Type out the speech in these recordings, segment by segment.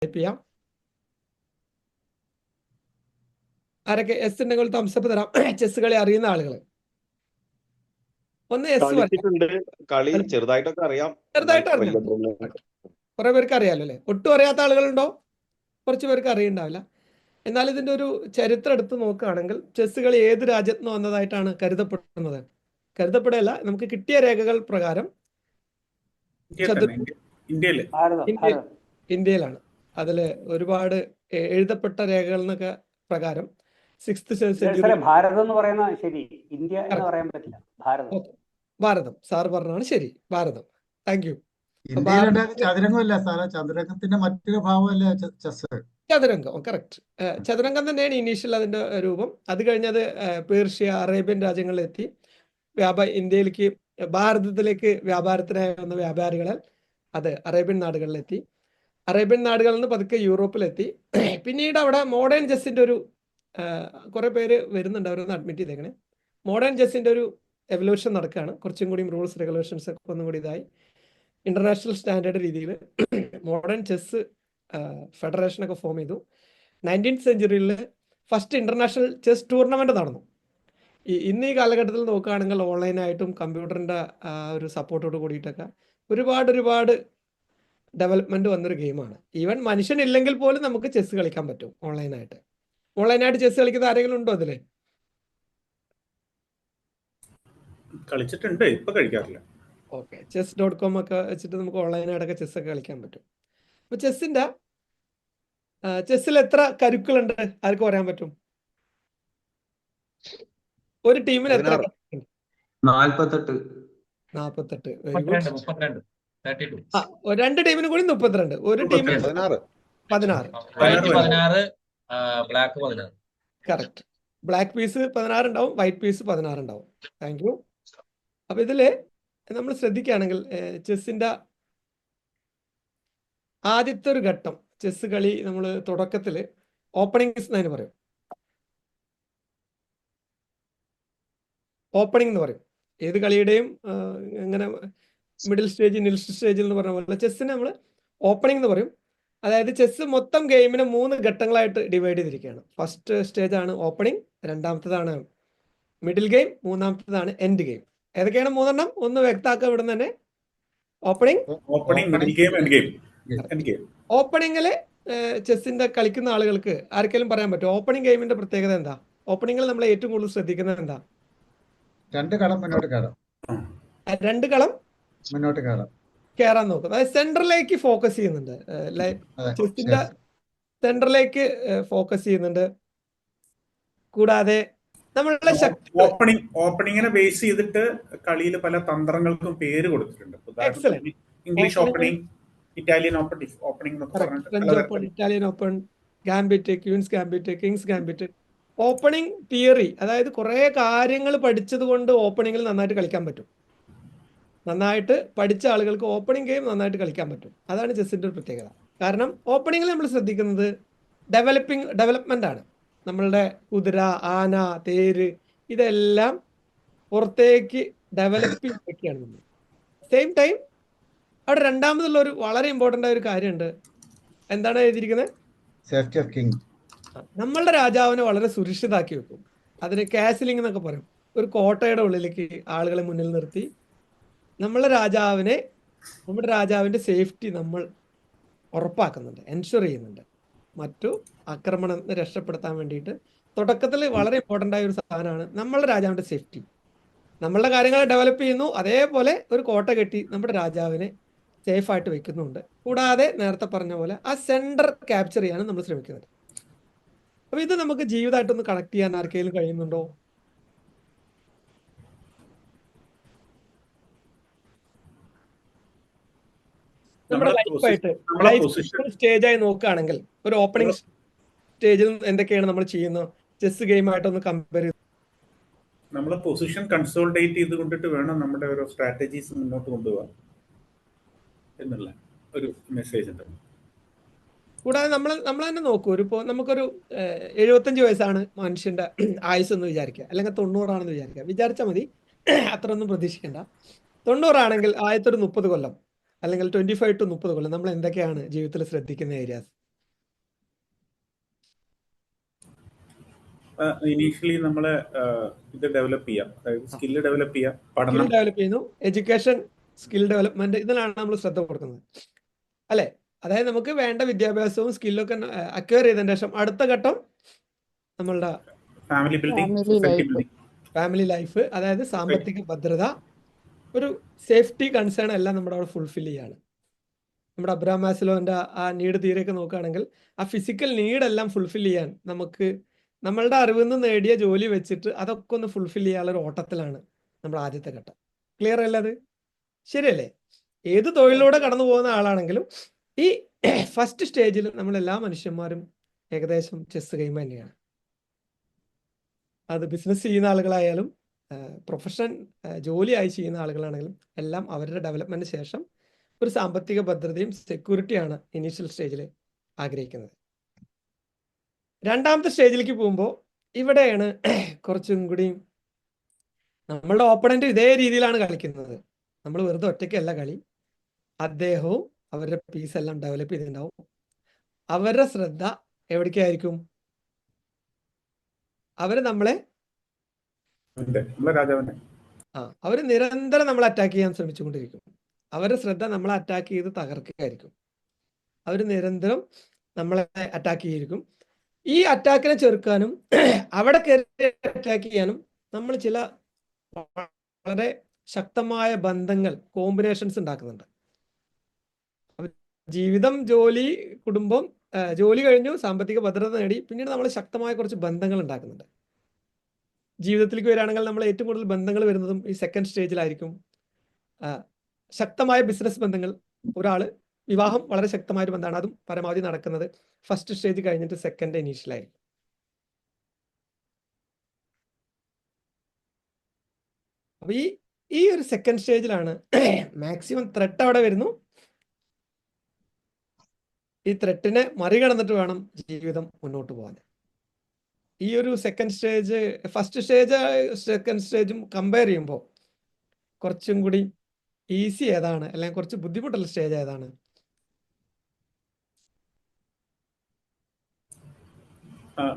Type ചെയ്യാം. ആരൊക്കെ S ഉണ്ടെങ്കിൽ തംസപ്പ് തരാം. ചെസ് കളി അറിയുന്ന ആളുകൾ ഒന്ന് എസ് കളിച്ചിട്ടുണ്ട്. കളി ചെറുതായിട്ടൊക്കെ അറിയാം. ചെറുതായിട്ട് അറിഞ്ഞു. കുറെ പേർക്ക് അറിയാലോ അല്ലേ? ഒട്ടും അറിയാത്ത ആളുകളുണ്ടോ? കുറച്ച് പേർക്ക് അറിയുണ്ടാവില്ല. എന്നാൽ ഇതിന്റെ ഒരു ചരിത്രം എടുത്ത് നോക്കുകയാണെങ്കിൽ ചെസ് കളി ഏത് രാജ്യത്ത് നിന്ന് വന്നതായിട്ടാണ് കരുതപ്പെടുന്നത്? കരുതപ്പെടല്ല, നമുക്ക് കിട്ടിയ രേഖകൾ പ്രകാരം ഇന്ത്യയിലാണ്. അതില് ഒരുപാട് എഴുതപ്പെട്ട രേഖകൾ എന്നൊക്കെ പ്രകാരം 6th സെഞ്ചുറി. ഭാരതം എന്ന് പറയുന്ന ശരി, ഇന്ത്യ എന്ന് പറയാൻ പറ്റില്ല. ഭാരതം സാർ പറഞ്ഞാണ് ശരി, ഭാരതം. Thank you. ചതുരംഗമല്ല സാറേ, ചതുരംഗത്തിന്റെ മറ്റൊരു ഭാവമല്ലേ ചെസ്? ചതുരംഗം, കറക്റ്റ്. ചതുരംഗം തന്നെയാണ് ഇനീഷ്യൽ അതിന്റെ രൂപം. അത് കഴിഞ്ഞത് പേർഷ്യ, അറേബ്യൻ രാജ്യങ്ങളിലെത്തി. ഇന്ത്യയിലേക്ക്, ഭാരതത്തിലേക്ക് വ്യാപാരത്തിനായി വന്ന വ്യാപാരികളെ അത് അറേബ്യൻ നാടുകളിലെത്തി. അറേബ്യൻ നാടുകളിൽ നിന്ന് പതുക്കെ യൂറോപ്പിലെത്തി. പിന്നീട് അവിടെ മോഡേൺ ചെസ്സിന്റെ ഒരു കുറെ പേര് വരുന്നുണ്ട്, അവരൊന്ന് അഡ്മിറ്റ് ചെയ്തേക്കണേ. മോഡേൺ ചെസ്സിന്റെ ഒരു എവല്യൂഷൻ നടക്കുകയാണ്. കുറച്ചും കൂടി റൂൾസ് റെഗുലേഷൻസ് ഒക്കെ ഒന്നും കൂടി ഇതായി ഇന്റർനാഷണൽ സ്റ്റാൻഡേർഡ് രീതിയിൽ മോഡേൺ ചെസ് ഫെഡറേഷനൊക്കെ ഫോം ചെയ്തു. 19th സെഞ്ചുറിയിൽ ഫസ്റ്റ് ഇന്റർനാഷണൽ ചെസ് ടൂർണമെന്റ് നടന്നു. ഇന്ന് ഈ കാലഘട്ടത്തിൽ നോക്കുകയാണെങ്കിൽ ഓൺലൈനായിട്ടും കമ്പ്യൂട്ടറിന്റെ ഒരു സപ്പോർട്ടോട് കൂടിയിട്ടൊക്കെ ഒരുപാട് ഡെവലപ്മെന്റ് വന്നൊരു ഗെയിമാണ്. ഈവൻ മനുഷ്യനില്ലെങ്കിൽ പോലും നമുക്ക് ചെസ് കളിക്കാൻ പറ്റും ഓൺലൈനായിട്ട്. ഓൺലൈനായിട്ട് ചെസ് കളിക്കുന്ന ആരെങ്കിലും ഉണ്ടോ അതില്? കളിച്ചിട്ടുണ്ട്, ഇപ്പൊ കളിക്കാറില്ല. ഓക്കെ, chess.com ഒക്കെ വെച്ചിട്ട് നമുക്ക് ഓൺലൈനായിട്ടൊക്കെ ചെസ് ഒക്കെ കളിക്കാൻ പറ്റും. അപ്പൊ ചെസ്സിൽ എത്ര കരുക്കളുണ്ട് ആർക്ക് പറയാൻ പറ്റും? ഒരു ടീമിൽ എത്ര? 48. 48. രണ്ട് 32. ടീമിനും കൂടി 32. ഒരു ടീമിൽ 16. കറക്റ്റ്. ബ്ലാക്ക് പീസ് 16 ഉണ്ടാവും, വൈറ്റ് പീസ് 16 ഉണ്ടാവും. Thank you. അപ്പൊ ഇതില് നമ്മൾ ശ്രദ്ധിക്കുകയാണെങ്കിൽ ചെസ്സിന്റെ ആദ്യത്തെ ഒരു ഘട്ടം ചെസ് കളി നമ്മൾ തുടക്കത്തില് ഓപ്പണിംഗ് എന്നതിന് പറയും. ഓപ്പണിംഗ് എന്ന് പറയും. ഏത് കളിയുടെയും ഇങ്ങനെ മിഡിൽ സ്റ്റേജ്, നിൽസ്റ്റ് സ്റ്റേജിൽ എന്ന് പറഞ്ഞ പോലെ ചെസ്സിന് നമ്മൾ ഓപ്പണിംഗ് എന്ന് പറയും. അതായത് ചെസ് മൊത്തം ഗെയിമിനെ 3 ഘട്ടങ്ങളായിട്ട് ഡിവൈഡ് ചെയ്തിരിക്കുകയാണ്. ഫസ്റ്റ് സ്റ്റേജ് ആണ് ഓപ്പണിംഗ്, രണ്ടാമത്തേതാണ് മിഡിൽ ഗെയിം, മൂന്നാമത്തേതാണ് എൻഡ് ഗെയിം. ഏതൊക്കെയാണ് 3 എണ്ണം? ഒന്ന് വ്യക്തമാക്കുക ഇവിടെ തന്നെ. ഓപ്പണിംഗില് ചെസ്സിന്റെ കളിക്കുന്ന ആളുകൾക്ക് ആർക്കെങ്കിലും പറയാൻ പറ്റും ഓപ്പണിംഗ് ഗെയിമിന്റെ പ്രത്യേകത എന്താ? ഓപ്പണിംഗിൽ നമ്മൾ ഏറ്റവും കൂടുതൽ ശ്രദ്ധിക്കുന്നത് എന്താ? 2 കളം മുന്നോട്ട് കയറാം. 2 കളം മുന്നോട്ട് കയറാൻ നോക്കും. അതായത് സെന്ററിലേക്ക് ഫോക്കസ് ചെയ്യുന്നുണ്ട്. ചെസ്സിന്റെ സെന്ററിലേക്ക് ഫോക്കസ് ചെയ്യുന്നുണ്ട്. കൂടാതെ നമ്മളുടെ ശക്തി ഓപ്പണിങ്ങിനെ ബേസ് ചെയ്തിട്ട് കളിയിൽ പല തന്ത്രങ്ങൾക്കും പേര് കൊടുത്തിട്ടുണ്ട്. English opening, Italian opening, Italian open, gambit, queen's gambit, king's gambit. Opening theory, അതായത് കുറെ കാര്യങ്ങൾ പഠിച്ചത് കൊണ്ട് ഓപ്പണിംഗിൽ നന്നായിട്ട് കളിക്കാൻ പറ്റും. നന്നായിട്ട് പഠിച്ച ആളുകൾക്ക് ഓപ്പണിംഗ് ഗെയിം നന്നായിട്ട് കളിക്കാൻ പറ്റും. അതാണ് ചെസ്സിന്റെ ഒരു പ്രത്യേകത. കാരണം ഓപ്പണിംഗിൽ നമ്മൾ ശ്രദ്ധിക്കുന്നത് ഡെവലപ്മെന്റ് ആണ്. നമ്മളുടെ കുതിര, ആന, തേര് ഇതെല്ലാം പുറത്തേക്ക് ഡെവലപ്പിംഗ് ഒക്കെയാണ് നമ്മൾ. സെയിം ടൈം അവിടെ രണ്ടാമതുള്ള ഒരു വളരെ ഇമ്പോർട്ടൻ്റ് ആയ ഒരു കാര്യമുണ്ട്. എന്താണ് എഴുതിയിരിക്കുന്നത്? Safety of king. നമ്മളുടെ രാജാവിനെ വളരെ സുരക്ഷിതാക്കി വെക്കും. അതിന് കാസിലിംഗ് എന്നൊക്കെ പറയും. ഒരു കോട്ടയുടെ ഉള്ളിലേക്ക് ആളുകളെ മുന്നിൽ നിർത്തി നമ്മുടെ രാജാവിന്റെ സേഫ്റ്റി നമ്മൾ ഉറപ്പാക്കുന്നുണ്ട്, എൻഷുർ ചെയ്യുന്നുണ്ട്. മറ്റു ആക്രമണം രക്ഷപ്പെടുത്താൻ വേണ്ടിയിട്ട് തുടക്കത്തിൽ വളരെ ഇമ്പോർട്ടൻ്റ് ആയ ഒരു സാധനമാണ് നമ്മളുടെ രാജാവിന്റെ സേഫ്റ്റി. നമ്മളുടെ കാര്യങ്ങൾ ഡെവലപ്പ് ചെയ്യുന്നു, അതേപോലെ ഒരു കോട്ട കെട്ടി നമ്മുടെ രാജാവിനെ സേഫ് ആയിട്ട് വെക്കുന്നുണ്ട്. കൂടാതെ നേരത്തെ പറഞ്ഞ പോലെ ആ സെന്റർ ക്യാപ്ചർ ചെയ്യാനും നമ്മൾ ശ്രമിക്കുന്നുണ്ട്. അപ്പൊ ഇത് നമുക്ക് ജീവിതമായിട്ടൊന്ന് കണക്ട് ചെയ്യാൻ ആർക്കെങ്കിലും കഴിയുന്നുണ്ടോ? നമ്മുടെ ലൈഫായിട്ട് സ്റ്റേജായി നോക്കുകയാണെങ്കിൽ ഒരു ഓപ്പണിംഗ് സ്റ്റേജിൽ എന്തൊക്കെയാണ് നമ്മൾ ചെയ്യുന്നത്? ചെസ് ഗെയിമായിട്ടൊന്ന് കമ്പയർ ചെയ്ത് നമ്മൾ പൊസിഷൻ കൺസോൾട്ടേറ്റ് ചെയ്ത് കൊണ്ടിട്ട് വേണം നമ്മുടെ ഓരോ സ്ട്രാറ്റജീസ് മുന്നോട്ട് കൊണ്ടുപോകാൻ എന്നുള്ള ഒരു മെസ്സേജ് ഉണ്ട്. കൂടാതെ നമ്മൾ തന്നെ നോക്കൂ, ഇപ്പോൾ നമുക്കൊരു 75 വയസ്സാണ് മനുഷ്യന്റെ ആയുസ് എന്ന് വിചാരിക്കുക, അല്ലെങ്കിൽ 90 ആണെന്ന് വിചാരിച്ചാൽ മതി. അത്ര ഒന്നും പ്രതീക്ഷിക്കേണ്ട. 90 ആണെങ്കിൽ ആദ്യത്തെ ഒരു 30 കൊല്ലം അല്ലെങ്കിൽ 25 to 30 കൊല്ലം നമ്മൾ എന്തൊക്കെയാണ് ജീവിതത്തിൽ ശ്രദ്ധിക്കുന്ന ഏരിയാസ്? ഇനീഷ്യലി നമ്മളെ ഇത് ഡെവലപ്പ് ചെയ്യാം, അതായത് സ്കില്ല് ഡെവലപ്പ് ചെയ്യാം, സ്കിൽ പഠനം. ഡെവലപ്പ് ചെയ്യുന്നു, എഡ്യൂക്കേഷൻ, സ്കിൽ ഡെവലപ്മെന്റ്, ഇതിലാണ് നമ്മൾ ശ്രദ്ധ കൊടുക്കുന്നത് അല്ലെ. അതായത് നമുക്ക് വേണ്ട വിദ്യാഭ്യാസവും സ്കില്ലൊക്കെ അക്വയർ ചെയ്തതിന് ശേഷം അടുത്ത ഘട്ടം നമ്മളുടെ family building, Family society life. Building. Family life, അതായത് സാമ്പത്തിക ഭദ്രത, ഒരു സേഫ്റ്റി കൺസേൺ എല്ലാം നമ്മുടെ അവിടെ ഫുൾഫിൽ ചെയ്യാണ്. നമ്മുടെ അബ്രഹാം മാസ്ലോന്റെ ആ നീഡ് തീരെയൊക്കെ നോക്കുകയാണെങ്കിൽ ആ ഫിസിക്കൽ നീഡ് എല്ലാം ഫുൾഫിൽ ചെയ്യാൻ നമുക്ക് നമ്മളുടെ അറിവിൽ നിന്ന് നേടിയ ജോലി വെച്ചിട്ട് അതൊക്കെ ഒന്ന് ഫുൾഫിൽ ചെയ്യാനുള്ള ഒരു ഓട്ടത്തിലാണ് നമ്മുടെ ആദ്യത്തെ ഘട്ടം. ക്ലിയർ അല്ലേ അത്? ശരിയല്ലേ? ഏത് തൊഴിലിലൂടെ കടന്നു പോകുന്ന ആളാണെങ്കിലും ഈ ഫസ്റ്റ് സ്റ്റേജിൽ നമ്മളെല്ലാ മനുഷ്യന്മാരും ഏകദേശം ചെസ് ഗെയിം തന്നെയാണ്. അത് ബിസിനസ് ചെയ്യുന്ന ആളുകളായാലും പ്രൊഫഷൻ ജോലിയായി ചെയ്യുന്ന ആളുകളാണെങ്കിലും എല്ലാം അവരുടെ ഡെവലപ്മെന്റിന് ശേഷം ഒരു സാമ്പത്തിക ഭദ്രതയും സെക്യൂരിറ്റിയാണ് ഇനീഷ്യൽ സ്റ്റേജിൽ ആഗ്രഹിക്കുന്നത്. രണ്ടാമത്തെ സ്റ്റേജിലേക്ക് പോകുമ്പോൾ ഇവിടെയാണ് കുറച്ചും കൂടി നമ്മളുടെ ഓപ്പണന്റ് ഇതേ രീതിയിലാണ് കളിക്കുന്നത്. നമ്മൾ വെറുതെ ഒറ്റയ്ക്കല്ല കളി. അദ്ദേഹവും അവരുടെ പീസ് എല്ലാം ഡെവലപ്പ് ചെയ്തിട്ടുണ്ടാവും. അവരുടെ ശ്രദ്ധ എവിടേക്കായിരിക്കും? അവര് നമ്മളെ നമ്മളെ രാജാവിനെ അവര് നിരന്തരം നമ്മളെ അറ്റാക്ക് ചെയ്യാൻ ശ്രമിച്ചുകൊണ്ടിരിക്കും. അവരുടെ ശ്രദ്ധ നമ്മളെ അറ്റാക്ക് ചെയ്ത് തകർക്കുകയായിരിക്കും. അവർ നിരന്തരം നമ്മളെ അറ്റാക്ക് ചെയ്തിരിക്കും. ഈ അറ്റാക്കിനെ ചെറുക്കാനും അവിടെ കയറി അറ്റാക്ക് ചെയ്യാനും നമ്മൾ ചില വളരെ ശക്തമായ ബന്ധങ്ങൾ, കോമ്പിനേഷൻസ് ഉണ്ടാക്കുന്നുണ്ട്. ജീവിതം, ജോലി, കുടുംബം, ജോലി കഴിഞ്ഞു, സാമ്പത്തിക ഭദ്രത നേടി, പിന്നീട് നമ്മൾ ശക്തമായ കുറച്ച് ബന്ധങ്ങൾ ഉണ്ടാക്കുന്നുണ്ട്. ജീവിതത്തിലേക്ക് വരികയാണെങ്കിൽ നമ്മൾ ഏറ്റവും കൂടുതൽ ബന്ധങ്ങൾ വരുന്നതും ഈ സെക്കൻഡ് സ്റ്റേജിലായിരിക്കും. ശക്തമായ ബിസിനസ് ബന്ധങ്ങൾ, ഒരാൾ വിവാഹം വളരെ ശക്തമായ ഒരു ബന്ധമാണ്, അതും പരമാവധി നടക്കുന്നത് ഫസ്റ്റ് സ്റ്റേജ് കഴിഞ്ഞിട്ട് സെക്കൻഡ് ഇനീഷ്യലായിരിക്കും. അപ്പൊ ഈ ഒരു സെക്കൻഡ് സ്റ്റേജിലാണ് മാക്സിമം ത്രെട്ട് അവിടെ വരുന്നു. ഈ ത്രെട്ടിനെ മറികടന്നിട്ട് വേണം ജീവിതം മുന്നോട്ട് പോകാൻ. ഈ ഒരു second stage first stage second സ്റ്റേജും കമ്പയർ ചെയ്യുമ്പോൾ കുറച്ചും കൂടി ഈസി ഏതാണ്, അല്ലെങ്കിൽ കുറച്ച് ബുദ്ധിമുട്ടുള്ള സ്റ്റേജ് ഏതാണ്?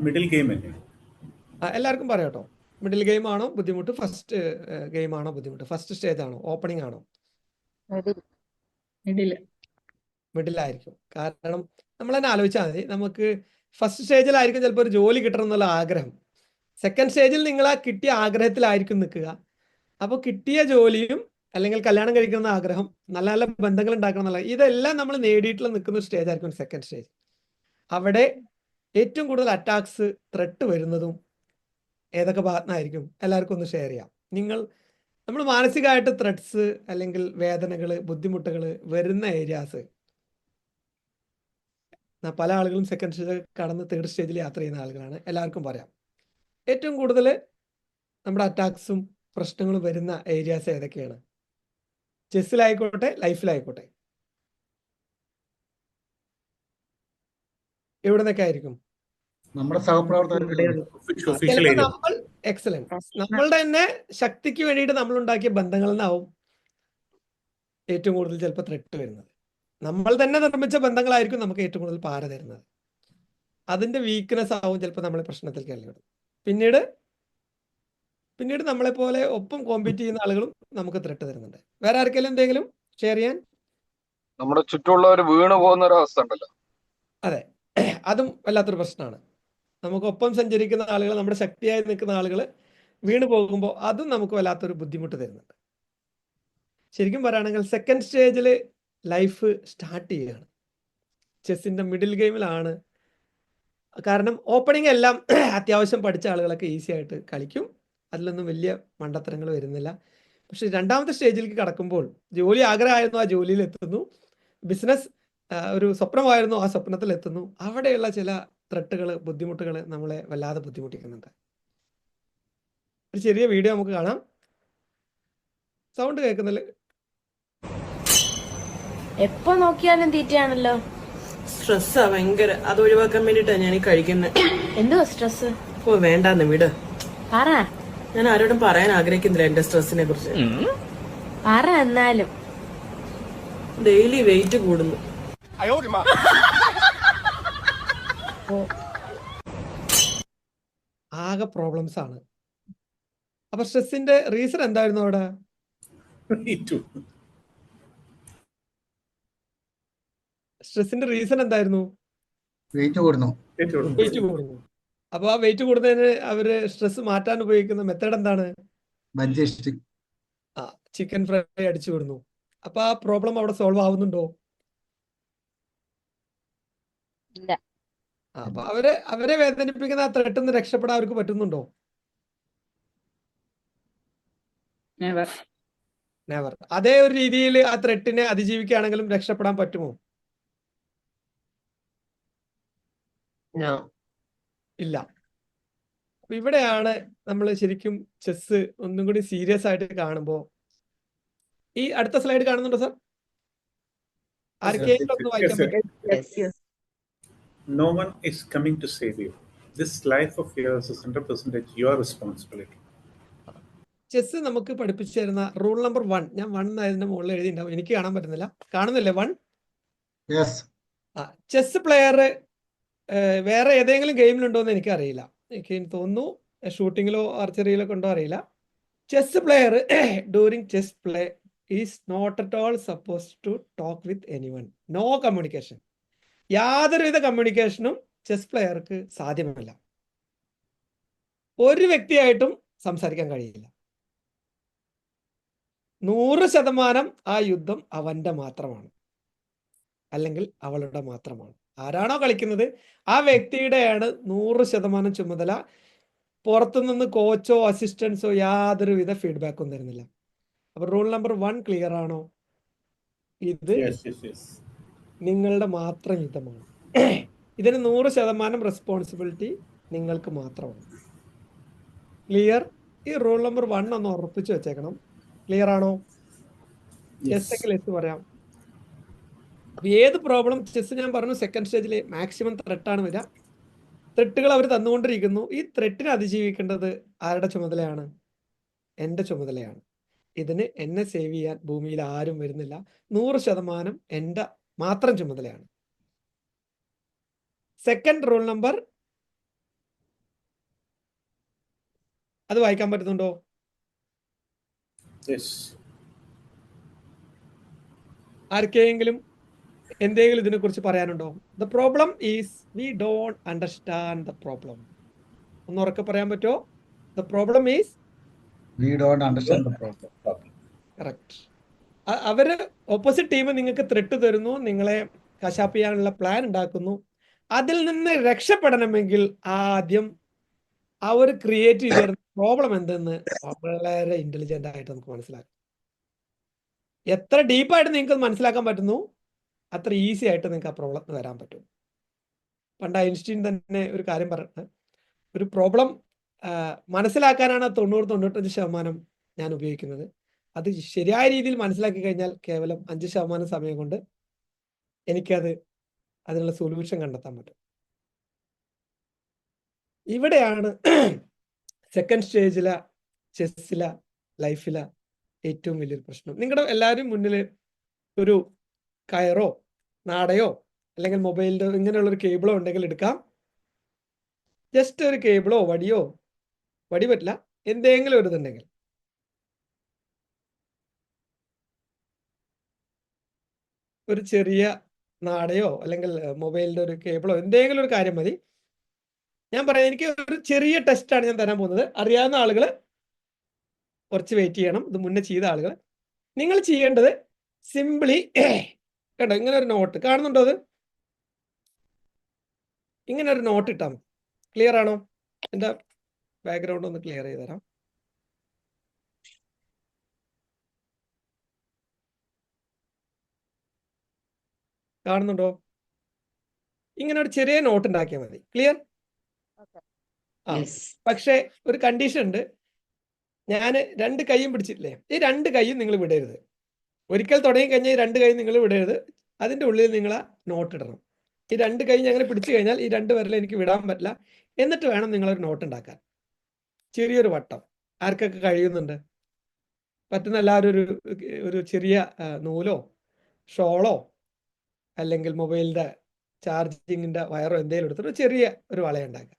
മിഡിൽ ഗെയിം തന്നെ. എല്ലാവർക്കും പറയാം കേട്ടോ. മിഡിൽ ഗെയിം ആണോ ബുദ്ധിമുട്ട്, ഫസ്റ്റ് ഗെയിം ആണോ ബുദ്ധിമുട്ട്, ഫസ്റ്റ് സ്റ്റേജ് ആണോ, ഓപ്പണിംഗ് ആണോ? മിഡിലായിരിക്കും. കാരണം നമ്മൾ തന്നെ ആലോചിച്ചാൽ മതി, നമുക്ക് ഫസ്റ്റ് സ്റ്റേജിലായിരിക്കും ചിലപ്പോൾ ഒരു ജോലി കിട്ടണം എന്നുള്ള ആഗ്രഹം. സെക്കൻഡ് സ്റ്റേജിൽ നിങ്ങൾ ആ കിട്ടിയ ആഗ്രഹത്തിലായിരിക്കും നിൽക്കുക. അപ്പോൾ കിട്ടിയ ജോലിയും അല്ലെങ്കിൽ കല്യാണം കഴിക്കുന്ന ആഗ്രഹം, നല്ല നല്ല ബന്ധങ്ങൾ ഉണ്ടാക്കണം എന്നുള്ള, ഇതെല്ലാം നമ്മൾ നേടിയിട്ടുള്ള നിൽക്കുന്ന ഒരു സ്റ്റേജ് ആയിരിക്കും സെക്കൻഡ് സ്റ്റേജ്. അവിടെ ഏറ്റവും കൂടുതൽ അറ്റാക്സ്, ത്രെട്ട് വരുന്നതും ഏതൊക്കെ ഭാഗത്തുനിന്നായിരിക്കും? എല്ലാവർക്കും ഒന്ന് ഷെയർ ചെയ്യാം. നമ്മൾ മാനസികമായിട്ട് ത്രെട്സ് അല്ലെങ്കിൽ വേദനകൾ, ബുദ്ധിമുട്ടുകൾ വരുന്ന ഏരിയാസ്, പല ആളുകളും സെക്കൻഡ് സ്റ്റേജ് കടന്ന് തേർഡ് സ്റ്റേജിൽ യാത്ര ചെയ്യുന്ന ആളുകളാണ്. എല്ലാവർക്കും പറയാം, ഏറ്റവും കൂടുതൽ നമ്മുടെ അറ്റാക്സും പ്രശ്നങ്ങളും വരുന്ന ഏരിയാസ് ഏതൊക്കെയാണ്? ചെസ്സിലായിക്കോട്ടെ, ലൈഫിലായിക്കോട്ടെ, എവിടെ നിന്നൊക്കെ ആയിരിക്കും? നമ്മുടെ സഹപ്രവർത്തകരുടെ നമ്മൾ എക്സലന്റ്, നമ്മളുടെ തന്നെ ശക്തിക്ക് വേണ്ടിയിട്ട് നമ്മൾ ഉണ്ടാക്കിയ ബന്ധങ്ങളിൽ നിന്നാവും ഏറ്റവും കൂടുതൽ ചിലപ്പോൾ ത്രെട്ട് വരുന്നത്. നമ്മൾ തന്നെ നിർമ്മിച്ച ബന്ധങ്ങളായിരിക്കും നമുക്ക് ഏറ്റവും കൂടുതൽ പാര തരുന്നത്. അതിന്റെ വീക്ക്നെസ് ആവും ചിലപ്പോൾ നമ്മളെ പ്രശ്നത്തിൽ കയറിയിടും. പിന്നീട് നമ്മളെ പോലെ ഒപ്പം കോമ്പീറ്റ് ചെയ്യുന്ന ആളുകളും നമുക്ക് ത്രെട്ട് തരുന്നുണ്ട്. വേറെ ആർക്കെങ്കിലും എന്തെങ്കിലും ഷെയർ ചെയ്യാൻ? നമ്മുടെ ചുറ്റുമുള്ളവർ വീണു പോകുന്ന ഒരു അവസ്ഥ ഉണ്ടല്ലോ. അതെ, അതും വല്ലാത്തൊരു പ്രശ്നമാണ്. നമുക്കൊപ്പം സഞ്ചരിക്കുന്ന ആളുകൾ, നമ്മുടെ ശക്തിയായി നിൽക്കുന്ന ആളുകൾ വീണ് പോകുമ്പോൾ അതും നമുക്ക് വല്ലാത്തൊരു ബുദ്ധിമുട്ട് തരുന്നുണ്ട്. ശരിക്കും പറയുകയാണെങ്കിൽ സെക്കൻഡ് സ്റ്റേജിൽ ലൈഫ് സ്റ്റാർട്ട് ചെയ്യുകയാണ്. ചെസ്സിന്റെ മിഡിൽ ഗെയിമിലാണ്. കാരണം ഓപ്പണിംഗ് എല്ലാം അത്യാവശ്യം പഠിച്ച ആളുകളൊക്കെ ഈസി ആയിട്ട് കളിക്കും, അതിലൊന്നും വലിയ മണ്ടത്തരങ്ങൾ വരുന്നില്ല. പക്ഷെ രണ്ടാമത്തെ സ്റ്റേജിലേക്ക് കടക്കുമ്പോൾ ജോലി ആഗ്രഹമായിരുന്നു, ആ ജോലിയിൽ എത്തുന്നു. ബിസിനസ് ഒരു സ്വപ്നമായിരുന്നു, ആ സ്വപ്നത്തിൽ എത്തുന്നു. അവിടെയുള്ള ചില ത്രെട്ടുകൾ, ബുദ്ധിമുട്ടുകൾ നമ്മളെ വല്ലാതെ ബുദ്ധിമുട്ടിക്കുന്നുണ്ട്. ഒരു ചെറിയ വീഡിയോ നമുക്ക് കാണാം. സൗണ്ട് കേൾക്കുന്നില്ല? എപ്പോ നോക്കിയാലും തീറ്റയാണല്ലോ. സ്ട്രെസ്സാ ഭയങ്കര. അത് ഒഴിവാക്കാൻ വേണ്ടിട്ടാ ഞാൻ കഴിക്കുന്നത്. എന്തുവാ സ്ട്രെസ്? ഓ വേണ്ടാന്ന് വിട്. പറ. ഞാൻ ആരോടും പറയാൻ ആഗ്രഹിക്കുന്നില്ല എന്റെ സ്ട്രെസ്സിനെ കുറിച്ച്. പറ എന്നാലും. ഡെയിലി വെയിറ്റ് കൂടുന്നു. ആകെ പ്രോബ്ലംസ് ആണ്. അപ്പൊ സ്ട്രെസ്സിന്റെ റീസൺ എന്തായിരുന്നു അവിടെ? സ്ട്രെസ്സിന്റെ റീസൺ എന്തായിരുന്നു? വെയിറ്റ് കൂടുന്നു. വെയിറ്റ് കൂടുന്നു. അപ്പൊ ആ വെയിറ്റ് കൂടുന്നതിന് അവര് സ്ട്രെസ് മാറ്റാൻ ഉപയോഗിക്കുന്ന മെത്തേഡ് എന്താണ്? ബഡ്ജറ്റ്. ആ ചിക്കൻ ഫ്രൈ അടിച്ചു വിടുന്നു. അപ്പൊ ആ പ്രോബ്ലം അവിടെ സോൾവ് ആവുന്നുണ്ടോ? ഇല്ല. അപ്പൊ അവരെ വേദനിപ്പിക്കുന്ന ആ ത്രെട്ടിൽ നിന്ന് രക്ഷപ്പെടാൻ അവർക്ക് പറ്റുന്നുണ്ടോ? നെവർ. അതേ ഒരു രീതിയിൽ ആ ത്രെട്ടിനെ അതിജീവിക്കുകയാണെങ്കിലും രക്ഷപ്പെടാൻ പറ്റുമോ? ഇല്ല. അപ്പൊ ഇവിടെയാണ് നമ്മൾ ശരിക്കും ചെസ് ഒന്നും കൂടി സീരിയസ് ആയിട്ട് കാണുമ്പോ. ഈ അടുത്ത സ്ലൈഡ് കാണുന്നുണ്ടോ സാർ? ആർക്കെങ്കിലും ഒന്ന് വായിക്കാൻ പറ്റും? No one is coming to save you. This life of yours is 100% your responsibility. Chess നമുക്ക് പഠിപ്പിച്ചു തരുന്ന റൂൾ നമ്പർ 1, ഞാൻ 1 അതിന്റെ മുകളിൽ എഴുതിണ്ടാവും, എനിക്ക് കാണാൻ പറ്റുന്നില്ല. കാണുന്നില്ലേ 1? യെസ്. ചെസ് പ്ലെയർ വേറെ ഏതെങ്കിലും ഗെയിമിലുണ്ടോ എന്ന് എനിക്കറിയില്ല. എനിക്ക് തോന്നുന്നു ഷൂട്ടിങ്ങിലോ ആർച്ചറിയിലോ ഉണ്ടോ അറിയില്ല. Chess player during chess play is not at all suppose to talk with anyone. No communication. യാതൊരുവിധ കമ്മ്യൂണിക്കേഷനും ചെസ് പ്ലെയർക്ക് സാധ്യമല്ല. ഒരു വ്യക്തിയായിട്ടും സംസാരിക്കാൻ കഴിയില്ല. 100% ആ യുദ്ധം അവന്റെ മാത്രമാണ്, അല്ലെങ്കിൽ അവളുടെ മാത്രമാണ്. ആരാണോ കളിക്കുന്നത് ആ വ്യക്തിയുടെയാണ് 100% ചുമതല. പുറത്തുനിന്ന് കോച്ചോ അസിസ്റ്റൻസോ യാതൊരുവിധ ഫീഡ്ബാക്കും തരുന്നില്ല. അപ്പൊ റൂൾ നമ്പർ 1 ക്ലിയർ ആണോ? ഇത് നിങ്ങളുടെ മാത്രം യുദ്ധമാണ്. ഇതിന് 100% റെസ്പോൺസിബിലിറ്റി നിങ്ങൾക്ക് മാത്രമാണ്. ക്ലിയർ? ഈ റൂൾ നമ്പർ 1 ഒന്ന് ഉറപ്പിച്ചു വെച്ചേക്കണം. ക്ലിയർ ആണോ? എസ് പറയാം. അപ്പൊ ഏത് പ്രോബ്ലം ചെസ് ഞാൻ പറഞ്ഞു സെക്കൻഡ് സ്റ്റേജിൽ മാക്സിമം ത്രെട്ടാണ് വരിക. ത്രെട്ടുകൾ അവർ തന്നുകൊണ്ടിരിക്കുന്നു. ഈ ത്രെട്ടിനെ അതിജീവിക്കേണ്ടത് ആരുടെ ചുമതലയാണ്? എൻ്റെ ചുമതലയാണ്. ഇതിന് എന്നെ സേവ് ചെയ്യാൻ ഭൂമിയിൽ ആരും വരുന്നില്ല. 100% എൻ്റെ മാത്രം ചുമതലയാണ്. സെക്കൻഡ് റൂൾ നമ്പർ അത് വായിക്കാൻ പറ്റുന്നുണ്ടോ? ആർക്കെങ്കിലും എന്തെങ്കിലും ഇതിനെ കുറിച്ച് പറയാനുണ്ടോ? The problem is we don't understand the problem. ഒന്ന് ഉറക്കെ പറയാൻ പറ്റുമോ? The problem is we don't understand the problem. Correct. അവര് ഓപ്പോസിറ്റ് ടീം നിങ്ങൾക്ക് ത്രെട്ട് തരുന്നു, നിങ്ങളെ കശാപ്പ് ചെയ്യാനുള്ള പ്ലാൻ ഉണ്ടാക്കുന്നു. അതിൽ നിന്ന് രക്ഷപ്പെടണമെങ്കിൽ ആദ്യം അവർ ക്രിയേറ്റ് ചെയ്ത് തരുന്ന പ്രോബ്ലം എന്തെന്ന് വളരെ ഇന്റലിജന്റ് ആയിട്ട് നമുക്ക് മനസ്സിലാക്കാം. എത്ര ഡീപ്പായിട്ട് നിങ്ങൾക്ക് മനസ്സിലാക്കാൻ പറ്റുന്നു അത്ര ഈസി ആയിട്ട് നിങ്ങൾക്ക് ആ പ്രോബ്ലം വരാൻ പറ്റും. പണ്ട് ഐൻസ്റ്റീൻ തന്നെ ഒരു കാര്യം പറഞ്ഞത്, ഒരു പ്രോബ്ലം മനസ്സിലാക്കാനാണ് 90-95% ഞാൻ ഉപയോഗിക്കുന്നത്. അത് ശരിയായ രീതിയിൽ മനസ്സിലാക്കി കഴിഞ്ഞാൽ കേവലം 5% സമയം കൊണ്ട് എനിക്കത് അതിനുള്ള സൊല്യൂഷൻ കണ്ടെത്താൻ പറ്റും. ഇവിടെയാണ് സെക്കൻഡ് സ്റ്റേജിലെ ചെസ്സിലെ ലൈഫിലെ ഏറ്റവും വലിയൊരു പ്രശ്നം. നിങ്ങളുടെ എല്ലാവരും മുന്നിൽ ഒരു കയറോ നാടയോ അല്ലെങ്കിൽ മൊബൈലിൻ്റെ ഇങ്ങനെയുള്ളൊരു കേബിളോ ഉണ്ടെങ്കിൽ എടുക്കാം. ജസ്റ്റ് ഒരു കേബിളോ വടി പറ്റില്ല, എന്തെങ്കിലും ഒരു ഇതുണ്ടെങ്കിൽ ഒരു ചെറിയ നാടയോ അല്ലെങ്കിൽ മൊബൈലിൻ്റെ ഒരു കേബിളോ എന്തെങ്കിലും ഒരു കാര്യം മതി. ഞാൻ പറയാം, എനിക്ക് ഒരു ചെറിയ ടെസ്റ്റാണ് ഞാൻ തരാൻ പോകുന്നത്. അറിയാവുന്ന ആളുകൾ കുറച്ച് വെയിറ്റ് ചെയ്യണം. ഇത് മുന്നേ ചെയ്ത ആളുകൾ നിങ്ങൾ ചെയ്യേണ്ടത് സിംപിളി കേട്ടോ, ഇങ്ങനെ ഒരു നോട്ട് കാണുന്നുണ്ടോ? അത് ഇങ്ങനെ ഒരു നോട്ട് ഇട്ടാൽ മതി. ക്ലിയർ ആണോ? എൻ്റെ ബാക്ക്ഗ്രൗണ്ട് ഒന്ന് ക്ലിയർ ചെയ്ത് തരാം. കാണുന്നുണ്ടോ? ഇങ്ങനെ ഒരു ചെറിയ നോട്ട് ഉണ്ടാക്കിയാൽ മതി. ക്ലിയർ? ആ, പക്ഷേ ഒരു കണ്ടീഷൻ ഉണ്ട്. ഞാൻ 2 കൈയും പിടിച്ചിട്ടില്ലേ, ഈ 2 കൈയും നിങ്ങൾ വിടരുത്. ഒരിക്കൽ തുടങ്ങി കഴിഞ്ഞാൽ ഈ 2 കൈ നിങ്ങൾ വിടരുത്. അതിൻ്റെ ഉള്ളിൽ നിങ്ങൾ ആ നോട്ട് ഇടണം. ഈ 2 കൈ ഞങ്ങൾ പിടിച്ചു കഴിഞ്ഞാൽ ഈ 2 വിരൽ എനിക്ക് വിടാൻ പറ്റില്ല. എന്നിട്ട് വേണം നിങ്ങളൊരു നോട്ട് ഉണ്ടാക്കാൻ. ചെറിയൊരു വട്ടം ആർക്കൊക്കെ കഴിയുന്നുണ്ട്? പറ്റുന്ന എല്ലാവരും ഒരു ചെറിയ നൂലോ ഷോളോ അല്ലെങ്കിൽ മൊബൈലിൻ്റെ ചാർജിങ്ങിൻ്റെ വയറോ എന്തെങ്കിലും എടുത്തിട്ട് ചെറിയ ഒരു വളയുണ്ടാക്കുക.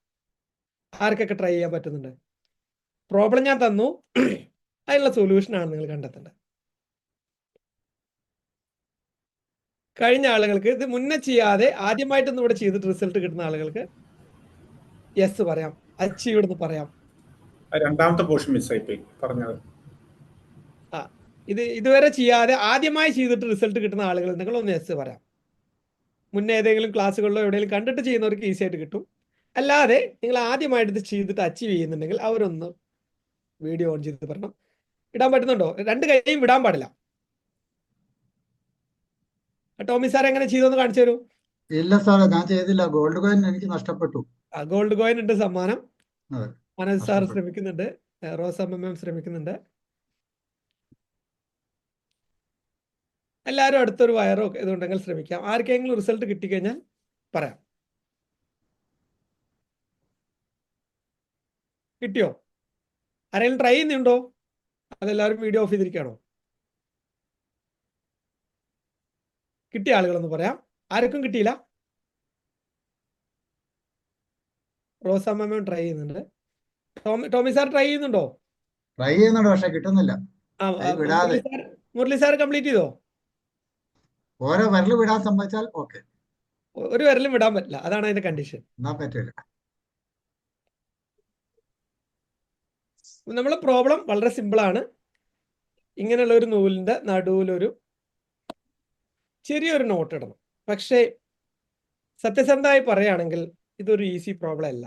ആർക്കൊക്കെ ട്രൈ ചെയ്യാൻ പറ്റുന്നുണ്ട്? പ്രോബ്ലം ഞാൻ തന്നു, അതിനുള്ള സൊല്യൂഷനാണ് നിങ്ങൾ കണ്ടെത്തേണ്ടത്. കഴിഞ്ഞ ആളുകൾക്ക്, ഇത് മുന്നേ ചെയ്യാതെ ആദ്യമായിട്ടൊന്നും ഇവിടെ ചെയ്തിട്ട് റിസൾട്ട് കിട്ടുന്ന ആളുകൾക്ക് യെസ് പറയാം, അച്ചീവ്ഡ് എന്ന് പറയാം. രണ്ടാമത്തെ പോർഷൻ മിസ്സായിപ്പോയി പറഞ്ഞത്. ഇത് ഇതുവരെ ചെയ്യാതെ ആദ്യമായി ചെയ്തിട്ട് റിസൾട്ട് കിട്ടുന്ന ആളുകൾ നിങ്ങൾ ഒന്ന് യെസ് പറയാം. മുന്നേ ഏതെങ്കിലും ക്ലാസ്സുകളിലോ എവിടെയെങ്കിലും കണ്ടിട്ട് ചെയ്യുന്നവർക്ക് ഈസി ആയിട്ട് കിട്ടും. അല്ലാതെ നിങ്ങൾ ആദ്യമായിട്ട് ഇത് ചെയ്തിട്ട് അച്ചീവ് ചെയ്യുന്നുണ്ടെങ്കിൽ അവരൊന്ന് വീഡിയോ ഓൺ ചെയ്ത് പറയണം. ഇടാൻ പറ്റുന്നുണ്ടോ? 2 കൈയും വിടാൻ പാടില്ല. ടോമി സാർ എങ്ങനെ ചെയ്തോന്ന് കാണിച്ചു തരൂ. ഇല്ല സാറേ, ഞാൻ ചെയ്തില്ല. ഗോൾഡ് കോയിൻ എനിക്ക് നഷ്ടപ്പെട്ടു. ഗോൾഡ് കോയിൻ ഉണ്ട് സമ്മാനം. അതെ, മനോജ് സാർ നഷ്ടപ്പെട്ടു. ശ്രമിക്കുന്നുണ്ട്, റോസമ്മ ശ്രമിക്കുന്നുണ്ട്. എല്ലാവരും അടുത്തൊരു വയറോ ഇതുണ്ടെങ്കിൽ ശ്രമിക്കാം. ആർക്കെങ്കിലും റിസൾട്ട് കിട്ടിക്കഴിഞ്ഞാൽ പറയാം. കിട്ടിയോ? ആരെങ്കിലും ട്രൈ ചെയ്യുന്നുണ്ടോ? അതെല്ലാവരും വീഡിയോ ഓഫ് ചെയ്തിരിക്കുകയാണോ? കിട്ടിയ ആളുകളൊന്ന് പറയാം. ആർക്കും കിട്ടിയില്ല? റോസമ്മ ട്രൈ ചെയ്യുന്നുണ്ട്. ടോമി സാർ ട്രൈ ചെയ്യുന്നുണ്ടോ? ട്രൈ ചെയ്യുന്നുണ്ട്, പക്ഷെ കിട്ടുന്നില്ല. വിടാതെ മുരളി സാർ കംപ്ലീറ്റ് ചെയ്തോ? ഓരോ വിരൽ വിടാൻ സമ്മതിച്ചാൽ ഓക്കെ, ഒരു വിരലും വിടാൻ പറ്റില്ല, അതാണ് അതിന്റെ കണ്ടീഷൻ. എന്നാ പറ്റില്ല. നമ്മളെ പ്രോബ്ലം വളരെ സിമ്പിളാണ്. ഇങ്ങനെയുള്ള ഒരു നൂലിന്റെ നടുവിലൊരു ചെറിയൊരു നോട്ട് ഇടണം. പക്ഷേ സത്യസന്ധമായി പറയുകയാണെങ്കിൽ ഇതൊരു ഈസി പ്രോബ്ലം അല്ല.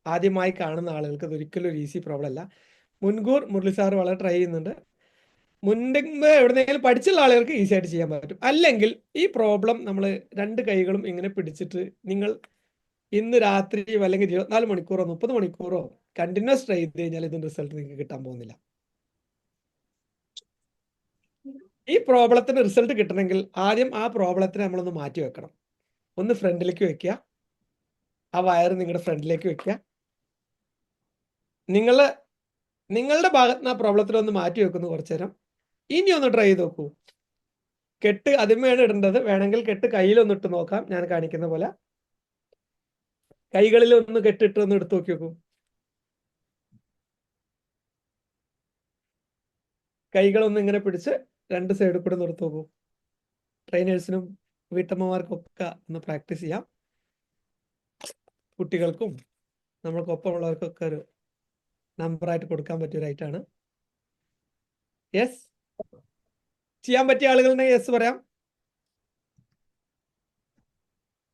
ആദ്യമായി കാണുന്ന ആളുകൾക്ക് ഇതൊരിക്കലും ഒരു ഈസി പ്രോബ്ലം അല്ല. മുൻകൂർ മുരളി സാർ വളരെ ട്രൈ ചെയ്യുന്നുണ്ട്. മുൻപ് എവിടെന്നെങ്കിലും പഠിച്ചുള്ള ആളുകൾക്ക് ഈസി ആയിട്ട് ചെയ്യാൻ പറ്റും. അല്ലെങ്കിൽ ഈ പ്രോബ്ലം നമ്മൾ 2 കൈകളും ഇങ്ങനെ പിടിച്ചിട്ട് നിങ്ങൾ ഇന്ന് രാത്രി അല്ലെങ്കിൽ 24 മണിക്കൂറോ 30 മണിക്കൂറോ കണ്ടിന്യൂസ് ട്രൈ ചെയ്ത് കഴിഞ്ഞാൽ ഇതിന്റെ റിസൾട്ട് നിങ്ങൾക്ക് കിട്ടാൻ പോകുന്നില്ല. ഈ പ്രോബ്ലത്തിന് റിസൾട്ട് കിട്ടണമെങ്കിൽ ആദ്യം ആ പ്രോബ്ലത്തിനെ നമ്മളൊന്ന് മാറ്റി വെക്കണം. ഒന്ന് ഫ്രണ്ടിലേക്ക് വെക്കുക, ആ വയർ നിങ്ങളുടെ ഫ്രണ്ടിലേക്ക് വെക്കുക. നിങ്ങളുടെ ഭാഗത്ത് നിന്ന് ആ പ്രോബ്ലത്തിൽ ഒന്ന് മാറ്റി വെക്കുന്നു കുറച്ചു നേരം. ഇനി ഒന്ന് ട്രൈ ചെയ്ത് നോക്കൂ. കെട്ട് അതിന്മേണ് ഇടേണ്ടത്. വേണമെങ്കിൽ കെട്ട് കയ്യിലൊന്ന് ഇട്ട് നോക്കാം, ഞാൻ കാണിക്കുന്ന പോലെ. കൈകളിൽ ഒന്ന് കെട്ടിട്ട് ഒന്ന് എടുത്തു നോക്കി നോക്കൂ. കൈകളൊന്ന് ഇങ്ങനെ പിടിച്ച് 2 സൈഡിൽ കൂടെ നിർത്തി നോക്കൂ. ട്രെയിനേഴ്സിനും വീട്ടമ്മമാർക്കും ഒക്കെ ഒന്ന് പ്രാക്ടീസ് ചെയ്യാം. കുട്ടികൾക്കും നമ്മൾക്കൊപ്പമുള്ളവർക്കൊക്കെ ഒരു നമ്പറായിട്ട് കൊടുക്കാൻ പറ്റിയ റൈറ്റാണ്. യെസ് ചെയ്യാൻ പറ്റിയ ആളുകളുണ്ടെങ്കിൽ യെസ് പറയാം.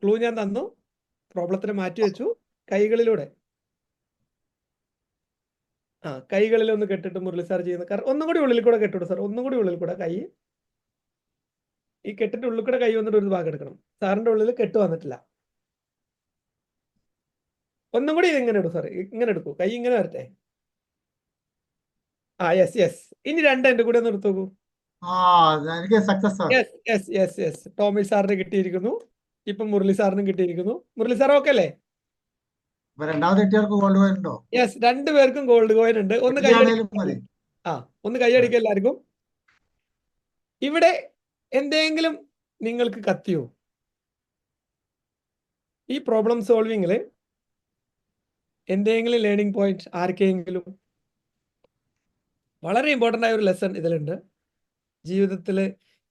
ക്ലൂ ഞാൻ തന്നു, പ്രോബ്ലത്തിന് മാറ്റി വെച്ചു. കൈകളിലൂടെ കൈകളിലൊന്ന് കെട്ടിട്ട് മുരളി സാർ ചെയ്യുന്ന കാരണം ഒന്നും കൂടി ഉള്ളിൽ കൂടെ കെട്ടിട്ടു സാർ. ഒന്നും കൂടി ഉള്ളിൽ കൂടെ കൈ, ഈ കെട്ടിന്റെ ഉള്ളിൽ കൂടെ കൈ വന്നിട്ട് ഒരു ഭാഗം എടുക്കണം. സാറിന്റെ ഉള്ളിൽ കെട്ട് വന്നിട്ടില്ല. ഒന്നും കൂടി ഇതെങ്ങനെ ഇടും സാർ, ഇങ്ങനെ എടുക്കൂ. കൈ ഇങ്ങനെ വരട്ടെ. Yes yes. ഇനി 2 എൻ്റെ കൂടെ ഒന്ന് എടുത്തു നോക്കൂ. എനിക്ക് success. Yes yes yes yes. Tommy സാറിന് കിട്ടിയിരിക്കുന്നു. ഇപ്പൊ മുരളി സാറിനും കിട്ടിയിരിക്കുന്നു. മുരളി സാർ ഓക്കെ അല്ലേ? രണ്ടാമത്തെ കുട്ടികൾക്ക് ഗോൾഡ് കോയിൻ ഉണ്ടോ? യെസ്, 2 പേർക്കും ഗോൾഡ് കോയിൻ ഉണ്ട്. ഒന്ന് കൈയടിക്കുക എല്ലാവർക്കും. ഇവിടെ എന്തെങ്കിലും നിങ്ങൾക്ക് കത്തിയോ? ഈ പ്രോബ്ലം സോൾവിങ്ങിൽ എന്തെങ്കിലും ലേണിംഗ് പോയിന്റ് ആർക്കെങ്കിലും? വളരെ ഇമ്പോർട്ടൻ്റ് ആയ ഒരു ലെസൺ ഇതിലുണ്ട്. ജീവിതത്തിൽ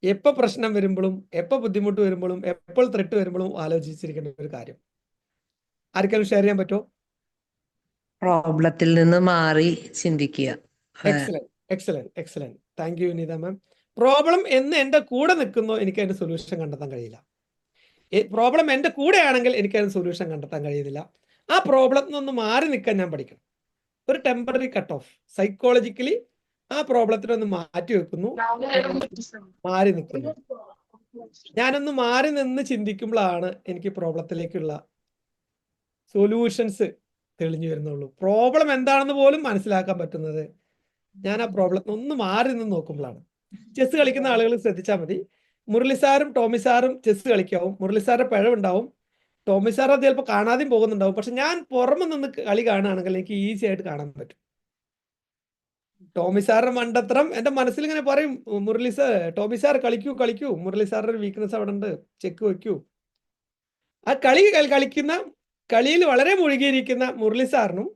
എപ്പോൾ പ്രശ്നം വരുമ്പോഴും, എപ്പോൾ ബുദ്ധിമുട്ട് വരുമ്പോഴും, എപ്പോൾ ത്രെട്ട് വരുമ്പോഴും ആലോചിച്ചിരിക്കേണ്ട ഒരു കാര്യം. ആർക്കെങ്കിലും ഷെയർ ചെയ്യാൻ പറ്റുമോ? പ്രോബ്ലത്തിൽ നിന്ന് മാറി ചിന്തിക്കുക. Excellent excellent excellent. Thank you Nitha ma'am. Problem എന്ന് എൻ്റെ കൂടെ നിൽക്കുന്നോ എനിക്ക് അതിന് സൊല്യൂഷൻ കണ്ടെത്താൻ കഴിയില്ല. പ്രോബ്ലം എൻ്റെ കൂടെ ആണെങ്കിൽ എനിക്ക് അതിന് സൊല്യൂഷൻ കണ്ടെത്താൻ കഴിയുന്നില്ല. ആ പ്രോബ്ലത്തിൽ നിന്ന് മാറി നിൽക്കാൻ ഞാൻ പഠിക്കണം. ഒരു ടെമ്പററി കട്ട് ഓഫ്, സൈക്കോളജിക്കലി ആ പ്രോബ്ലത്തിനൊന്ന് മാറ്റി വെക്കുന്നു, മാറി നിൽക്കുന്നു. ഞാനൊന്ന് മാറി നിന്ന് ചിന്തിക്കുമ്പോഴാണ് എനിക്ക് പ്രോബ്ലത്തിലേക്കുള്ള സൊല്യൂഷൻസ് തെളിഞ്ഞു വരുന്നുള്ളൂ. പ്രോബ്ലം എന്താണെന്ന് പോലും മനസ്സിലാക്കാൻ പറ്റുന്നത് ഞാൻ ആ പ്രോബ്ലത്തിൽ ഒന്ന് മാറി നിന്ന് നോക്കുമ്പോഴാണ്. ചെസ് കളിക്കുന്ന ആളുകൾ ശ്രദ്ധിച്ചാൽ മതി. മുരളി സാറും ടോമി സാറും ചെസ് കളിക്കാവും. മുരളി സാറിന്റെ പിഴവുണ്ടാവും, ടോമി സാർ അത് ചിലപ്പോൾ കാണാതെയും പോകുന്നുണ്ടാവും. പക്ഷെ ഞാൻ പുറമെ നിന്ന് കളി കാണുകയാണെങ്കിൽ എനിക്ക് ഈസി ആയിട്ട് കാണാൻ പറ്റും. ടോമി സാറിന്റെ മണ്ടത്തരം എന്റെ മനസ്സിൽ ഇങ്ങനെ പറയും, മുരളി സാർ, ടോമി സാർ കളിക്കൂ, മുരളി സാറിന്റെ വീക്ക്നെസ് അവിടെ ഉണ്ട്, ചെക്ക് വെക്കൂ. ആ കളിക്കുന്ന കളിയിൽ വളരെ മുഴുകിയിരിക്കുന്ന മുരളി സാറിനും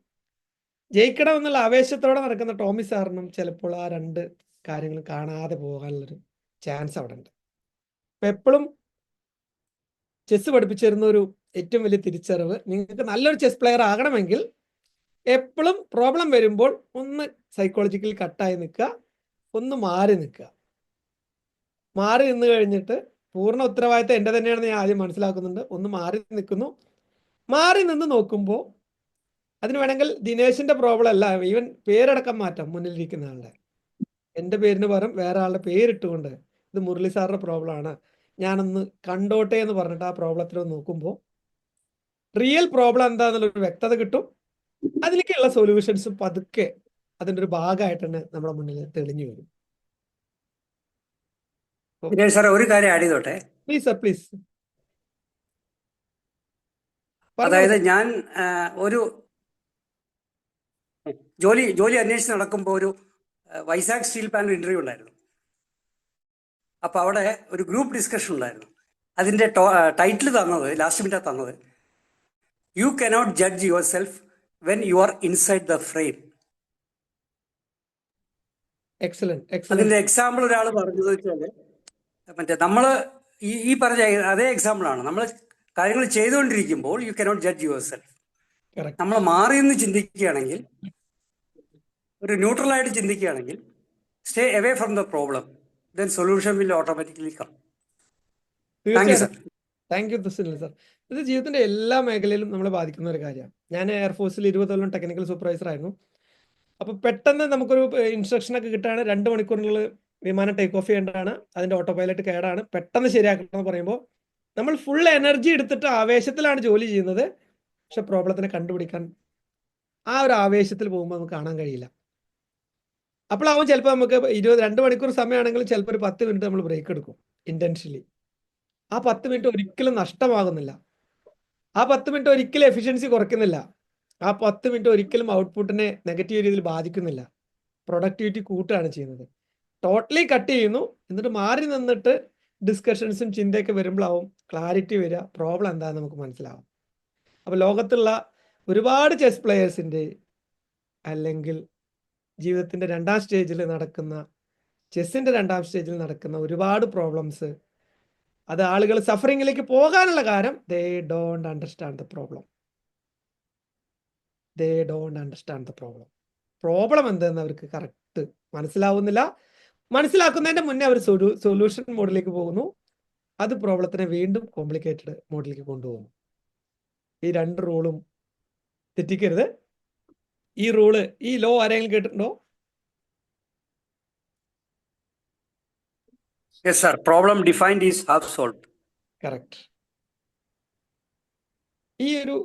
ജയിക്കണം എന്നുള്ള ആവേശത്തോടെ നടക്കുന്ന ടോമി സാറിനും ചിലപ്പോൾ ആ രണ്ട് കാര്യങ്ങളും കാണാതെ പോകാനുള്ളൊരു ചാൻസ് അവിടെ ഉണ്ട്. അപ്പം എപ്പോഴും ചെസ് പഠിപ്പിച്ചിരുന്ന ഒരു ഏറ്റവും വലിയ തിരിച്ചറിവ്, നിങ്ങൾക്ക് നല്ലൊരു ചെസ് പ്ലെയർ ആകണമെങ്കിൽ എപ്പോഴും പ്രോബ്ലം വരുമ്പോൾ ഒന്ന് സൈക്കോളജിക്കലി കട്ടായി നിൽക്കുക, ഒന്ന് മാറി നിൽക്കുക. മാറി നിന്ന് കഴിഞ്ഞിട്ട് പൂർണ്ണ ഉത്തരവാദിത്തം എൻ്റെ തന്നെയാണെന്ന് ഞാൻ ആദ്യം മനസ്സിലാക്കുന്നുണ്ട്. ഒന്ന് മാറി നിൽക്കുന്നു. മാറി നിന്ന് നോക്കുമ്പോൾ അതിന് വേണമെങ്കിൽ ദിനേശിന്റെ പ്രോബ്ലം അല്ല, ഈവൻ പേരടക്കം മാറ്റാം. മുന്നിലിരിക്കുന്ന ആളുടെ എൻ്റെ പേരിന് പകരം വേറെ ആളുടെ പേരിട്ടുകൊണ്ട് ഇത് മുരളി സാറിന്റെ പ്രോബ്ലം ആണ്, ഞാനൊന്ന് കണ്ടോട്ടെ എന്ന് പറഞ്ഞിട്ട് ആ പ്രോബ്ലത്തിൽ നോക്കുമ്പോൾ റിയൽ പ്രോബ്ലം എന്താണെന്നുള്ളൊരു വ്യക്തത കിട്ടും. അതിലേക്കുള്ള സൊല്യൂഷൻസും പതുക്കെ അതിൻ്റെ ഒരു ഭാഗമായിട്ട് തന്നെ നമ്മുടെ മുന്നിൽ തെളിഞ്ഞു വരും. ദിനേശ് സാറേ, ഒരു കാര്യം ആഡ് ചെയ്തോട്ടെ. Please sir, please. അതായത് ഞാൻ ഒരു ജോലി അന്വേഷിച്ച് നടക്കുമ്പോൾ ഒരു വൈസാഖ് സ്റ്റീൽ പ്ലാന്റ് ഇന്റർവ്യൂ ഉണ്ടായിരുന്നു. അപ്പോൾ അവിടെ ഒരു ഗ്രൂപ്പ് ഡിസ്കഷൻ ഉണ്ടായിരുന്നു. അതിൻ്റെ ടൈറ്റിൽ തന്നത്, ലാസ്റ്റ് മിനിറ്റ് തന്നത്, U cannot judge your self when you are inside the frame. അതിന്റെ എക്സാമ്പിൾ ഒരാൾ പറഞ്ഞത് വെച്ചാൽ, മറ്റേ നമ്മൾ ഈ പറഞ്ഞ അതേ എക്സാമ്പിളാണ്. നമ്മൾ കാര്യങ്ങൾ ചെയ്തുകൊണ്ടിരിക്കുമ്പോൾ you cannot judge yourself. നമ്മൾ മാറി നിന്ന് ചിന്തിക്കുകയാണെങ്കിൽ, ഒരു ന്യൂട്രലായിട്ട് ചിന്തിക്കുകയാണെങ്കിൽ, stay away from the problem, then solution will automatically come. Thank you sir. Thank you Sunil sir. ഇത് ജീവിതത്തിന്റെ എല്ലാ മേഖലയിലും നമ്മളെ ബാധിക്കുന്ന ഒരു കാര്യമാണ്. ഞാൻ എയർഫോഴ്സിൽ 20 കൊല്ലം ടെക്നിക്കൽ സൂപ്പർവൈസർ ആയിരുന്നു. അപ്പോൾ പെട്ടെന്ന് നമുക്കൊരു ഇൻസ്ട്രക്ഷനൊക്കെ കിട്ടുകയാണ്, 2 മണിക്കൂറിനുള്ളിൽ വിമാനം ടേക്ക് ഓഫ് ചെയ്യേണ്ടതാണ്, അതിൻ്റെ ഓട്ടോ പൈലറ്റ് കേടാണ്, പെട്ടെന്ന് ശരിയാക്കണം എന്ന് പറയുമ്പോൾ നമ്മൾ ഫുൾ എനർജി എടുത്തിട്ട് ആവേശത്തിലാണ് ജോലി ചെയ്യുന്നത്. പക്ഷെ പ്രോബ്ലത്തിനെ കണ്ടുപിടിക്കാൻ ആ ഒരു ആവേശത്തിൽ പോകുമ്പോൾ നമുക്ക് കാണാൻ കഴിയില്ല. അപ്പോഴാവും ചിലപ്പോൾ നമുക്ക് 2 മണിക്കൂർ സമയമാണെങ്കിലും ചിലപ്പോൾ ഒരു 10 മിനിറ്റ് നമ്മൾ ബ്രേക്ക് എടുക്കും ഇൻറ്റൻഷ്യലി. ആ 10 മിനിറ്റ് ഒരിക്കലും നഷ്ടമാകുന്നില്ല. ആ 10 മിനിറ്റ് ഒരിക്കലും എഫിഷ്യൻസി കുറയ്ക്കുന്നില്ല. ആ 10 മിനിറ്റ് ഒരിക്കലും ഔട്ട്പുട്ടിനെ നെഗറ്റീവ് രീതിയിൽ ബാധിക്കുന്നില്ല. പ്രൊഡക്ടിവിറ്റി കൂട്ടുകയാണ് ചെയ്യുന്നത്. ടോട്ടലി കട്ട് ചെയ്യുന്നു, എന്നിട്ട് മാറി നിന്നിട്ട് ഡിസ്കഷൻസും ചിന്തയൊക്കെ വരുമ്പോഴാവും ക്ലാരിറ്റി വരിക, പ്രോബ്ലം എന്താണെന്ന് നമുക്ക് മനസ്സിലാവും. അപ്പോൾ ലോകത്തുള്ള ഒരുപാട് ചെസ് പ്ലെയേഴ്സിൻ്റെ അല്ലെങ്കിൽ ജീവിതത്തിൻ്റെ 2ാം സ്റ്റേജിൽ നടക്കുന്ന, ചെസ്സിൻ്റെ 2ാം സ്റ്റേജിൽ നടക്കുന്ന ഒരുപാട് പ്രോബ്ലംസ്, അത് ആളുകൾ സഫറിങ്ങിലേക്ക് പോകാനുള്ള കാരണം they don't understand the problem. They don't understand the problem. Problem എന്തെന്ന് അവർക്ക് കറക്റ്റ് മനസ്സിലാവുന്നില്ല. മനസ്സിലാക്കുന്നതിൻ്റെ മുന്നേ അവർ സൊല്യൂഷൻ മോഡിലേക്ക് പോകുന്നു. അത് പ്രോബ്ലത്തിനെ വീണ്ടും കോംപ്ലിക്കേറ്റഡ് മോഡിലേക്ക് കൊണ്ടുപോകുന്നു. ഈ 2 റൂളും തെറ്റിക്കരുത്. ഈ ലോ ആരെങ്കിലും കേട്ടിട്ടുണ്ടോ? Yes sir, problem defined is half solved. Correct. ഈ ഒരു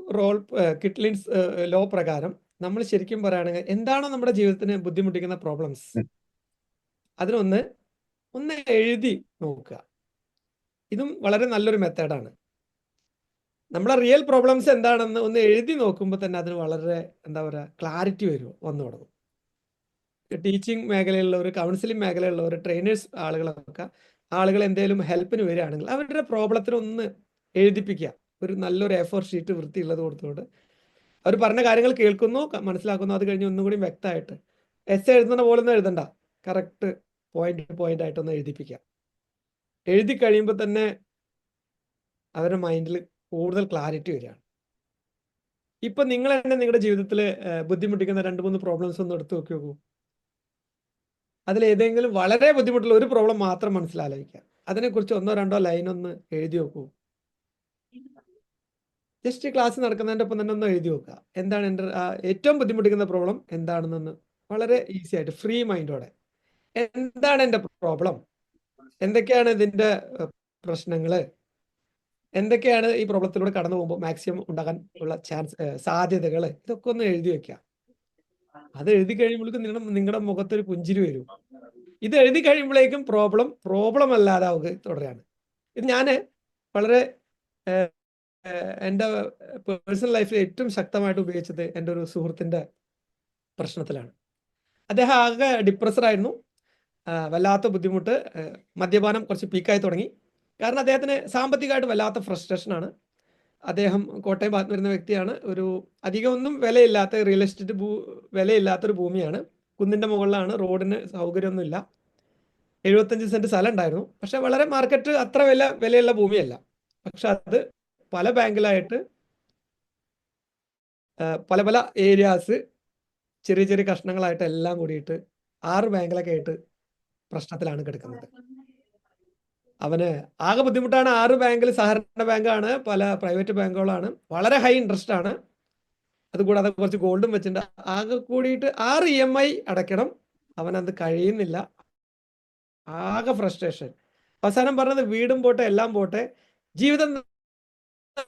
കിറ്റ്ലിൻസ് ലോ പ്രകാരം നമ്മൾ ശരിക്കും പറയുകയാണെങ്കിൽ എന്താണോ നമ്മുടെ ജീവിതത്തിന് ബുദ്ധിമുട്ടിക്കുന്ന പ്രോബ്ലംസ്, അതിനൊന്ന് എഴുതി നോക്കുക. ഇതും വളരെ നല്ലൊരു മെത്തേഡാണ്. നമ്മളെ റിയൽ പ്രോബ്ലംസ് എന്താണെന്ന് ഒന്ന് എഴുതി നോക്കുമ്പോൾ തന്നെ അതിന് വളരെ ക്ലാരിറ്റി വന്നു തുടങ്ങും. ടീച്ചിങ് മേഖലയിലുള്ളവർ, കൗൺസിലിംഗ് മേഖലയിലുള്ളവർ, ട്രെയിനേഴ്സ് ആളുകൾ എന്തെങ്കിലും ഹെൽപ്പിന് വരികയാണെങ്കിൽ അവരുടെ പ്രോബ്ലത്തിനൊന്ന് എഴുതിപ്പിക്കുക. ഒരു നല്ലൊരു A4 ഷീറ്റ് വൃത്തിയുള്ളത് കൊടുത്തുകൊണ്ട് അവർ പറഞ്ഞ കാര്യങ്ങൾ കേൾക്കുന്നു, മനസ്സിലാക്കുന്നു. അത് കഴിഞ്ഞ് ഒന്നും കൂടി വ്യക്തമായിട്ട് എസ് എഴുതുന്ന പോലെ ഒന്നും എഴുതണ്ട, കറക്റ്റ് പോയിന്റ് ആയിട്ടൊന്ന് എഴുതിപ്പിക്കുക. എഴുതി കഴിയുമ്പോൾ തന്നെ അവരുടെ മൈൻഡിൽ കൂടുതൽ ക്ലാരിറ്റി വരികയാണ്. ഇപ്പം നിങ്ങൾ തന്നെ നിങ്ങളുടെ ജീവിതത്തിൽ ബുദ്ധിമുട്ടിക്കുന്ന 2-3 പ്രോബ്ലംസ് ഒന്ന് എടുത്തു നോക്കൂ. അതിലേതെങ്കിലും വളരെ ബുദ്ധിമുട്ടുള്ള ഒരു പ്രോബ്ലം മാത്രം മനസ്സിലാലോചിക്കുക. അതിനെക്കുറിച്ച് 1-2 ലൈൻ ഒന്ന് എഴുതി നോക്കൂ. ജസ്റ്റ് ക്ലാസ് നടക്കുന്നതിൻ്റെ ഒപ്പം തന്നെ ഒന്ന് എഴുതി നോക്കുക. എന്താണ് എൻ്റെ ഏറ്റവും ബുദ്ധിമുട്ടിക്കുന്ന പ്രോബ്ലം എന്താണെന്നൊന്ന് വളരെ ഈസി ആയിട്ട് ഫ്രീ മൈൻഡോടെ, എന്താണ് എൻ്റെ പ്രോബ്ലം, എന്തൊക്കെയാണ് ഇതിൻ്റെ പ്രശ്നങ്ങൾ, എന്തൊക്കെയാണ് ഈ പ്രോബ്ലത്തിലൂടെ കടന്നു പോകുമ്പോൾ മാക്സിമം ഉണ്ടാകാൻ ഉള്ള സാധ്യതകൾ, ഇതൊക്കെ ഒന്ന് എഴുതി വെക്കുക. അത് എഴുതി കഴിയുമ്പോഴേക്കും നിങ്ങളുടെ മുഖത്തൊരു പുഞ്ചിരി വരും. ഇത് എഴുതി കഴിയുമ്പോഴേക്കും പ്രോബ്ലം അല്ലാതാവുക തുടരുകയാണ്. ഇത് ഞാൻ വളരെ എൻ്റെ പേഴ്സണൽ ലൈഫിൽ ഏറ്റവും ശക്തമായിട്ട് ഉപയോഗിച്ചത് എൻ്റെ ഒരു സുഹൃത്തിൻ്റെ പ്രശ്നത്തിലാണ്. അദ്ദേഹം ആകെ ഡിപ്രസ്ഡായിരുന്നു, വല്ലാത്ത ബുദ്ധിമുട്ട്, മദ്യപാനം കുറച്ച് പീക്കായി തുടങ്ങി. കാരണം അദ്ദേഹത്തിന് സാമ്പത്തികമായിട്ട് വല്ലാത്ത ഫ്രസ്ട്രേഷനാണ്. അദ്ദേഹം കോട്ടയം ഭാഗത്ത് വരുന്ന വ്യക്തിയാണ്. ഒരു അധികം ഒന്നും വിലയില്ലാത്ത റിയൽ എസ്റ്റേറ്റ് വിലയില്ലാത്തൊരു ഭൂമിയാണ്. കുന്നിൻ്റെ മുകളിലാണ്, റോഡിന് സൗകര്യമൊന്നുമില്ല. 75 സെൻറ്റ് സ്ഥലം ഉണ്ടായിരുന്നു. പക്ഷെ വളരെ മാർക്കറ്റ് അത്ര വിലയുള്ള ഭൂമിയല്ല. പക്ഷെ അത് പല ബാങ്കിലായിട്ട് പല പല ഏരിയാസ് ചെറിയ ചെറിയ കഷ്ണങ്ങളായിട്ട് എല്ലാം കൂടിയിട്ട് 6 ബാങ്കിലൊക്കെ ആയിട്ട് പ്രശ്നത്തിലാണ് കിടക്കുന്നത്. അവന് ആകെ ബുദ്ധിമുട്ടാണ്. 6 ബാങ്കിൽ സഹകരണ ബാങ്കാണ്, പല പ്രൈവറ്റ് ബാങ്കുകളാണ്, വളരെ ഹൈ ഇൻട്രസ്റ്റ് ആണ്. അതുകൂടാതെ കുറച്ച് ഗോൾഡും വെച്ചിട്ടുണ്ട്. ആകെ കൂടിയിട്ട് 6 EMI അടയ്ക്കണം. അവനത് കഴിയുന്നില്ല. ആകെ ഫ്രസ്ട്രേഷൻ. അവസാനം പറഞ്ഞത് വീടും പോട്ടെ, എല്ലാം പോട്ടെ, ജീവിതം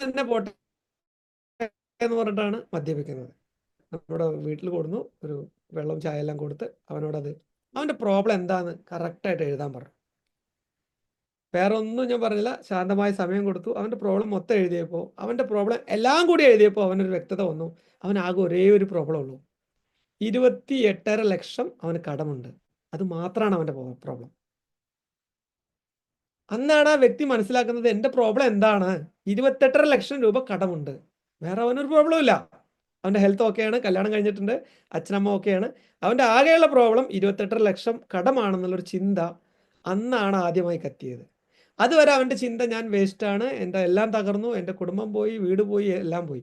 തന്നെ പോട്ടെ എന്ന് പറഞ്ഞിട്ടാണ് മദ്യപിക്കുന്നത്. നമ്മുടെ വീട്ടിൽ കൊടുന്നു, ഒരു വെള്ളം ചായ എല്ലാം കൊടുത്ത് അവനോടത് അവൻ്റെ പ്രോബ്ലം എന്താന്ന് കറക്റ്റായിട്ട് എഴുതാൻ പറഞ്ഞു. വേറെ ഒന്നും ഞാൻ പറഞ്ഞില്ല. ശാന്തമായ സമയം കൊടുത്തു. അവൻ്റെ പ്രോബ്ലം മൊത്തം എഴുതിയപ്പോൾ, അവൻ്റെ പ്രോബ്ലം എല്ലാം കൂടി എഴുതിയപ്പോൾ അവനൊരു വ്യക്തത വന്നു. അവനാകെ ഒരേ ഒരു പ്രോബ്ലം ഉള്ളൂ. 28.5 ലക്ഷം അവന് കടമുണ്ട്. അത് മാത്രമാണ് അവൻ്റെ പ്രോബ്ലം. അന്നാണ് ആ വ്യക്തി മനസ്സിലാക്കുന്നത് എൻ്റെ പ്രോബ്ലം എന്താണ്. 28.5 ലക്ഷം രൂപ കടമുണ്ട്. വേറെ അവനൊരു പ്രോബ്ലം ഇല്ല. അവൻ്റെ ഹെൽത്ത് ഓക്കെയാണ്, കല്യാണം കഴിഞ്ഞിട്ടുണ്ട്, അച്ഛനമ്മ ഓക്കെയാണ്. അവൻ്റെ ആകെയുള്ള പ്രോബ്ലം 28.5 ലക്ഷം കടമാണെന്നുള്ളൊരു ചിന്ത അന്നാണ് ആദ്യമായി കത്തിയത്. അതുവരെ അവൻ്റെ ചിന്ത ഞാൻ വേസ്റ്റാണ്, എൻ്റെ എല്ലാം തകർന്നു, എൻ്റെ കുടുംബം പോയി, വീട് പോയി, എല്ലാം പോയി.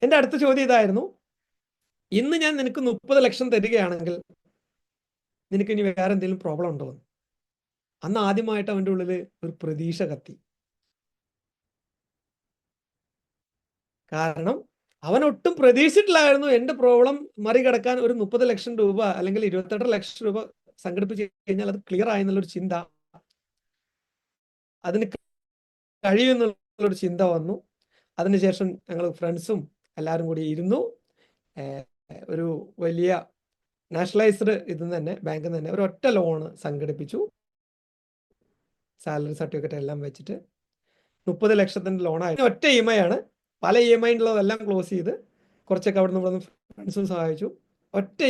എൻ്റെ അടുത്ത ചോദ്യം ഇതായിരുന്നു, ഇന്ന് ഞാൻ നിനക്ക് 30 ലക്ഷം തരികയാണെങ്കിൽ നിനക്ക് ഇനി വേറെ എന്തെങ്കിലും പ്രോബ്ലം ഉണ്ടോ എന്ന്. അന്ന് ആദ്യമായിട്ട് അവൻ്റെ ഉള്ളിൽ ഒരു പ്രതീക്ഷ കത്തി. കാരണം അവൻ ഒട്ടും പ്രതീക്ഷിച്ചിട്ടില്ലായിരുന്നു എൻ്റെ പ്രോബ്ലം മറികടക്കാൻ ഒരു 30 ലക്ഷം രൂപ അല്ലെങ്കിൽ 28 ലക്ഷം രൂപ സംഘടിപ്പിച്ച് കഴിഞ്ഞാൽ അത് ക്ലിയർ ആയി എന്നുള്ളൊരു ചിന്ത, അതിന് കഴിയുമെന്നുള്ളൊരു ചിന്ത വന്നു. അതിനുശേഷം ഞങ്ങൾ ഫ്രണ്ട്സും എല്ലാവരും കൂടി ഇരുന്നു. ഒരു വലിയ നാഷണലൈസ്ഡ് ബാങ്കിൽ നിന്ന് തന്നെ ഒരു ഒറ്റ ലോണ് സംഘടിപ്പിച്ചു. സാലറി സർട്ടിഫിക്കറ്റ് എല്ലാം വെച്ചിട്ട് 30 ലക്ഷത്തിൻ്റെ ലോണായി. ഒറ്റ EMI ആണ്. പല EMI ഉള്ളതെല്ലാം ക്ലോസ് ചെയ്ത് കുറച്ചൊക്കെ അവിടെ നിന്ന് ഫ്രണ്ട്സും സഹായിച്ചു. ഒറ്റ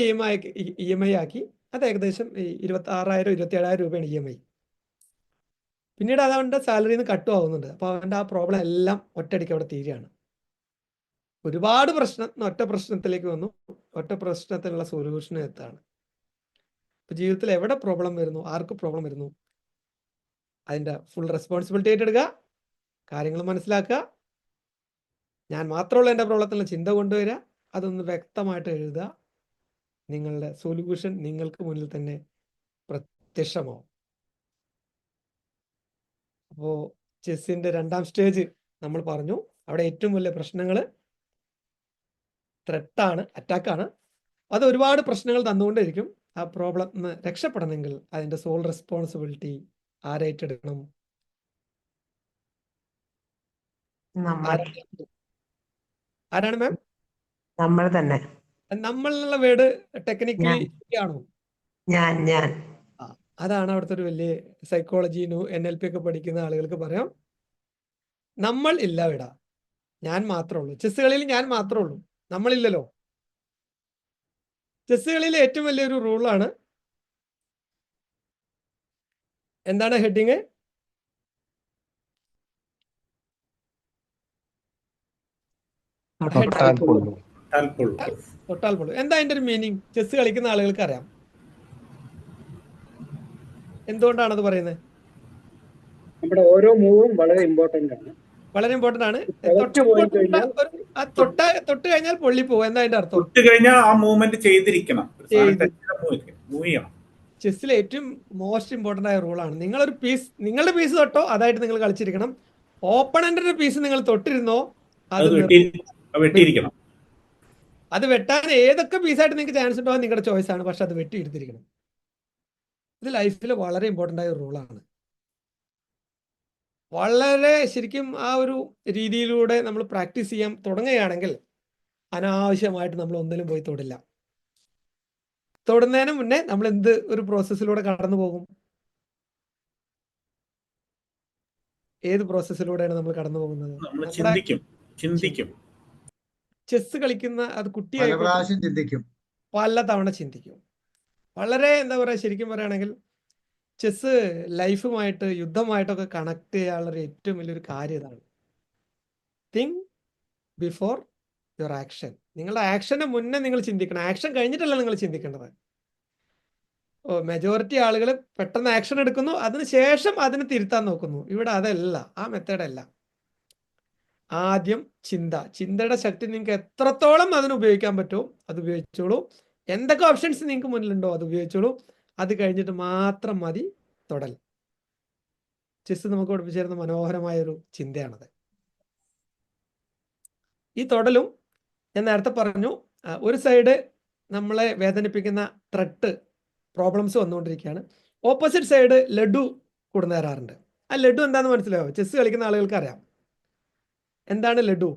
EMI ആക്കി. അത് ഏകദേശം 26,000-27,000 രൂപയാണ് EMI. പിന്നീട് അത് അവൻ്റെ സാലറിയിൽ നിന്ന് കട്ടും ആവുന്നുണ്ട്. അപ്പോൾ അവൻ്റെ ആ പ്രോബ്ലം എല്ലാം ഒറ്റയടിക്ക് അവിടെ തീരുകയാണ്. ഒരുപാട് ഒറ്റ പ്രശ്നത്തിലേക്ക് വന്നു. ഒറ്റ പ്രശ്നത്തിനുള്ള സൊല്യൂഷൻ എത്താണ്. ഇപ്പോൾ ജീവിതത്തിൽ എവിടെ പ്രോബ്ലം വരുന്നു, ആർക്ക് പ്രോബ്ലം വരുന്നു, അതിൻ്റെ ഫുൾ റെസ്പോൺസിബിലിറ്റി ഏറ്റെടുക്കുക, കാര്യങ്ങൾ മനസ്സിലാക്കുക, ഞാൻ മാത്രമുള്ള എൻ്റെ പ്രോബ്ലത്തിലുള്ള ചിന്ത കൊണ്ടുവരിക, അതൊന്ന് വ്യക്തമായിട്ട് എഴുതുക. നിങ്ങളുടെ സൊല്യൂഷൻ നിങ്ങൾക്ക് മുന്നിൽ തന്നെ പ്രത്യക്ഷമാവും. അപ്പോൾ ചെസ്സിൻ്റെ 2ാം സ്റ്റേജ് നമ്മൾ പറഞ്ഞു. അവിടെ ഏറ്റവും വലിയ പ്രശ്നങ്ങൾ ത്രെട്ടാണ്, അറ്റാക്കാണ്. അത് ഒരുപാട് പ്രശ്നങ്ങൾ തന്നുകൊണ്ടിരിക്കും. ആ പ്രോബ്ലം രക്ഷപ്പെടണമെങ്കിൽ അതിൻ്റെ സോൾ റെസ്പോൺസിബിലിറ്റി ആരേറ്റെടുക്കണം? ആരാണ് മാം? നമ്മൾ തന്നെ. നമ്മൾ എന്നുള്ള വേർഡ് ടെക്നിക്കലി ആണോ? ഞാൻ അതാണ് അവിടുത്തെ ഒരു വലിയ സൈക്കോളജി, NLP ഒക്കെ പഠിക്കുന്ന ആളുകൾക്ക് പറയാം. നമ്മൾ ഇല്ല ഇവിടെ, ഞാൻ മാത്രമേ ഉള്ളൂ. ചെസ് കളിയിൽ ഞാൻ മാത്രമേ ഉള്ളൂ, നമ്മളില്ലല്ലോ. ചെസ് കളിയിലെ ഏറ്റവും വലിയൊരു റൂളാണ്, എന്താണ് ഹെഡിങ്? തൊട്ടാൽ പൊള്ളു. എന്താ അതിന്റെ ഒരു മീനിങ്? ചെസ് കളിക്കുന്ന ആളുകൾക്ക് അറിയാം. എന്തുകൊണ്ടാണ് അത് പറയുന്നത്? നമ്മുടെ ഓരോ മൂവും വളരെ ഇമ്പോർട്ടന്റ് ആണ്. വളരെ ഇമ്പോർട്ടന്റ് ആണ്. തൊട്ട് കഴിഞ്ഞാൽ പൊള്ളി പോകും. എന്താ അതിന്റെ അർത്ഥം? തൊട്ട് കഴിഞ്ഞാൽ ആ മൂവ്മെന്റ് ചെയ്തിരിക്കണം. ചെസ്സിലെ ഏറ്റവും മോസ്റ്റ് ഇമ്പോർട്ടന്റ് ആയ റൂളാണ്, നിങ്ങളൊരു പീസ്, നിങ്ങളുടെ പീസ് തൊട്ടോ അതായിട്ട് നിങ്ങൾ കളിച്ചിരിക്കണം. ഓപ്പണന്റിന്റെ പീസ് നിങ്ങൾ തൊട്ടിരുന്നോ അത് വെട്ടിയിരിക്കണം. അത് വെട്ടാൻ ഏതൊക്കെ പീസായിട്ട് നിങ്ങൾക്ക് ചാൻസ് ഉണ്ടോ നിങ്ങളുടെ ചോയ്സ് ആണ്. പക്ഷെ അത് വെട്ടിയെടുത്തിരിക്കണം. ഇത് ലൈഫിൽ വളരെ ഇമ്പോർട്ടൻ്റ് ആയ ഒരു റൂളാണ്. വളരെ ശരിക്കും ആ ഒരു രീതിയിലൂടെ നമ്മൾ പ്രാക്ടീസ് ചെയ്യാൻ തുടങ്ങുകയാണെങ്കിൽ അനാവശ്യമായിട്ട് നമ്മൾ ഒന്നിലും പോയി തൊടില്ല. തൊടുന്നതിന് മുന്നേ നമ്മൾ എന്ത് ഒരു പ്രോസസ്സിലൂടെ കടന്നു പോകും? ഏത് പ്രോസസ്സിലൂടെയാണ് നമ്മൾ കടന്നു പോകുന്നത്? ചെസ് കളിക്കുന്ന അത് കുട്ടിയായി പല തവണ ചിന്തിക്കും. വളരെ എന്താ പറയുക, ശരിക്കും പറയുകയാണെങ്കിൽ ചെസ് ലൈഫുമായിട്ട് യുദ്ധമായിട്ടൊക്കെ കണക്ട് ചെയ്യാനുള്ള ഏറ്റവും വലിയൊരു കാര്യം ഇതാണ്. Think before your action. നിങ്ങളുടെ ആക്ഷന് മുന്നേ നിങ്ങൾ ചിന്തിക്കണം. ആക്ഷൻ കഴിഞ്ഞിട്ടല്ല നിങ്ങൾ ചിന്തിക്കേണ്ടത്. മെജോറിറ്റി ആളുകൾ പെട്ടെന്ന് ആക്ഷൻ എടുക്കുന്നു, അതിനുശേഷം അതിന് തിരുത്താൻ നോക്കുന്നു. ഇവിടെ അതല്ല, ആ മെത്തേഡല്ല. ആദ്യം ചിന്തയുടെ ശക്തി നിങ്ങൾക്ക് എത്രത്തോളം അതിന് ഉപയോഗിക്കാൻ പറ്റുമോ അത് ഉപയോഗിച്ചോളൂ. എന്തൊക്കെ ഓപ്ഷൻസ് നിങ്ങൾക്ക് മുന്നിലുണ്ടോ അത് ഉപയോഗിച്ചോളൂ. അത് കഴിഞ്ഞിട്ട് മാത്രം മതി തൊടൽ. ചെസ് നമുക്ക് പഠിപ്പിച്ചിരുന്ന മനോഹരമായൊരു ചിന്തയാണത്. ഈ തൊടലും ഞാൻ നേരത്തെ പറഞ്ഞു, ഒരു സൈഡ് നമ്മളെ വേദനിപ്പിക്കുന്ന ത്രെട്ട് പ്രോബ്ലംസ് വന്നുകൊണ്ടിരിക്കുകയാണ്. ഓപ്പോസിറ്റ് സൈഡ് ലഡു കൊടുന്നു തരാറുണ്ട്. ആ ലഡു എന്താണെന്ന് മനസ്സിലായോ? ചെസ് കളിക്കുന്ന ആളുകൾക്ക് അറിയാം എന്താണ് ലഡു.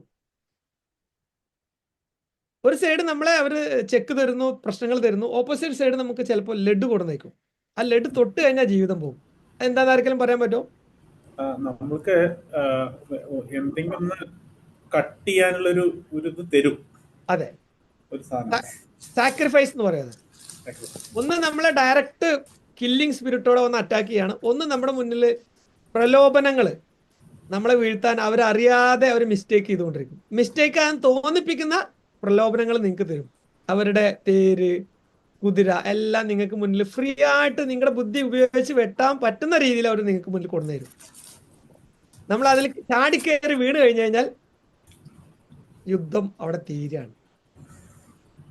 ഒരു സൈഡ് നമ്മളെ അവർ ചെക്ക് തരുന്നു, പ്രശ്നങ്ങൾ തരുന്നു. ഓപ്പോസിറ്റ് സൈഡ് നമുക്ക് ചിലപ്പോൾ ലഡു കൊടുന്നേക്കും. ആ ലഡു തൊട്ട് കഴിഞ്ഞാൽ ജീവിതം പോകും. എന്താണെന്ന് ആർക്കെങ്കിലും പറയാൻ പറ്റുമോ? നമ്മൾക്ക് എന്തെങ്കിലും ഒന്ന് കട്ട് ചെയ്യാനുള്ളൊരു ഇത് തരും. അതെ, ഒരു സാധനം സാക്രിഫൈസ് എന്ന് പറയുന്നത്. ഒന്ന് നമ്മളെ ഡയറക്റ്റ് കില്ലിങ് സ്പിരിറ്റോടെ ഒന്ന് അറ്റാക്ക് ചെയ്യാണ്. ഒന്ന് നമ്മുടെ മുന്നിൽ പ്രലോഭനങ്ങൾ നമ്മളെ വീഴ്ത്താൻ അവരറിയാതെ അവർ മിസ്റ്റേക്ക് ചെയ്തുകൊണ്ടിരിക്കും. മിസ്റ്റേക്ക് ആണെന്ന് തോന്നിപ്പിക്കുന്ന പ്രലോഭനങ്ങൾ നിങ്ങൾക്ക് തരും. അവരുടെ തേര്, കുതിര എല്ലാം നിങ്ങൾക്ക് മുന്നിൽ ഫ്രീ ആയിട്ട് നിങ്ങളുടെ ബുദ്ധി ഉപയോഗിച്ച് വെട്ടാൻ പറ്റുന്ന രീതിയിൽ അവർ നിങ്ങൾക്ക് മുന്നിൽ കൊണ്ടുവരും. നമ്മൾ അതിൽ ചാടിക്കയറി വീണ് കഴിഞ്ഞു കഴിഞ്ഞാൽ യുദ്ധം അവിടെ തീരുകയാണ്.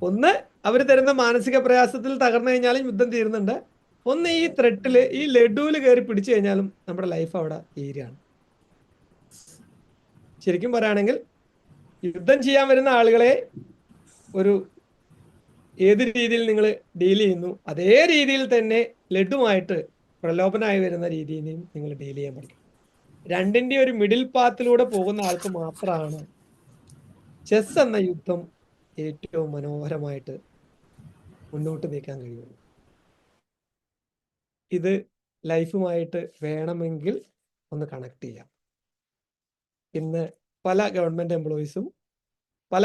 ഒന്ന് അവർ തരുന്ന മാനസിക പ്രയാസത്തിൽ തകർന്നു കഴിഞ്ഞാലും യുദ്ധം തീരുന്നുണ്ട്. ഒന്ന് ഈ ത്രെട്ടിൽ, ഈ ലഡുവിൽ കയറി പിടിച്ചു കഴിഞ്ഞാലും നമ്മുടെ ലൈഫ് അവിടെ തീരുകയാണ്. ശരിക്കും പറയുകയാണെങ്കിൽ യുദ്ധം ചെയ്യാൻ വരുന്ന ആളുകളെ ഏത് രീതിയിൽ നിങ്ങൾ ഡീൽ ചെയ്യുന്നു അതേ രീതിയിൽ തന്നെ ലഡുമായിട്ട് പ്രലോഭനമായി വരുന്ന രീതിയിലും നിങ്ങൾ ഡീൽ ചെയ്യാൻ പഠിക്കും. രണ്ടിന്റെ ഒരു മിഡിൽ പാത്തിലൂടെ പോകുന്ന ആൾക്ക് മാത്രമാണ് ചെസ് എന്ന യുദ്ധം ഏറ്റവും മനോഹരമായിട്ട് മുന്നോട്ട് നീക്കാൻ കഴിയുള്ളൂ. ഇത് ലൈഫുമായിട്ട് വേണമെങ്കിൽ ഒന്ന് കണക്ട് ചെയ്യാം. ഇന്ന് പല ഗവൺമെന്റ് എംപ്ലോയീസും പല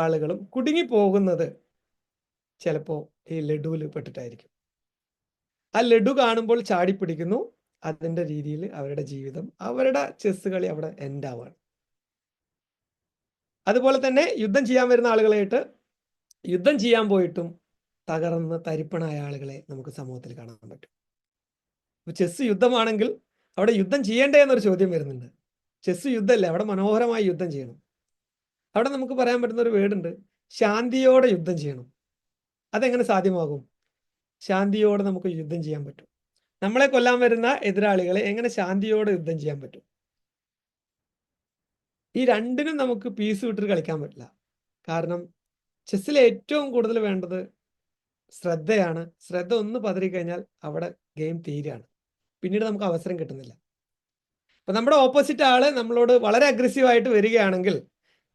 ആളുകളും കുടുങ്ങിപ്പോകുന്നത് ചിലപ്പോൾ ഈ ലഡുവിൽ പെട്ടിട്ടായിരിക്കും. ആ ലഡു കാണുമ്പോൾ ചാടിപ്പിടിക്കുന്നു. അതിൻ്റെ രീതിയിൽ അവരുടെ ജീവിതം, അവരുടെ ചെസ് കളി അവിടെ എൻഡ് ആവാണ്. അതുപോലെ തന്നെ യുദ്ധം ചെയ്യാൻ വരുന്ന ആളുകളായിട്ട് യുദ്ധം ചെയ്യാൻ പോയിട്ടും തകർന്ന് തരിപ്പണായ ആളുകളെ നമുക്ക് സമൂഹത്തിൽ കാണാൻ പറ്റും. ചെസ് യുദ്ധമാണെങ്കിൽ അവിടെ യുദ്ധം ചെയ്യേണ്ടേ എന്നൊരു ചോദ്യം വരുന്നുണ്ട്. ചെസ് യുദ്ധമല്ലേ, അവിടെ മനോഹരമായി യുദ്ധം ചെയ്യണം. അവിടെ നമുക്ക് പറയാൻ പറ്റുന്ന ഒരു വേർഡുണ്ട്, ശാന്തിയോടെ യുദ്ധം ചെയ്യണം. അതെങ്ങനെ സാധ്യമാകും? ശാന്തിയോടെ നമുക്ക് യുദ്ധം ചെയ്യാൻ പറ്റും. നമ്മളെ കൊല്ലാൻ വരുന്ന എതിരാളികളെ എങ്ങനെ ശാന്തിയോടെ യുദ്ധം ചെയ്യാൻ പറ്റും? ഈ രണ്ടിനും നമുക്ക് പീസ് വിട്ടിട്ട് കളിക്കാൻ പറ്റില്ല. കാരണം ചെസ്സിൽ ഏറ്റവും കൂടുതൽ വേണ്ടത് ശ്രദ്ധയാണ്. ശ്രദ്ധ ഒന്ന് പതറിക്കഴിഞ്ഞാൽ അവിടെ ഗെയിം തീരുകയാണ്. പിന്നീട് നമുക്ക് അവസരം കിട്ടുന്നില്ല. അപ്പൊ നമ്മുടെ ഓപ്പോസിറ്റ് ആള് നമ്മളോട് വളരെ അഗ്രസീവായിട്ട് വരികയാണെങ്കിൽ,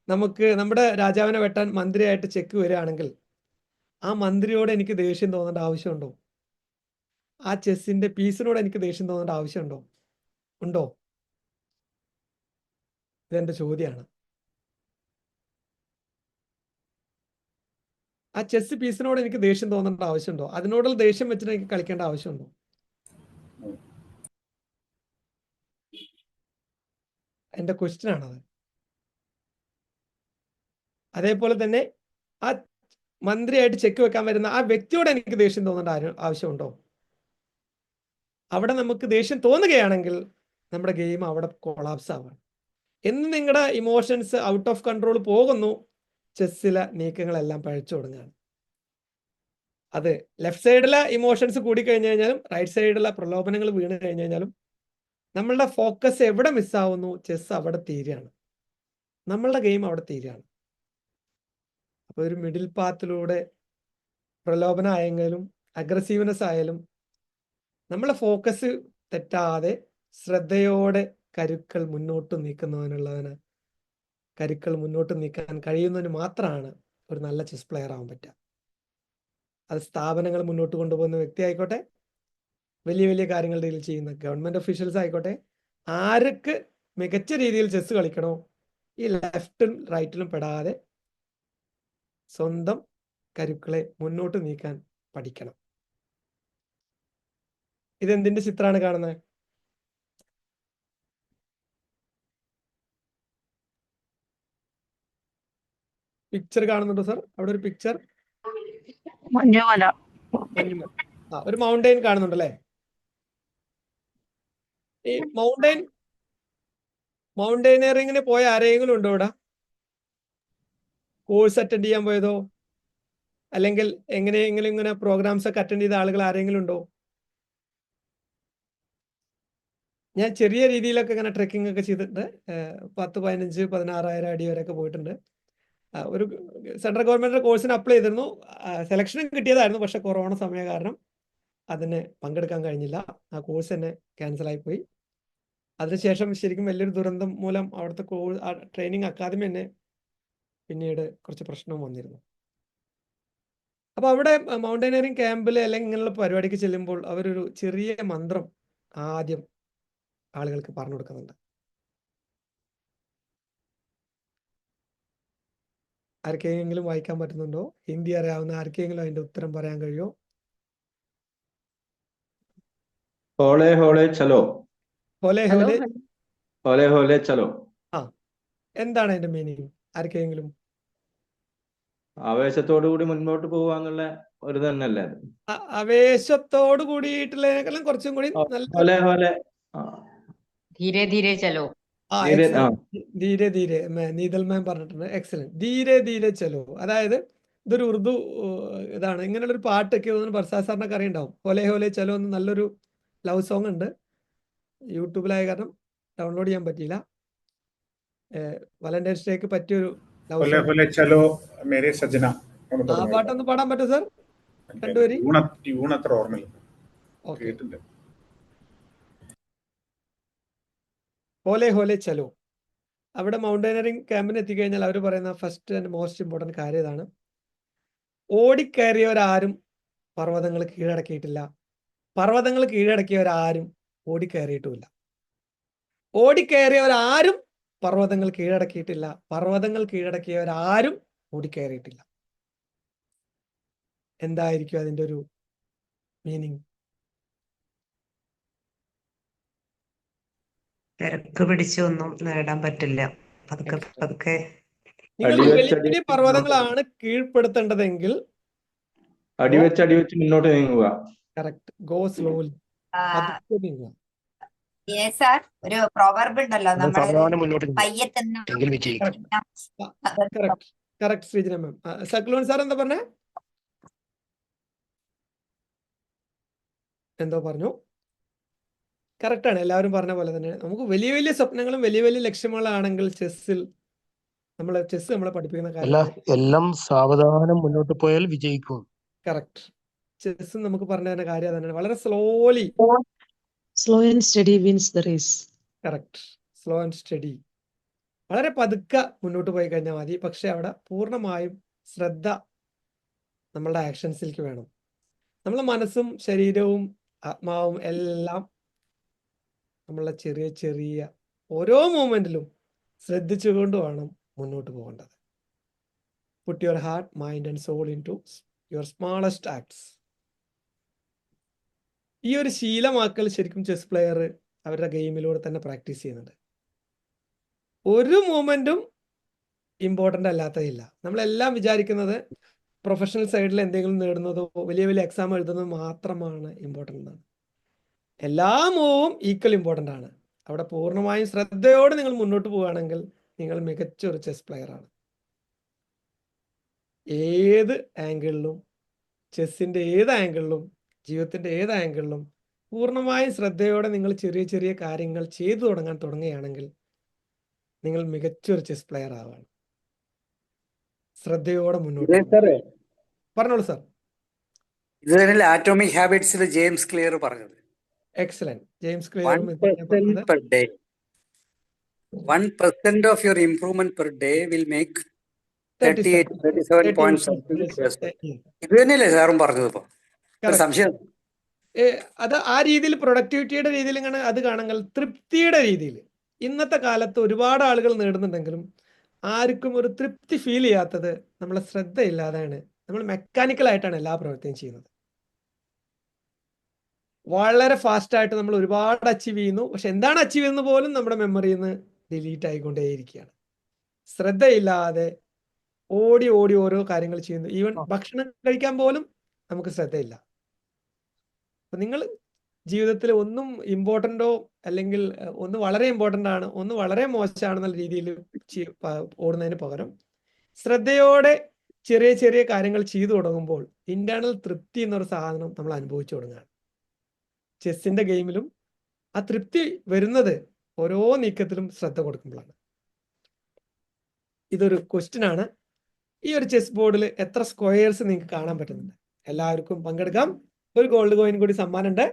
നമുക്ക് നമ്മുടെ രാജാവിനെ വെട്ടാൻ മന്ത്രിയായിട്ട് ചെക്ക് വരികയാണെങ്കിൽ, ആ മന്ത്രിയോട് എനിക്ക് ദേഷ്യം തോന്നേണ്ട ആവശ്യമുണ്ടോ? ആ ചെസ്സിന്റെ പീസിനോട് എനിക്ക് ദേഷ്യം തോന്നേണ്ട ആവശ്യമുണ്ടോ? ഉണ്ടോ? ഇതെന്റെ ചോദ്യമാണ്. ആ ചെസ് പീസിനോട് എനിക്ക് ദേഷ്യം തോന്നേണ്ട ആവശ്യമുണ്ടോ? അതിനോടുള്ള ദേഷ്യം വെച്ചിട്ട് എനിക്ക് കളിക്കേണ്ട ആവശ്യമുണ്ടോ? എന്റെ ക്വസ്റ്റ്യൻ ആണത്. അതേപോലെ തന്നെ ആ മന്ത്രിയായിട്ട് ചെക്ക് വെക്കാൻ വരുന്ന ആ വ്യക്തിയോട് എനിക്ക് ദേഷ്യം തോന്നേണ്ട ആവശ്യമുണ്ടോ? അവിടെ നമുക്ക് ദേഷ്യം തോന്നുകയാണെങ്കിൽ നമ്മുടെ ഗെയിം അവിടെ കൊളാപ്സ് ആവാണ്. എന്ന് നിങ്ങളുടെ ഇമോഷൻസ് ഔട്ട് ഓഫ് കൺട്രോൾ പോകുന്നു, ചെസ്സിലെ നീക്കങ്ങളെല്ലാം പഴച്ചു തുടങ്ങുകയാണ്. അത് ലെഫ്റ്റ് സൈഡിലെ ഇമോഷൻസ് കൂടിക്കഴിഞ്ഞു കഴിഞ്ഞാലും റൈറ്റ് സൈഡിലെ പ്രലോഭനങ്ങൾ വീണ് കഴിഞ്ഞു കഴിഞ്ഞാലും നമ്മളുടെ ഫോക്കസ് എവിടെ മിസ്സാവുന്നു, ചെസ് അവിടെ തീരുകയാണ്. നമ്മളുടെ ഗെയിം അവിടെ തീരുകയാണ്. അപ്പോൾ ഒരു മിഡിൽ പാത്തിലൂടെ പ്രലോഭനം ആയെങ്കിലും അഗ്രസീവ്നെസ് ആയാലും നമ്മളെ ഫോക്കസ് തെറ്റാതെ ശ്രദ്ധയോടെ കരുക്കൾ മുന്നോട്ട് നീക്കാൻ കഴിയുന്നതിന് മാത്രമാണ് ഒരു നല്ല ചെസ് പ്ലെയർ ആവാൻ പറ്റുക. അത് സ്ഥാപനങ്ങൾ മുന്നോട്ട് കൊണ്ടുപോകുന്ന വ്യക്തി ആയിക്കോട്ടെ, വലിയ കാര്യങ്ങൾ ഡീൽ ചെയ്യുന്ന ഗവൺമെന്റ് ഒഫീഷ്യൽസ് ആയിക്കോട്ടെ, ആർക്ക് മികച്ച രീതിയിൽ ചെസ് കളിക്കണോ, ഈ ലെഫ്റ്റും റൈറ്റിലും പെടാതെ സ്വന്തം കരുക്കളെ മുന്നോട്ട് നീക്കാൻ പഠിക്കണം. ഇതെന്തിന്റെ ചിത്രമാണ് കാണുന്നത്? പിക്ചർ കാണുന്നുണ്ടോ സർ? അവിടെ ഒരു പിക്ചർ മഞ്ഞുമല. ഒരു മൗണ്ടെയിൻ കാണുന്നുണ്ടല്ലേ? ഈ മൗണ്ടൈനറിങ്ങിന് പോയ ആരെങ്കിലും ഉണ്ടോ ഇവിടെ? കോഴ്സ് അറ്റൻഡ് ചെയ്യാൻ പോയതോ അല്ലെങ്കിൽ എങ്ങനെയെങ്കിലും ഇങ്ങനെ പ്രോഗ്രാംസ് ഒക്കെ അറ്റൻഡ് ചെയ്ത ആളുകൾ ആരെങ്കിലും ഉണ്ടോ? ഞാൻ ചെറിയ രീതിയിലൊക്കെ ഇങ്ങനെ ട്രെക്കിംഗ് ഒക്കെ ചെയ്തിട്ടുണ്ട്. 10, 15, 16,000 അടി വരെയൊക്കെ പോയിട്ടുണ്ട്. ഒരു സെൻട്രൽ ഗവൺമെന്റ് കോഴ്സിന് അപ്ലൈ ചെയ്തിരുന്നു. സെലക്ഷനും കിട്ടിയതായിരുന്നു. പക്ഷെ കൊറോണ സമയം കാരണം അതിന് പങ്കെടുക്കാൻ കഴിഞ്ഞില്ല. ആ കോഴ്സ് തന്നെ ക്യാൻസൽ ആയിപ്പോയി. അതിനുശേഷം ശരിക്കും വലിയൊരു ദുരന്തം മൂലം അവിടുത്തെ ട്രെയിനിങ് അക്കാദമി തന്നെ പിന്നീട് കുറച്ച് പ്രശ്നം വന്നിരുന്നു. അപ്പൊ അവിടെ മൗണ്ടൈനറിങ് ക്യാമ്പിൽ അല്ലെങ്കിൽ ഇങ്ങനെയുള്ള പരിപാടിക്ക് ചെല്ലുമ്പോൾ അവരൊരു ചെറിയ മന്ത്രം ആദ്യം ആളുകൾക്ക് പറഞ്ഞു കൊടുക്കുന്നുണ്ട്. ആർക്കെങ്കിലും വായിക്കാൻ പറ്റുന്നുണ്ടോ? ഹിന്ദി അറിയാവുന്ന ആർക്കെങ്കിലും അതിന്റെ ഉത്തരം പറയാൻ കഴിയോ? ഹോളെ ഹോളെ ചലോ. ഹോലെ ഹലോ ഹോലെ. ഹോലെ ഹോലെ ചലോ. എന്താണ് അതിന്റെ മീനിങ്? ആർക്കെങ്കിലും? ആവേശത്തോടു കൂടി മുൻപോട്ട് പോവാന്നുള്ള ഒരു തന്നെയല്ലേ അത്? ആവേശത്തോട് കൂടിയിട്ടുള്ളതിനേക്കാളും കുറച്ചും കൂടി നല്ല ഹോലെ ഹോലെ. ധീരെ ധീരെ ചലോ. ധീരെ, ധീരെ ധീരെ നീതൽ മാം പറഞ്ഞിട്ടുണ്ട്. എക്സലന്റ്. ധീരെ ധീരെ ചലോ. അതായത് ഇതൊരു ഉറുദു ഇതാണ്. ഇങ്ങനെയുള്ള ഒരു പാട്ടൊക്കെ തോന്നുന്നു ബർസാ സാറിനൊക്കെ അറിയുണ്ടാവും. ഹോലെ ഹോലെ ചലോ എന്ന് നല്ലൊരു ലവ് സോങ് ഉണ്ട്. യൂട്യൂബിലായ കാരണം ഡൗൺലോഡ് ചെയ്യാൻ പറ്റിയില്ല. വാലന്റൈൻസ് ഡേക്ക് പറ്റിയൊരു ലവ് ഹോലെ സോങ്. ഹോലെ ചലോ മേരെ സജന. ആ പാട്ടൊന്ന് പാടാൻ പറ്റുമോ സർ? രണ്ടുപേരി. ട്യൂൺ അത്ര ഓർമ്മയില്ല. ഓക്കെ. കേട്ടിട്ടുണ്ട്. ഹോലെ ഹോലെ ചലോ. അവിടെ മൗണ്ടൈനറിങ് ക്യാമ്പിന് എത്തിക്കഴിഞ്ഞാൽ അവർ പറയുന്ന ഫസ്റ്റ് ആൻഡ് മോസ്റ്റ് ഇമ്പോർട്ടൻറ്റ് കാര്യം ഇതാണ്: ഓടിക്കയറിയവരാരും പർവ്വതങ്ങൾ കീഴടക്കിയിട്ടില്ല. പർവ്വതങ്ങൾ കീഴടക്കിയവരാരും ഓടിക്കയറിയിട്ടുമില്ല. ഓടിക്കയറിയവരാരും പർവ്വതങ്ങൾ കീഴടക്കിയിട്ടില്ല. പർവ്വതങ്ങൾ കീഴടക്കിയവരാരും ഓടിക്കയറിയിട്ടില്ല. എന്തായിരിക്കും അതിന്റെ ഒരു മീനിങ്? തിരക്ക് പിടിച്ചൊന്നും നേടാൻ പറ്റില്ല. പതുക്കെ പതുക്കെ. നിങ്ങൾ അടിവെച്ച് വലിയ വലിയ പർവ്വതങ്ങളാണ് കീഴ്പ്പെടുത്തേണ്ടതെങ്കിൽ അടിവെച്ച് മുന്നോട്ട് നീങ്ങുക. കറക്റ്റ്. Go slowly. പതുക്കെ നീങ്ങുക. സാർ, ഒരു പ്രോവർബ് ഉണ്ടല്ലോ, നമ്മൾ പയ്യെ കറക്റ്റ് ശ്രീജന മാം. സക്ലോൺ സാർ എന്താ പറഞ്ഞേ? എന്തോ പറഞ്ഞു. കറക്റ്റ് ആണ്. എല്ലാവരും പറഞ്ഞ പോലെ തന്നെ നമുക്ക് വലിയ വലിയ സ്വപ്നങ്ങളും വലിയ വലിയ ലക്ഷ്യങ്ങളാണെങ്കിൽ ചെസ്സിൽ നമ്മളെ പഠിപ്പിക്കുന്ന കാര്യം എല്ലാം സാവധാനം മുന്നോട്ട് പോയാൽ വിജയിക്കും. കറക്റ്റ്. ചെസ് നമുക്ക് പറഞ്ഞു തരുന്ന കാര്യം തന്നെയാണ്. വളരെ slowly. Slow and steady wins the race. Correct. Slow and steady. വളരെ പതുക്കെ മുന്നോട്ട് പോയി കഴിഞ്ഞാൽ മതി. പക്ഷെ അവിടെ പൂർണ്ണമായും ശ്രദ്ധ നമ്മളുടെ ആക്ഷൻസിലേക്ക് വേണം. നമ്മളെ മനസ്സും ശരീരവും ആത്മാവും എല്ലാം നമ്മളെ ചെറിയ ചെറിയ ഓരോ മൂമെന്റിലും ശ്രദ്ധിച്ചുകൊണ്ട് വേണം മുന്നോട്ട് പോകേണ്ടത്. Put your heart, mind and soul into your smallest acts. ഈ ഒരു ശീലമാക്കൽ ശരിക്കും ചെസ് പ്ലെയർ അവരുടെ ഗെയിമിലൂടെ തന്നെ പ്രാക്ടീസ് ചെയ്യുന്നുണ്ട്. ഒരു മൂമെന്റും ഇമ്പോർട്ടൻ്റ് അല്ലാത്തതില്ല. നമ്മളെല്ലാം വിചാരിക്കുന്നത് പ്രൊഫഷണൽ സൈഡിൽ എന്തെങ്കിലും നേടുന്നതോ വലിയ വലിയ എക്സാം എഴുതുന്നതോ മാത്രമാണ് ഇമ്പോർട്ടൻ്റ് എന്നാണ്. എല്ലാ മൂവും ഈക്വൽ ഇമ്പോർട്ടൻ്റ് ആണ്. അവിടെ പൂർണ്ണമായും ശ്രദ്ധയോടെ നിങ്ങൾ മുന്നോട്ട് പോവുകയാണെങ്കിൽ നിങ്ങൾ മികച്ച ഒരു ചെസ് പ്ലെയറാണ്. ഏത് ആംഗിളിലും, ചെസ്സിൻ്റെ ഏത് ആംഗിളിലും, ജീവിതത്തിൻ്റെ ഏത് ആംഗിളിലും പൂർണ്ണമായും ശ്രദ്ധയോടെ നിങ്ങൾ ചെറിയ ചെറിയ കാര്യങ്ങൾ ചെയ്തു തുടങ്ങുകയാണെങ്കിൽ നിങ്ങൾ മികച്ചൊരു ചെസ് പ്ലെയർ ആവുകയാണ്. ശ്രദ്ധയോടെ മുന്നോട്ട് പറഞ്ഞോളൂ സാർ. ഇത് തന്നെയല്ലേ ആറ്റോമിക് ഹാബിറ്റ്സിൽ ജെയിംസ് ക്ലിയർ പറഞ്ഞത്? Excellent. James clear 1% per day. 1% of your improvement per day will make 37.7%. ഇത് തന്നെയല്ലേ സാറും പറഞ്ഞത്? ഇപ്പൊ സംശയം അത് ആ രീതിയിൽ പ്രൊഡക്ടിവിറ്റിയുടെ രീതിയിൽ ഇങ്ങനെ അത് കാണുമ്പോൾ തൃപ്തിയുടെ രീതിയിൽ ഇന്നത്തെ കാലത്ത് ഒരുപാട് ആളുകൾ നേടുന്നുണ്ടെങ്കിലും ആർക്കും ഒരു തൃപ്തി ഫീൽ ചെയ്യാത്തത് നമ്മളെ ശ്രദ്ധയില്ലാതെയാണ്. നമ്മൾ മെക്കാനിക്കലായിട്ടാണ് എല്ലാ പ്രവൃത്തിയും ചെയ്യുന്നത്. വളരെ ഫാസ്റ്റായിട്ട് നമ്മൾ ഒരുപാട് അച്ചീവ് ചെയ്യുന്നു. പക്ഷെ എന്താണ് അച്ചീവ് ചെയ്യുന്നത് പോലും നമ്മുടെ മെമ്മറിയിൽ നിന്ന് ഡിലീറ്റ് ആയിക്കൊണ്ടേയിരിക്കുകയാണ്. ശ്രദ്ധയില്ലാതെ ഓടി ഓടി ഓരോ കാര്യങ്ങൾ ചെയ്യുന്നു. ഈവൻ ഭക്ഷണം കഴിക്കാൻ പോലും നമുക്ക് ശ്രദ്ധയില്ല. അപ്പൊ നിങ്ങൾ ജീവിതത്തിൽ ഒന്നും ഇമ്പോർട്ടൻ്റോ അല്ലെങ്കിൽ ഒന്ന് വളരെ ഇമ്പോർട്ടൻ്റ് ആണ്, ഒന്ന് വളരെ മോശമാണെന്നുള്ള രീതിയിൽ ഓടുന്നതിന് പകരം ശ്രദ്ധയോടെ ചെറിയ ചെറിയ കാര്യങ്ങൾ ചെയ്തു തുടങ്ങുമ്പോൾ ഇന്റേണൽ തൃപ്തി എന്നൊരു സാധനം നമ്മൾ അനുഭവിച്ചു തുടങ്ങുകയാണ്. ചെസ്സിന്റെ ഗെയിമിലും ആ തൃപ്തി വരുന്നത് ഓരോ നീക്കത്തിലും ശ്രദ്ധ കൊടുക്കുമ്പോഴാണ്. ഇതൊരു ക്വസ്റ്റ്യൻ ആണ്. ഈ ഒരു ചെസ് ബോർഡിൽ എത്ര സ്ക്വയേഴ്സ് നിങ്ങൾക്ക് കാണാൻ പറ്റുന്നുണ്ട്? എല്ലാവർക്കും പങ്കെടുക്കാം. ഒരു ഗോൾഡ് കോയിൻ കൂടി സമ്മാനമുണ്ട്.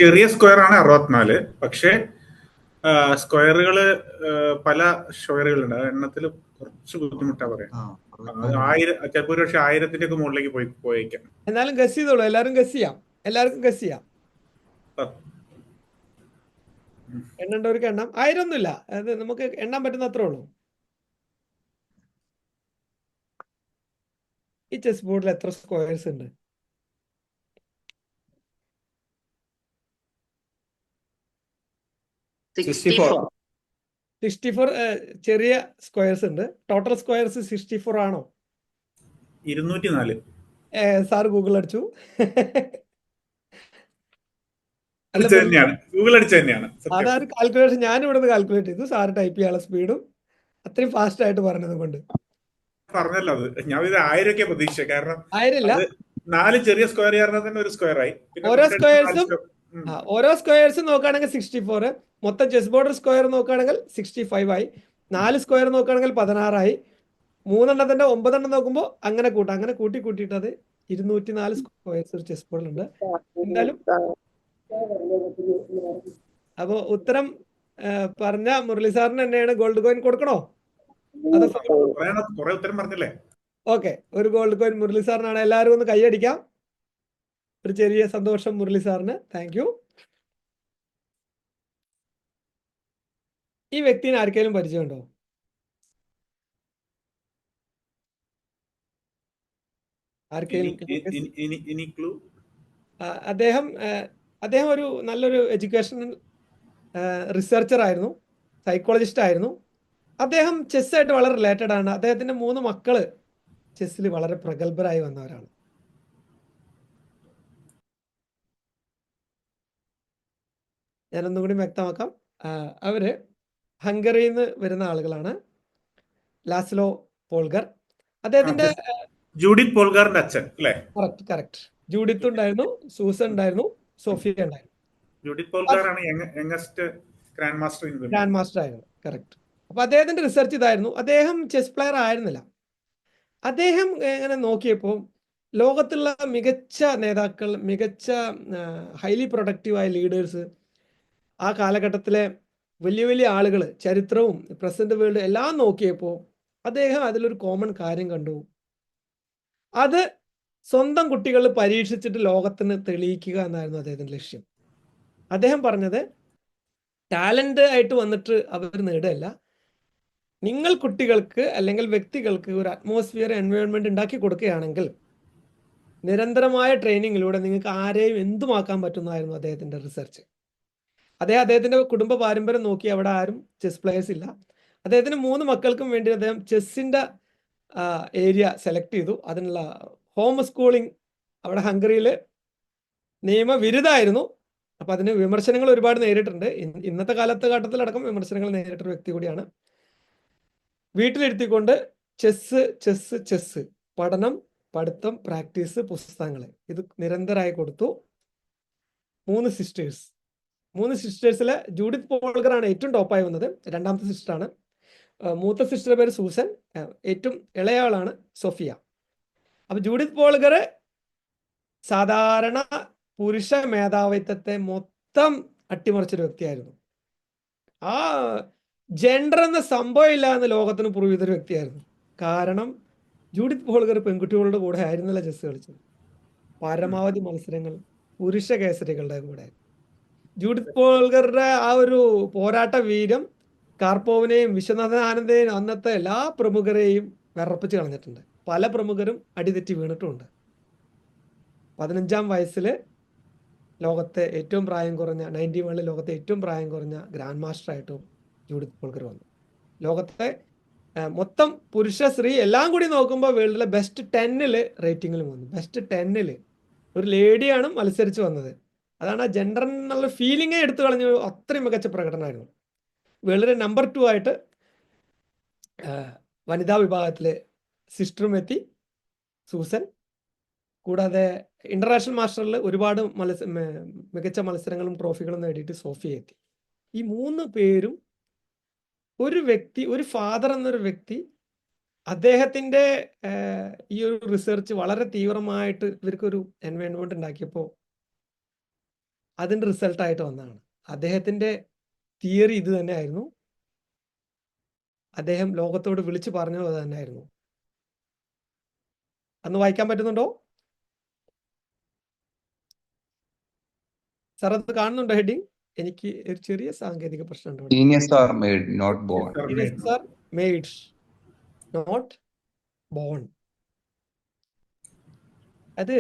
ചെറിയ സ്ക്വയർ ആണ് 64. പക്ഷേ സ്ക്വയറുകള് പല സ്ക്വയറുകളുണ്ട്. എണ്ണത്തിൽ കുറച്ച് ബുദ്ധിമുട്ടാ പറയാം. 1000 ചിലപ്പോൾ ഒരു പക്ഷെ 1000-ന്റെ ഒക്കെ മുകളിലേക്ക് പോയേക്കാം. എന്നാലും ഗസ് ചെയ്തോളൂ. എല്ലാവർക്കും ഗസ് ചെയ്യാം. എണ്ണേണ്ടവർക്ക് എണ്ണം. 1000 ഒന്നുമില്ല, അത് നമുക്ക് എണ്ണാൻ പറ്റുന്ന അത്രേ ഉള്ളൂ. ഈ ചെസ് ബോർഡിൽ എത്ര സ്ക്വയേഴ്സ് ഉണ്ട്? 64 ചെറിയ സ്ക്വയേഴ്സ് ഉണ്ട്. ടോട്ടൽ സ്ക്വയേഴ്സ് 64 ആണോ? 204. സാർ ഗൂഗിൾ അടിച്ചു. ഗൂഗിൾ അടിച്ചു തന്നെയാണ്. അതൊരു കാൽക്കുലേഷൻ ഞാൻ ഇവിടെ നിന്ന് കാൽക്കുലേറ്റ് ചെയ്തു. സാറ് ടൈപ്പ് ചെയ്യാനുള്ള സ്പീഡും അത്രയും ഫാസ്റ്റ് ആയിട്ട് പറഞ്ഞത് കൊണ്ട് പറഞ്ഞല്ലോ. അത് ഞാൻ ഇത് 1000 ഒക്കെ പ്രതീക്ഷിച്ച. കാരണം 1000 4 ചെറിയ സ്ക്വയർ ചേർന്നാൽ തന്നെ ഒരു സ്ക്വയർ ആയി. ഓരോ സ്ക്വയേഴ്സും നോക്കുകയാണെങ്കിൽ 64. മൊത്തം ചെസ് ബോർഡ് സ്ക്വയർ നോക്കുകയാണെങ്കിൽ 65 ആയി. 4 സ്ക്വയർ നോക്കുകയാണെങ്കിൽ 16 ആയി. 3 എണ്ണത്തിന്റെ 9 എണ്ണം നോക്കുമ്പോൾ അങ്ങനെ കൂട്ടാം. അങ്ങനെ കൂട്ടിയിട്ട് അത് 204 സ്ക്വയേഴ്സ് ഒരു ചെസ് ബോർഡിലുണ്ട്. എന്തായാലും അപ്പൊ ഉത്തരം പറഞ്ഞ മുരളി സാറിന് തന്നെയാണ് ഗോൾഡ് കോയിൻ കൊടുക്കണോ? ഉത്തരം പറഞ്ഞില്ലേ? ഓക്കെ, ഒരു ഗോൾഡ് കോയിൻ മുരളി സാറിനാണ്. എല്ലാവരും ഒന്ന് കൈയടിക്കാം. ഒരു ചെറിയ സന്തോഷം മുരളി സാറിന്. Thank you. ഈ വ്യക്തിനെ ആർക്കെങ്കിലും പരിചയമുണ്ടോ? അദ്ദേഹം ഒരു നല്ലൊരു എഡ്യൂക്കേഷണൽ റിസർച്ചർ ആയിരുന്നു, സൈക്കോളജിസ്റ്റ് ആയിരുന്നു. അദ്ദേഹം ചെസ്സായിട്ട് വളരെ റിലേറ്റഡ് ആണ്. അദ്ദേഹത്തിന്റെ 3 മക്കള് ചെസ്സിൽ വളരെ പ്രഗത്ഭരായി വന്നവരാണ്. ഞാനൊന്നും കൂടി വ്യക്തമാക്കാം. അവര് ഹംഗറിയിൽ നിന്ന് വരുന്ന ആളുകളാണ്. ലാസ്ലോ പോൾഗർ, അദ്ദേഹത്തിന്റെ ജൂഡിത്ത് പോൾഗറിന്റെ അച്ഛൻ അല്ലേ? കറക്റ്റ്. ജൂഡിത്ത് ഉണ്ടായിരുന്നു, സൂസൻ ഉണ്ടായിരുന്നു, സോഫിയ ഉണ്ടായിരുന്നു. ജൂഡിത്ത് പോൾഗർ ആണ് യങ്ങസ്റ്റ് ഗ്രാൻഡ് മാസ്റ്റർ ആയിരുന്നു. കറക്റ്റ്. അപ്പൊ അദ്ദേഹത്തിന്റെ റിസർച്ച് ഇതായിരുന്നു. അദ്ദേഹം ചെസ് പ്ലെയർ ആയിരുന്നില്ല. അദ്ദേഹം ഇങ്ങനെ നോക്കിയപ്പോൾ ലോകത്തുള്ള മികച്ച നേതാക്കൾ, മികച്ച ഹൈലി പ്രൊഡക്റ്റീവായ ലീഡേഴ്സ്, ആ കാലഘട്ടത്തിലെ വലിയ വലിയ ആളുകൾ, ചരിത്രവും പ്രസന്റ് വേൾഡ് എല്ലാം നോക്കിയപ്പോൾ അദ്ദേഹം അതിലൊരു കോമൺ കാര്യം കണ്ടു. അത് സ്വന്തം കുട്ടികൾ പരീക്ഷിച്ചിട്ട് ലോകത്തിന് തെളിയിക്കുക എന്നായിരുന്നു അദ്ദേഹത്തിന്റെ ലക്ഷ്യം. അദ്ദേഹം പറഞ്ഞത് ടാലന്റ് ആയിട്ട് വന്നിട്ട് അവർ നേടുകയല്ല, നിങ്ങൾ കുട്ടികൾക്ക് അല്ലെങ്കിൽ വ്യക്തികൾക്ക് ഒരു അറ്റ്മോസ്ഫിയർ, എൻവയോൺമെന്റ് ഉണ്ടാക്കി കൊടുക്കുകയാണെങ്കിൽ നിരന്തരമായ ട്രെയിനിങ്ങിലൂടെ നിങ്ങൾക്ക് ആരെയും എന്തുമാക്കാൻ പറ്റുന്നതായിരുന്നു അദ്ദേഹത്തിന്റെ റിസർച്ച്. അദ്ദേഹത്തിന്റെ കുടുംബ പാരമ്പര്യം നോക്കി അവിടെ ആരും ചെസ് പ്ലേയേഴ്സ് ഇല്ല. അദ്ദേഹത്തിന് 3 മക്കൾക്കും വേണ്ടി അദ്ദേഹം ചെസ്സിന്റെ ഏരിയ സെലക്ട് ചെയ്തു. അതിനുള്ള ഹോം സ്കൂളിംഗ് അവിടെ ഹംഗറിയിൽ നിയമവിരുദ്ധമായിരുന്നു. അപ്പൊ അതിന് വിമർശനങ്ങൾ ഒരുപാട് നേരിട്ടുണ്ട്. ഇന്നത്തെ കാലഘട്ടത്തിലടക്കം വിമർശനങ്ങൾ നേരിട്ടൊരു വ്യക്തി കൂടിയാണ്. വീട്ടിലിരുത്തിക്കൊണ്ട് ചെസ് പഠനം, പഠിത്തം, പ്രാക്ടീസ്, പുസ്തകങ്ങൾ ഇത് നിരന്തരമായി കൊടുത്തു. 3 സിസ്റ്റേഴ്സിലെ ജൂഡിത്ത് പോൾഗർ ആണ് ഏറ്റവും ടോപ്പായി വന്നത്. 2ാമത്തെ സിസ്റ്ററാണ്. മൂത്ത സിസ്റ്ററുടെ പേര് സൂസൻ, ഏറ്റവും ഇളയാളാണ് സോഫിയ. അപ്പൊ ജൂഡിത്ത് പോൾഗർ സാധാരണ പുരുഷ മേധാവിത്വത്തെ മൊത്തം അട്ടിമറിച്ചൊരു വ്യക്തിയായിരുന്നു. ആ ജെൻഡർ എന്ന സംഭവം ഇല്ല എന്ന് ലോകത്തിന് പ്രൂവ് ചെയ്തൊരു വ്യക്തിയായിരുന്നു. കാരണം ജൂഡിത്ത് പോൾഗർ പെൺകുട്ടികളുടെ കൂടെ ആയിരുന്നില്ല ചെസ് കളിച്ചത്. പരമാവധി മത്സരങ്ങൾ പുരുഷ കേസരികളുടെ കൂടെ. ജൂഡിത്ത് പോൾഗറുടെ ആ ഒരു പോരാട്ട വീര്യം കാർപ്പോവിനെയും വിശ്വനാഥൻ ആനന്ദേയും അന്നത്തെ എല്ലാ പ്രമുഖരെയും വിറപ്പിച്ച് കളഞ്ഞിട്ടുണ്ട്. പല പ്രമുഖരും അടിതെറ്റി വീണിട്ടുമുണ്ട്. 15ാം വയസ്സിൽ ലോകത്തെ ഏറ്റവും പ്രായം കുറഞ്ഞ 91 ലോകത്തെ ഏറ്റവും പ്രായം കുറഞ്ഞ ഗ്രാൻഡ് മാസ്റ്റർ ആയിട്ടും ജൂഡിത്ത് പോൾക്കർ വന്നു. ലോകത്തെ മൊത്തം പുരുഷ സ്ത്രീ എല്ലാം കൂടി നോക്കുമ്പോൾ വേൾഡിലെ ബെസ്റ്റ് 10 റേറ്റിംഗിലും വന്നു. ബെസ്റ്റ് 10 ഒരു ലേഡിയാണ് മത്സരിച്ച് വന്നത്. അതാണ് ആ ജെൻഡർ എന്നുള്ള ഫീലിംഗേ എടുത്തു കളഞ്ഞ അത്രയും മികച്ച പ്രകടനമായിരുന്നു. വേൾഡിലെ നമ്പർ 2 ആയിട്ട് വനിതാ വിഭാഗത്തിലെ സിസ്റ്ററും എത്തി, സൂസൻ. കൂടാതെ ഇന്റർനാഷണൽ മാസ്റ്ററിൽ ഒരുപാട് മികച്ച മത്സരങ്ങളും ട്രോഫികളും നേടിയിട്ട് സോഫിയ എത്തി. ഈ 3 പേരും ഒരു വ്യക്തി, ഒരു ഫാദർ എന്നൊരു വ്യക്തി അദ്ദേഹത്തിൻ്റെ ഈ ഒരു റിസർച്ച് വളരെ തീവ്രമായിട്ട് ഇവർക്കൊരു എൻവയോൺമെന്റ് ഉണ്ടാക്കിയപ്പോൾ അതിൻ്റെ റിസൾട്ടായിട്ട് വന്നതാണ്. അദ്ദേഹത്തിൻ്റെ തിയറി ഇത് തന്നെയായിരുന്നു. അദ്ദേഹം ലോകത്തോട് വിളിച്ചു പറഞ്ഞത് അത് തന്നെയായിരുന്നു. അന്ന് വായിക്കാൻ പറ്റുന്നുണ്ടോ സാർ? അത് കാണുന്നുണ്ടോ ഹെഡിങ്? എനിക്ക് ഒരു ചെറിയ സാങ്കേതിക പ്രശ്നമുണ്ട്. Genius are made, not born. Geniuses are made, not born. അത്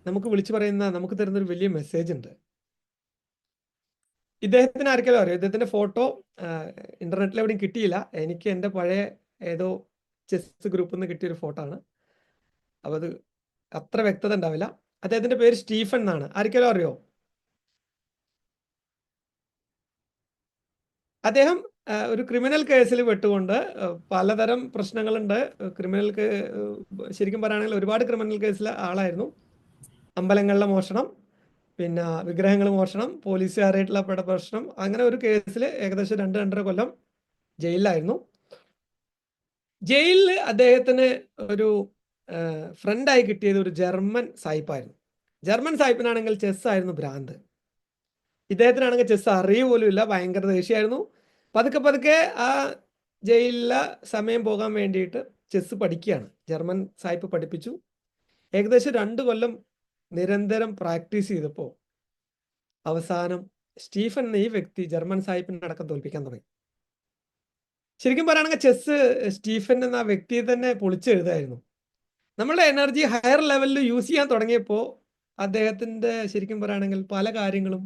നമുക്ക് വിളിച്ചു പറയുന്ന, നമുക്ക് തരുന്നൊരു വലിയ മെസ്സേജ് ഉണ്ട്. ഇദ്ദേഹത്തിന് ആർക്കെങ്കിലും അറിയാം? ഇദ്ദേഹത്തിന്റെ ഫോട്ടോ ഇന്റർനെറ്റിൽ എവിടെയും കിട്ടിയില്ല. എനിക്ക് എൻ്റെ പഴയ ഏതോ ചെസ് ഗ്രൂപ്പിൽ നിന്ന് കിട്ടിയൊരു ഫോട്ടോ ആണ്. അപ്പോൾ അത് അത്ര വ്യക്തത ഉണ്ടാവില്ല. അദ്ദേഹത്തിന്റെ പേര് സ്റ്റീഫൻ എന്നാണ്. ആർക്കെങ്കിലും അറിയോ? അദ്ദേഹം ഒരു ക്രിമിനൽ കേസിൽ പെട്ടുകൊണ്ട് പലതരം പ്രശ്നങ്ങളുണ്ട്. ശരിക്കും പറയുകയാണെങ്കിൽ ഒരുപാട് ക്രിമിനൽ കേസിലെ ആളായിരുന്നു. അമ്പലങ്ങളിലെ മോഷണം, പിന്നെ വിഗ്രഹങ്ങൾ മോഷണം, പോലീസുകാരായിട്ടുള്ള പ്രശ്നം, അങ്ങനെ ഒരു കേസിൽ ഏകദേശം 2-2.5 കൊല്ലം ജയിലിലായിരുന്നു. ജയിലിൽ അദ്ദേഹത്തിന് ഒരു ഫ്രണ്ടായി കിട്ടിയത് ഒരു ജർമ്മൻ സായിപ്പായിരുന്നു. ജർമ്മൻ സായിപ്പിനാണെങ്കിൽ ചെസ് ആയിരുന്നു ഭ്രാന്ത്. ഇദ്ദേഹത്തിനാണെങ്കിൽ ചെസ് അറിയുക പോലും ഇല്ല, ഭയങ്കര ദേഷ്യമായിരുന്നു. പതുക്കെ ആ ജയിലിലെ സമയം പോകാൻ വേണ്ടിയിട്ട് ചെസ് പഠിക്കുകയാണ്. ജർമ്മൻ സായിപ്പ് പഠിപ്പിച്ചു. ഏകദേശം 2 കൊല്ലം നിരന്തരം പ്രാക്ടീസ് ചെയ്തപ്പോൾ അവസാനം സ്റ്റീഫൻ എന്ന ഈ വ്യക്തി ജർമ്മൻ സായിപ്പിനെ അടക്കം തോൽപ്പിക്കാൻ തുടങ്ങി. ശരിക്കും പറയുകയാണെങ്കിൽ ചെസ് സ്റ്റീഫൻ എന്ന വ്യക്തിയെ തന്നെ പൊളിച്ചെഴുതായിരുന്നു. നമ്മളുടെ എനർജി ഹയർ ലെവലിൽ യൂസ് ചെയ്യാൻ തുടങ്ങിയപ്പോൾ അദ്ദേഹത്തിൻ്റെ ശരിക്കും പറയുകയാണെങ്കിൽ പല കാര്യങ്ങളും,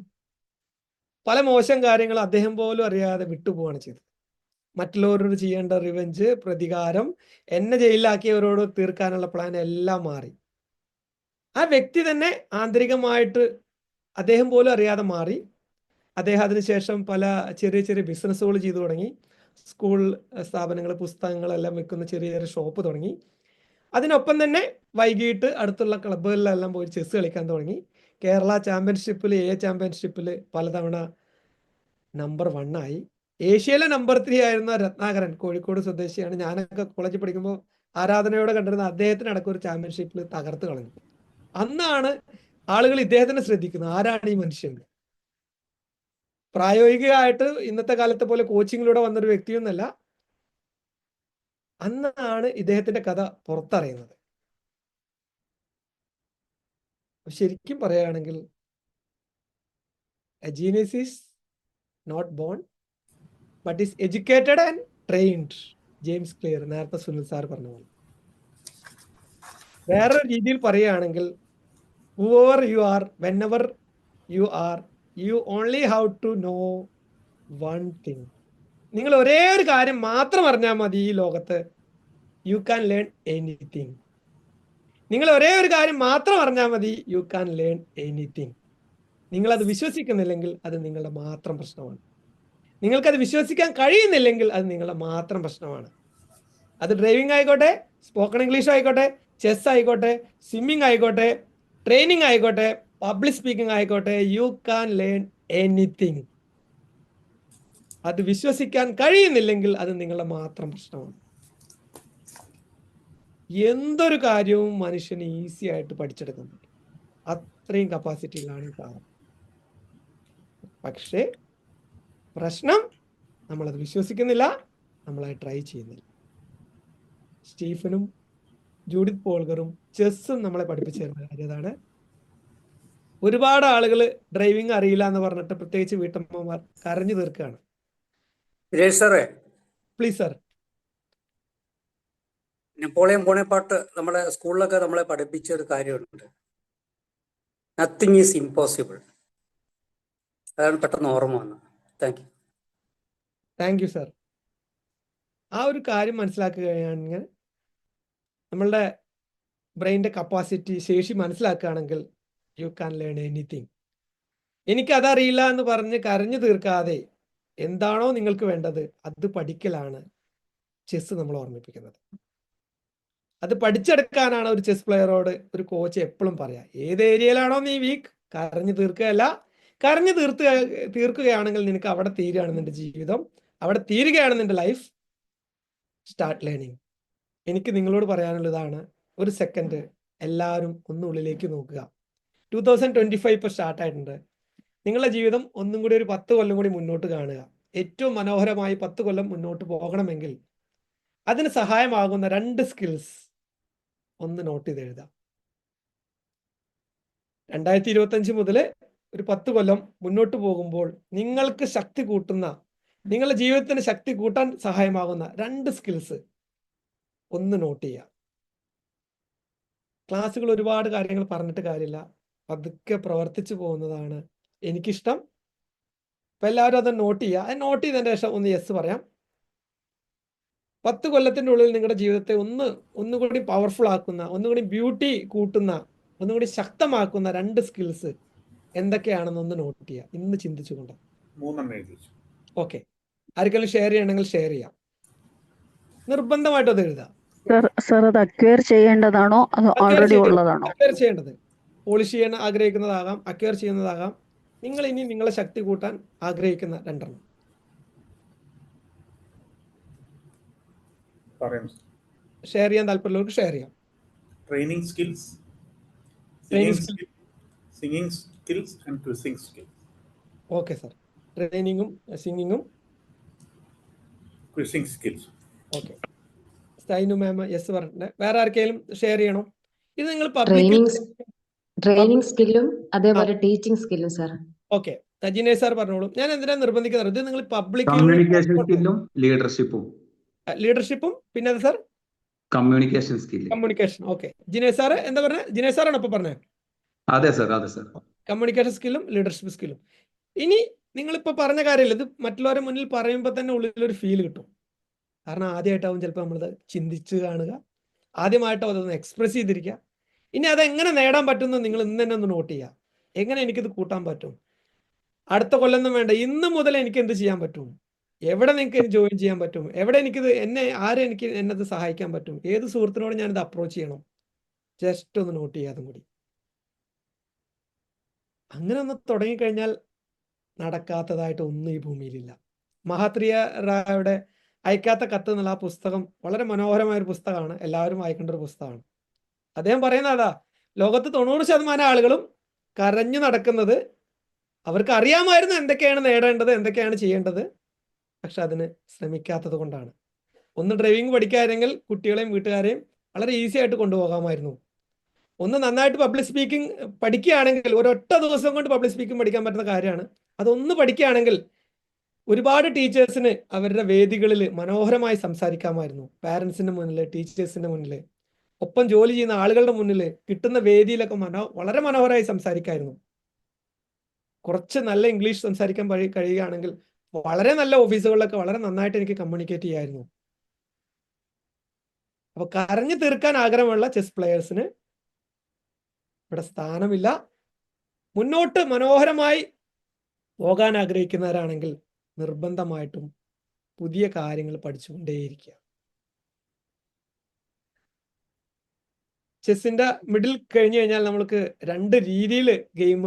പല മോശം കാര്യങ്ങളും അദ്ദേഹം പോലും അറിയാതെ വിട്ടുപോവാണ് ചെയ്തത്. മറ്റുള്ളവരോട് ചെയ്യേണ്ട റിവെഞ്ച്, പ്രതികാരം, എന്നെ ജയിലിലാക്കിയവരോട് തീർക്കാനുള്ള പ്ലാൻ എല്ലാം മാറി. ആ വ്യക്തി തന്നെ ആന്തരികമായിട്ട് അദ്ദേഹം പോലും അറിയാതെ മാറി. അദ്ദേഹം അതിനുശേഷം പല ചെറിയ ചെറിയ ബിസിനസ്സുകൾ ചെയ്തു തുടങ്ങി. സ്കൂൾ സ്ഥാപനങ്ങൾ, പുസ്തകങ്ങളെല്ലാം വിൽക്കുന്ന ചെറിയ ചെറിയ ഷോപ്പ് തുടങ്ങി. അതിനൊപ്പം തന്നെ വൈകിട്ട് അടുത്തുള്ള ക്ലബ്ബുകളിലെല്ലാം പോയി ചെസ് കളിക്കാൻ തുടങ്ങി. കേരള ചാമ്പ്യൻഷിപ്പിൽ, ചാമ്പ്യൻഷിപ്പിൽ പലതവണ നമ്പർ 1 ആയി. ഏഷ്യയിലെ നമ്പർ 3 ആയിരുന്ന രത്നാകരൻ, കോഴിക്കോട് സ്വദേശിയാണ്. ഞാനൊക്കെ കോളേജിൽ പഠിക്കുമ്പോൾ ആരാധനയോടെ കണ്ടിരുന്ന അദ്ദേഹത്തിനടക്കം ഒരു ചാമ്പ്യൻഷിപ്പിൽ തകർത്ത് കളഞ്ഞു. അന്നാണ് ആളുകൾ ഇദ്ദേഹത്തിനെ ശ്രദ്ധിക്കുന്നത്, ആരാണ് ഈ മനുഷ്യൻ. പ്രായോഗികമായിട്ട് ഇന്നത്തെ കാലത്തെ പോലെ കോച്ചിങ്ങിലൂടെ വന്നൊരു വ്യക്തിയൊന്നല്ല. അന്നാണ് ഇദ്ദേഹത്തിന്റെ കഥ പുറത്തറിയുന്നത്. ശരിക്കും പറയുകയാണെങ്കിൽ a genius is not born but is educated and trained. James clear, നേരത്തെ സുനിൽ സാർ പറഞ്ഞ പോലെ. വേറൊരു രീതിയിൽ പറയുകയാണെങ്കിൽ whoever you are, whenever you are, you only have to know one thing. നിങ്ങൾ ഒരേ ഒരു കാര്യം മാത്രം അറിഞ്ഞാൽ മതി ഈ ലോകത്ത്. You can learn anything. നിങ്ങൾ ഒരേ ഒരു കാര്യം മാത്രം അറിഞ്ഞാൽ മതി, യു ക്യാൻ ലേൺ എനിത്തിങ്. നിങ്ങളത് വിശ്വസിക്കുന്നില്ലെങ്കിൽ അത് നിങ്ങളുടെ മാത്രം പ്രശ്നമാണ്. നിങ്ങൾക്കത് വിശ്വസിക്കാൻ കഴിയുന്നില്ലെങ്കിൽ അത് നിങ്ങളുടെ മാത്രം പ്രശ്നമാണ്. അത് ഡ്രൈവിംഗ് ആയിക്കോട്ടെ, സ്പോക്കൺ ഇംഗ്ലീഷ് ആയിക്കോട്ടെ, ചെസ് ആയിക്കോട്ടെ, സ്വിമ്മിങ് ആയിക്കോട്ടെ, ട്രെയിനിങ് ആയിക്കോട്ടെ, പബ്ലിക് സ്പീക്കിംഗ് ആയിക്കോട്ടെ, യു ക്യാൻ ലേൺ എനിത്തിങ്. അത് വിശ്വസിക്കാൻ കഴിയുന്നില്ലെങ്കിൽ അത് നിങ്ങളുടെ മാത്രം പ്രശ്നമാണ്. എന്തൊരു കാര്യവും മനുഷ്യന് ഈസി ആയിട്ട് പഠിച്ചെടുക്കുന്നുണ്ട്. അത്രയും കപ്പാസിറ്റിയിലാണ് ഈ സാധനം. പക്ഷേ പ്രശ്നം നമ്മളത് വിശ്വസിക്കുന്നില്ല, നമ്മളത് ട്രൈ ചെയ്യുന്നില്ല. സ്റ്റീഫനും ജൂഡിത്ത് പോൾക്കറും ചെസ്സും നമ്മളെ പഠിപ്പിച്ചു തരുന്ന കാര്യം അതാണ്. ഒരുപാട് ആളുകൾ ഡ്രൈവിംഗ് അറിയില്ല എന്ന് പറഞ്ഞിട്ട്, പ്രത്യേകിച്ച് വീട്ടമ്മമാർ, കരഞ്ഞു തീർക്കുകയാണ്. Please sir. നെപ്പോളിയൻ ബോണപ്പാർട്ട് നമ്മുടെ സ്കൂളിലൊക്കെ നമ്മളെ പഠിപ്പിച്ച ഒരു കാര്യമുണ്ട്, നത്തിങ് ഈസ് ഇമ്പോസിബിൾ. അതാണ് പെട്ടെന്ന് ഓർമ്മ വന്നത്. Thank you. Thank you sir. ആ ഒരു കാര്യം മനസ്സിലാക്കുകയാണെങ്കിൽ നമ്മളുടെ ബ്രെയിൻ്റെ കപ്പാസിറ്റി, ശേഷി മനസ്സിലാക്കുകയാണെങ്കിൽ യു ക്യാൻ ലേൺ എനിത്തിങ്. എനിക്കതറിയില്ല എന്ന് പറഞ്ഞ് കരഞ്ഞു തീർക്കാതെ എന്താണോ നിങ്ങൾക്ക് വേണ്ടത് അത് പഠിക്കലാണ് ചെസ് നമ്മൾ ഓർമ്മിപ്പിക്കുന്നത്. അത് പഠിച്ചെടുക്കാനാണ് ഒരു ചെസ് പ്ലെയറോട് ഒരു കോച്ച് എപ്പോഴും പറയാ. ഏത് ഏരിയയിലാണോ നീ വീക്ക്, കരഞ്ഞു തീർക്കുകയല്ല, കരഞ്ഞു തീർക്കുകയാണെങ്കിൽ നിനക്ക് അവിടെ തീരുകയാണ് നിന്റെ ജീവിതം, അവിടെ തീരുകയാണ് നിന്റെ ലൈഫ്. Start learning. എനിക്ക് നിങ്ങളോട് പറയാനുള്ളതാണ്, ഒരു സെക്കൻഡ് എല്ലാവരും ഒന്നുള്ളിലേക്ക് നോക്കുക. 2025 ഇപ്പോൾ സ്റ്റാർട്ടായിട്ടുണ്ട്. നിങ്ങളുടെ ജീവിതം ഒന്നും കൂടി ഒരു 10 കൊല്ലം കൂടി മുന്നോട്ട് കാണുക. ഏറ്റവും മനോഹരമായി 10 കൊല്ലം മുന്നോട്ട് പോകണമെങ്കിൽ അതിന് സഹായമാകുന്ന 2 സ്കിൽസ് ഒന്ന് നോട്ട് ചെയ്ത് എഴുതാം. 2025 മുതൽ ഒരു 10 കൊല്ലം മുന്നോട്ട് പോകുമ്പോൾ നിങ്ങൾക്ക് ശക്തി കൂട്ടുന്ന, നിങ്ങളുടെ ജീവിതത്തിന് ശക്തി കൂട്ടാൻ സഹായമാകുന്ന 2 സ്കിൽസ് ഒന്ന് നോട്ട് ചെയ്യുക. ക്ലാസ്സുകൾ ഒരുപാട് കാര്യങ്ങൾ പറഞ്ഞിട്ട് കാര്യമില്ല, പതുക്കെ പ്രവർത്തിച്ചു പോകുന്നതാണ് എനിക്കിഷ്ടം. അപ്പം എല്ലാവരും അത് നോട്ട് ചെയ്യുക. അത് നോട്ട് ചെയ്തതിന് ശേഷം ഒന്ന് യെസ് പറയാം. 10 കൊല്ലത്തിൻ്റെ ഉള്ളിൽ നിങ്ങളുടെ ജീവിതത്തെ ഒന്നുകൂടി പവർഫുൾ ആക്കുന്ന, ഒന്നുകൂടി ബ്യൂട്ടി കൂട്ടുന്ന, ഒന്നുകൂടി ശക്തമാക്കുന്ന 2 സ്കിൽസ് എന്തൊക്കെയാണെന്ന് ഒന്ന് നോട്ട് ചെയ്യുക. ഇന്ന് ചിന്തിച്ചുകൊണ്ട് 3 എഴുതി. ഓക്കെ, ആർക്കെങ്കിലും ഷെയർ ചെയ്യണമെങ്കിൽ ഷെയർ ചെയ്യാം. നിർബന്ധമായിട്ടും അത് എഴുതുക. സർ, അത് അക്വയർ ചെയ്യേണ്ടതാണോ അതോ ഓൾറെഡി ഉള്ളതാണോ? അക്വയർ ചെയ്യേണ്ടത്. പോളിഷ് ചെയ്യാൻ ആഗ്രഹിക്കുന്നതാകാം, അക്വയർ ചെയ്യുന്നതാകാം. നിങ്ങൾ ഇനി നിങ്ങളെ ശക്തി കൂട്ടാൻ ആഗ്രഹിക്കുന്ന 2 ഷെയർ ചെയ്യാൻ താല്പര്യമുള്ളവർക്ക് ഷെയർ ചെയ്യാം. Training skills, singing skills and quizzing skills. Okay sir, ട്രെയിനിങ്ങും സിംഗിങ്ങും quizzing skills. Okay, Sainu ma'am yes പറഞ്ഞിട്ടുണ്ട്. വേറെ ആർക്കെങ്കിലും ഷെയർ ചെയ്യണോ? ഇത് നിങ്ങൾ ട്രെയിനിങ് സ്കില്ലും അതേപോലെ ടീച്ചിങ് സ്കില്ലും സർ. ഓക്കെ, ജിനേഷ് സാർ പറഞ്ഞോളൂ. ഞാൻ എന്തിനാ നിർബന്ധിക്കുന്നത്? ഇത് നിങ്ങൾ പബ്ലിക് കമ്മ്യൂണിക്കേഷൻ സ്കില്ലും ലീഡർഷിപ്പും പിന്നെ അത് sir communication skill. Communication. Okay, Jinesh sir എന്താ പറഞ്ഞത്? ജിനേഷ് സാറാണ് ഇപ്പൊ പറഞ്ഞത്. അതെ സർ. കമ്മ്യൂണിക്കേഷൻ സ്കില്ലും ലീഡർഷിപ്പ് സ്കില്ലും. ഇനി നിങ്ങളിപ്പോൾ പറഞ്ഞ കാര്യമില്ല, ഇത് മറ്റുള്ളവരുടെ മുന്നിൽ പറയുമ്പോൾ തന്നെ ഉള്ളിലൊരു ഫീൽ കിട്ടും. കാരണം ആദ്യമായിട്ടാവും ചിലപ്പോൾ നമ്മളത് ചിന്തിച്ച് കാണുക, ആദ്യമായിട്ടാവും അതൊന്ന് എക്സ്പ്രസ് ചെയ്തിരിക്കുക. ഇനി അതെങ്ങനെ നേടാൻ പറ്റുമെന്ന് നിങ്ങൾ ഇന്ന് തന്നെ ഒന്ന് നോട്ട് ചെയ്യുക. എങ്ങനെ എനിക്കിത് കൂട്ടാൻ പറ്റും? അടുത്ത കൊല്ലം വേണ്ട, ഇന്ന് മുതൽ എനിക്ക് എന്ത് ചെയ്യാൻ പറ്റും? എവിടെ നിങ്ങൾക്ക് ജോയിൻ ചെയ്യാൻ പറ്റും? എവിടെ എനിക്കിത് എന്നത് സഹായിക്കാൻ പറ്റും? ഏത് സുഹൃത്തിനോട് ഞാനിത് അപ്രോച്ച് ചെയ്യണം? ജസ്റ്റ് ഒന്ന് നോട്ട് ചെയ്യുക. അതും കൂടി അങ്ങനെ ഒന്ന് തുടങ്ങിക്കഴിഞ്ഞാൽ നടക്കാത്തതായിട്ട് ഒന്നും ഈ ഭൂമിയിലില്ല. മഹാത്രിയ റായുടെ അയക്കാത്ത കത്ത് എന്നുള്ള ആ പുസ്തകം വളരെ മനോഹരമായ ഒരു പുസ്തകമാണ്. എല്ലാവരും വായിക്കേണ്ട ഒരു പുസ്തകമാണ്. അദ്ദേഹം പറയുന്ന അതാ, ലോകത്ത് 90% ആളുകളും കരഞ്ഞു നടക്കുന്നത് അവർക്ക് അറിയാമായിരുന്നു എന്തൊക്കെയാണ് നേടേണ്ടത്, എന്തൊക്കെയാണ് ചെയ്യേണ്ടത്, പക്ഷെ അതിന് ശ്രമിക്കാത്തത് കൊണ്ടാണ്. ഒന്ന് ഡ്രൈവിംഗ് പഠിക്കാനെങ്കിൽ കുട്ടികളെയും വീട്ടുകാരെയും വളരെ ഈസി ആയിട്ട് കൊണ്ടുപോകാമായിരുന്നു. ഒന്ന് നന്നായിട്ട് പബ്ലിക് സ്പീക്കിംഗ് പഠിക്കുകയാണെങ്കിൽ, ഒരൊറ്റ ദിവസം കൊണ്ട് പബ്ലിക് സ്പീക്കിംഗ് പഠിക്കാൻ പറ്റുന്ന കാര്യമാണ്. അതൊന്ന് പഠിക്കുകയാണെങ്കിൽ ഒരുപാട് ടീച്ചേഴ്സിന് അവരുടെ വേദികളിൽ മനോഹരമായി സംസാരിക്കാമായിരുന്നു. പാരൻസിന്റെ മുന്നിൽ, ടീച്ചേഴ്സിന്റെ മുന്നിൽ, ഒപ്പം ജോലി ചെയ്യുന്ന ആളുകളുടെ മുന്നിൽ, കിട്ടുന്ന വേദിയിലൊക്കെ വളരെ മനോഹരമായി സംസാരിക്കായിരുന്നു. കുറച്ച് നല്ല ഇംഗ്ലീഷ് സംസാരിക്കാൻ കഴിയുകയാണെങ്കിൽ വളരെ നല്ല ഓഫീസുകളിലൊക്കെ വളരെ നന്നായിട്ട് എനിക്ക് കമ്മ്യൂണിക്കേറ്റ് ചെയ്യായിരുന്നു. അപ്പൊ കരഞ്ഞു തീർക്കാൻ ആഗ്രഹമുള്ള ചെസ് പ്ലെയേഴ്സിന് ഇവിടെ സ്ഥാനമില്ല. മുന്നോട്ട് മനോഹരമായി പോകാൻ ആഗ്രഹിക്കുന്നവരാണെങ്കിൽ നിർബന്ധമായിട്ടും പുതിയ കാര്യങ്ങൾ പഠിച്ചുകൊണ്ടേയിരിക്കുക. ചെസ്സിന്റെ മിഡിൽ കഴിഞ്ഞു കഴിഞ്ഞാൽ നമ്മൾക്ക് 2 രീതിയിൽ ഗെയിം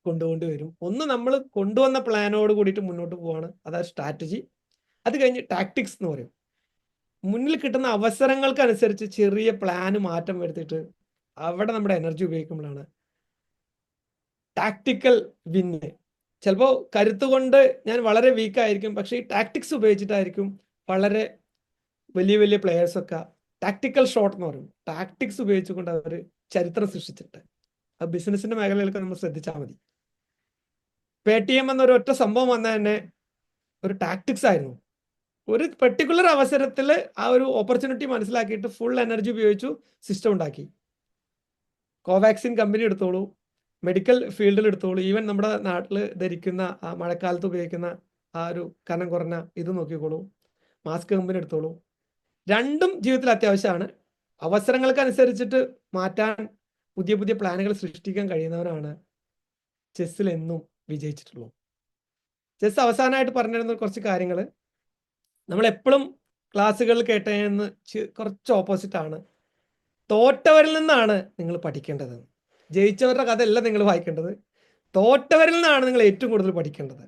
കൊണ്ടുകൊണ്ട് വരും. ഒന്ന്, നമ്മൾ കൊണ്ടുവന്ന പ്ലാനോട് കൂടിയിട്ട് മുന്നോട്ട് പോവാണ്, അതായത് സ്ട്രാറ്റജി. അത് കഴിഞ്ഞ് ടാക്ടിക്സ് എന്ന് പറയും. മുന്നിൽ കിട്ടുന്ന അവസരങ്ങൾക്കനുസരിച്ച് ചെറിയ പ്ലാന് മാറ്റം വരുത്തിയിട്ട് അവിടെ നമ്മുടെ എനർജി ഉപയോഗിക്കുമ്പോഴാണ് ടാക്ടിക്കൽ വിന്ന്. ചിലപ്പോൾ കരുത്തുകൊണ്ട് ഞാൻ വളരെ വീക്കായിരിക്കും, പക്ഷേ ഈ ടാക്ടിക്സ് ഉപയോഗിച്ചിട്ടായിരിക്കും വളരെ വലിയ വലിയ പ്ലെയേഴ്സൊക്കെ ടാക്ടിക്കൽ ഷോട്ട് എന്ന് പറയും. ടാക്ടിക്സ് ഉപയോഗിച്ചുകൊണ്ട് അവർ ചരിത്രം സൃഷ്ടിച്ചിട്ട്. അത് ബിസിനസിന്റെ മേഖലയിലൊക്കെ നമ്മൾ ശ്രദ്ധിച്ചാൽ മതി. പേടിഎം എന്നൊരു ഒറ്റ സംഭവം വന്ന തന്നെ ഒരു ടാക്ടിക്സ് ആയിരുന്നു. ഒരു പെർട്ടിക്കുലർ അവസരത്തിൽ ആ ഒരു ഓപ്പർച്യൂണിറ്റി മനസ്സിലാക്കിയിട്ട് ഫുൾ എനർജി ഉപയോഗിച്ചു സിസ്റ്റം ഉണ്ടാക്കി. കോവാക്സിൻ കമ്പനി എടുത്തോളൂ, മെഡിക്കൽ ഫീൽഡിൽ എടുത്തോളൂ, ഈവൻ നമ്മുടെ നാട്ടിൽ ധരിക്കുന്ന മഴക്കാലത്ത് ഉപയോഗിക്കുന്ന ആ ഒരു കനം കുറഞ്ഞ ഇത് നോക്കിക്കോളൂ, മാസ്ക് കമ്പനി എടുത്തോളൂ. രണ്ടും ജീവിതത്തിൽ അത്യാവശ്യമാണ്. അവസരങ്ങൾക്കനുസരിച്ചിട്ട് മാറ്റാൻ പുതിയ പുതിയ പ്ലാനുകൾ സൃഷ്ടിക്കാൻ കഴിയുന്നവരാണ് ചെസ്സിൽ എന്നും വിജയിച്ചിട്ടുള്ളൂ. ചെസ് അവസാനമായിട്ട് പറഞ്ഞിരുന്ന കുറച്ച് കാര്യങ്ങൾ നമ്മൾ എപ്പോഴും ക്ലാസ്സുകളിൽ കേട്ടതെന്ന് കുറച്ച് ഓപ്പോസിറ്റാണ്. തോറ്റവരിൽ നിന്നാണ് നിങ്ങൾ പഠിക്കേണ്ടത്. ജയിച്ചവരുടെ കഥയല്ല നിങ്ങൾ വായിക്കേണ്ടത്, തോറ്റവരിൽ നിന്നാണ് നിങ്ങൾ ഏറ്റവും കൂടുതൽ പഠിക്കേണ്ടത്.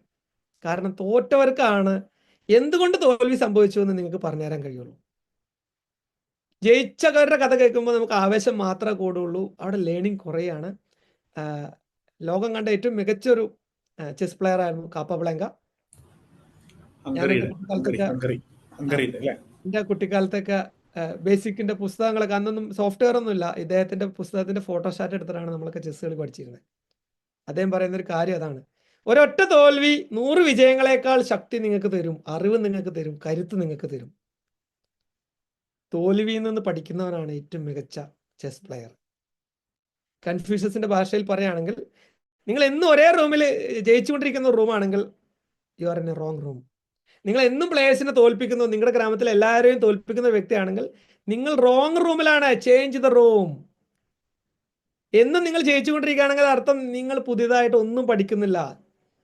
കാരണം തോറ്റവർക്കാണ് എന്തുകൊണ്ട് തോൽവി സംഭവിച്ചു എന്ന് നിങ്ങൾക്ക് പറഞ്ഞുതരാൻ കഴിയുള്ളൂ. ജയിച്ചവരുടെ കഥ കേൾക്കുമ്പോൾ നമുക്ക് ആവേശം മാത്രമേ കൂടുള്ളൂ. അവിടെ ലേണിംഗ് കുറയാണ്. ലോകം കണ്ട ഏറ്റവും മികച്ചൊരു ചെസ് പ്ലെയർ ആയിരുന്നു കാപ്പബ്ലാങ്ക. എൻ്റെ കുട്ടിക്കാലത്തൊക്കെ ബേസിക്കിന്റെ പുസ്തകങ്ങളൊക്കെ, അന്നൊന്നും സോഫ്റ്റ്വെയർ ഒന്നും ഇല്ല, ഇദ്ദേഹത്തിന്റെ പുസ്തകത്തിന്റെ ഫോട്ടോസ്റ്റാറ്റ് എടുത്തിട്ടാണ് നമ്മളൊക്കെ ചെസ് കളി പഠിച്ചിരുന്നത്. അദ്ദേഹം പറയുന്നൊരു കാര്യം അതാണ്, ഒരൊറ്റ തോൽവി 100 വിജയങ്ങളെക്കാൾ ശക്തി നിങ്ങൾക്ക് തരും, അറിവ് നിങ്ങൾക്ക് തരും, കരുത്ത് നിങ്ങൾക്ക് തരും. തോൽവിയിൽ നിന്ന് പഠിക്കുന്നവനാണ് ഏറ്റവും മികച്ച ചെസ് പ്ലെയർ. കൺഫ്യൂഷ്യസിന്റെ ഭാഷയിൽ പറയുകയാണെങ്കിൽ, നിങ്ങൾ എന്നും ഒരേ റൂമിൽ ജയിച്ചുകൊണ്ടിരിക്കുന്ന റൂമാണെങ്കിൽ you are in a wrong room. നിങ്ങൾ എന്നും പ്ലേയേഴ്സിനെ തോൽപ്പിക്കുന്നു, നിങ്ങളുടെ ഗ്രാമത്തിൽ എല്ലാവരെയും തോൽപ്പിക്കുന്ന വ്യക്തിയാണെങ്കിൽ നിങ്ങൾ റോങ് റൂമിലാണ്. Change the room. എന്നും നിങ്ങൾ ജയിച്ചുകൊണ്ടിരിക്കുകയാണെങ്കിൽ അർത്ഥം നിങ്ങൾ പുതിയതായിട്ട് ഒന്നും പഠിക്കുന്നില്ല.